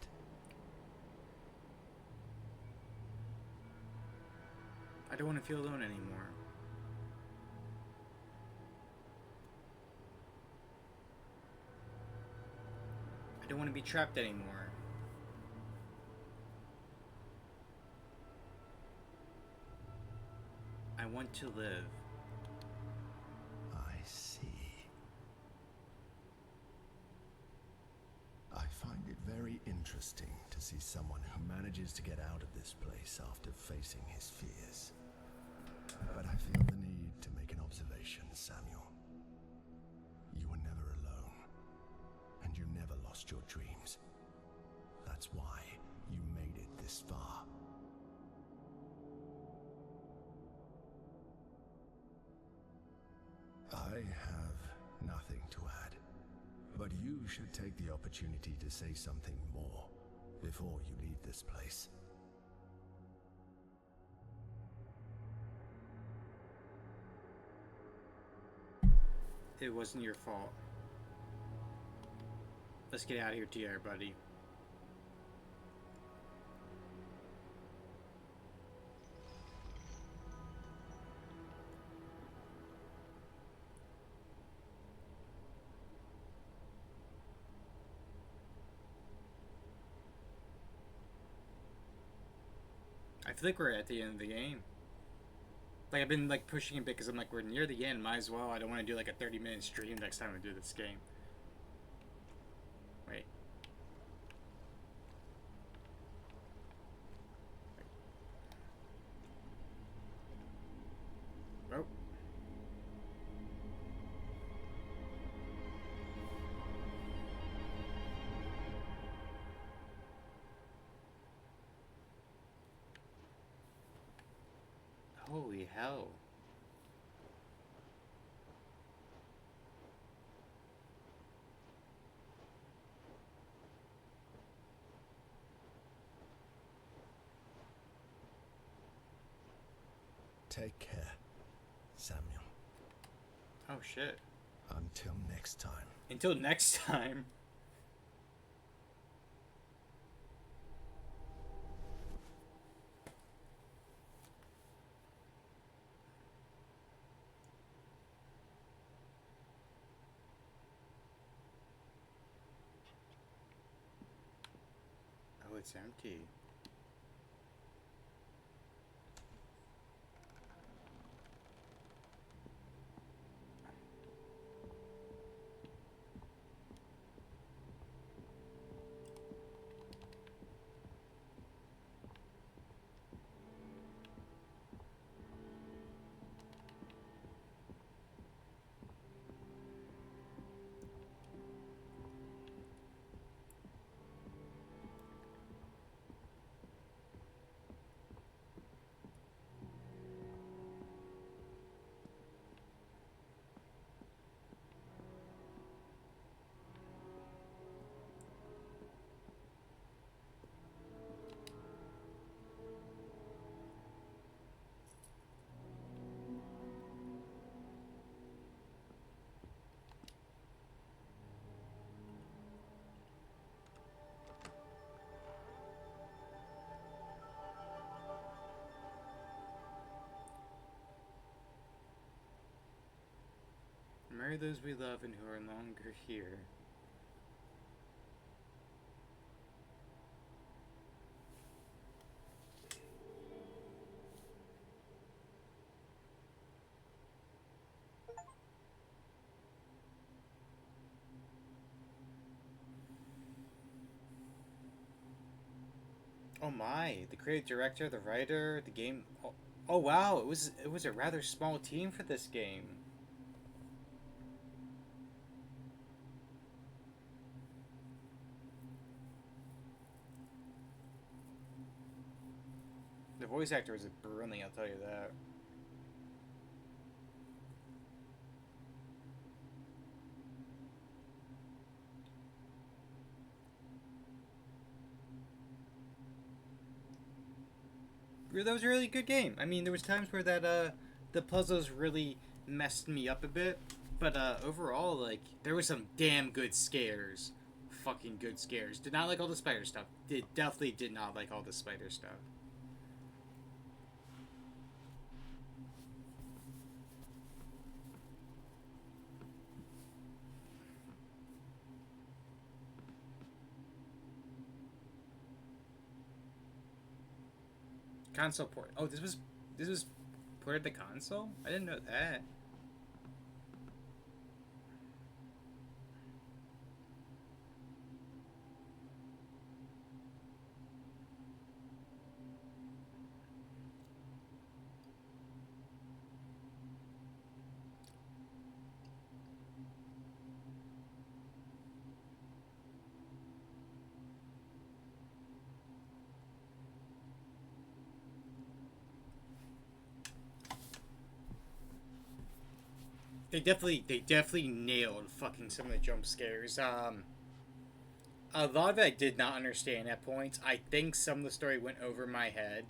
I don't want to feel alone anymore. I don't want to be trapped anymore. I want to live. I see. I find it very interesting to see someone who manages to get out of this place after facing his fears. But I feel the need to make an observation, Samuel. You were never alone, and you never lost your dreams. That's why you made it this far. I have nothing to add, but you should take the opportunity to say something more before you leave this place. It wasn't your fault. Let's get out of here together, buddy. I feel like we're at the end of the game. Like, I've been like pushing a bit because I'm like, we're near the end, might as well. I don't want to do like a 30-minute stream next time I do this game. Wait. Oh. Holy hell. Take care, Samuel. Oh shit. Until next time. Until next time. Oh, it's empty. Marry those we love and who are no longer here. Oh my, the creative director, the writer, the game. Oh wow, it was a rather small team for this game. The voice actor was brilliant, I'll tell you that. That was a really good game. I mean, there was times where the puzzles really messed me up a bit, but overall, like, there was some damn good scares. Fucking good scares. Did not like all the spider stuff. Definitely did not like all the spider stuff. Console port. Oh, this was ported to console? I didn't know that. They definitely nailed fucking some of the jump scares. A lot of it I did not understand at points. I think some of the story went over my head.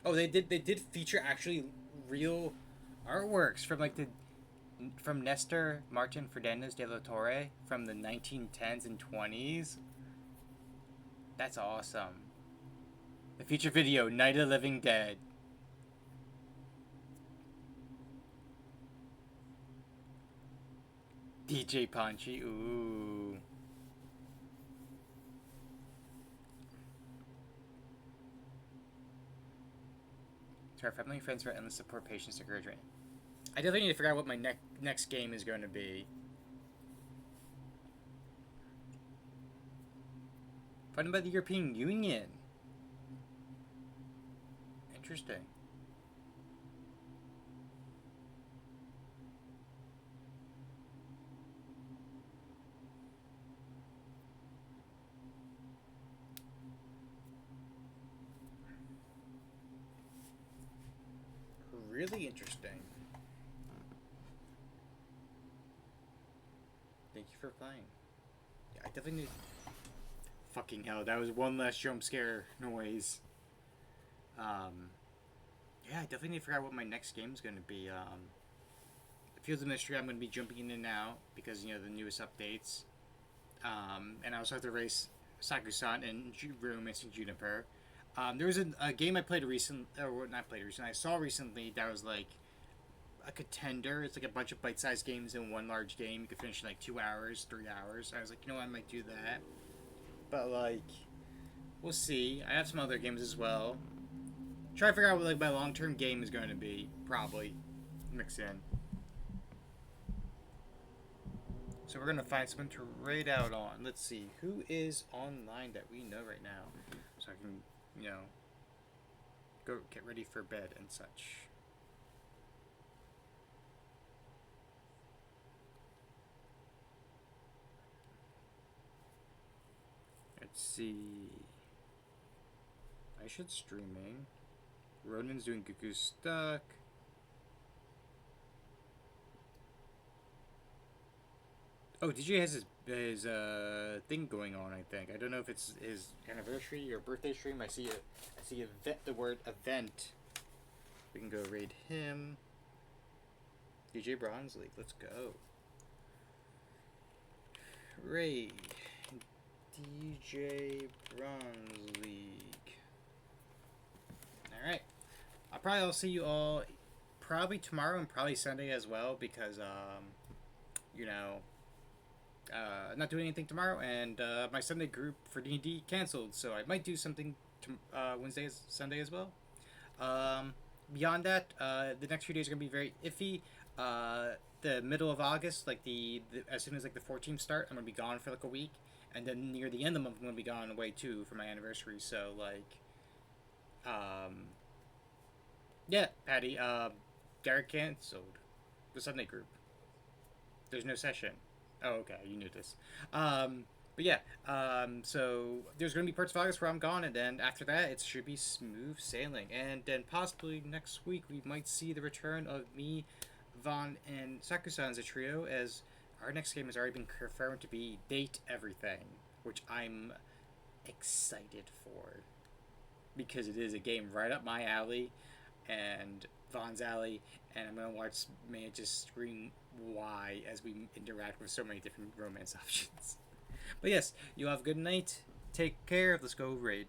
Oh, they did feature actually real artworks from like the from Nestor Martin Fernandez de la Torre from the 1910s and 20s. That's awesome. The feature video, Night of the Living Dead. DJ Punchy, ooh. To our family and friends for endless support, patience, encouragement. I definitely need to figure out what my next game is going to be. Funded by the European Union. Interesting. be interesting. Thank you for playing. Yeah, I definitely need... Fucking hell, that was one less jump scare noise. Yeah, I definitely need to figure out what my next game is going to be. Fields of Mystery, I'm going to be jumping in and out because, you know, the newest updates. And I also have to race Sakusan and Romancing Juniper. There was a game I played recently, or not played recently, I saw recently that was like a contender. It's like a bunch of bite-sized games in one large game. You could finish in like 2 hours, 3 hours. I was like, you know what, I might do that. But like, we'll see. I have some other games as well. Try to figure out what like my long-term game is going to be. Probably mix in. So we're gonna find someone to raid out on. Let's see who is online that we know right now, so I can, you know, go get ready for bed and such. Let's see. I should streaming. Ronan's doing Cuckoo Stuck. Oh, DJ has his thing going on. I think I don't know if it's his anniversary or birthday stream. I see the word event. We can go raid him. DJ Bronze League. Let's go. Raid DJ Bronze League. All right. I'll see you all probably tomorrow and probably Sunday as well because you know. Not doing anything tomorrow, and my Sunday group for D&D canceled, so I might do something Wednesday, Sunday as well. Beyond that, the next few days are gonna be very iffy. The middle of August, like the as soon as like the 14th start, I'm gonna be gone for like a week, and then near the end of the month, I'm gonna be gone away too for my anniversary. So like, yeah, Patty, Derek canceled the Sunday group. There's no session. Oh, okay, you knew this. But yeah, so there's going to be parts of August where I'm gone, and then after that, it should be smooth sailing. And then possibly next week, we might see the return of me, Vaughn, and Sakusan as a trio, as our next game has already been confirmed to be Date Everything, which I'm excited for. Because it is a game right up my alley, and Vaughn's alley, and I'm going to watch Maya just scream why as we interact with so many different romance options. But yes, you have a good night. Take care. Let's go raid.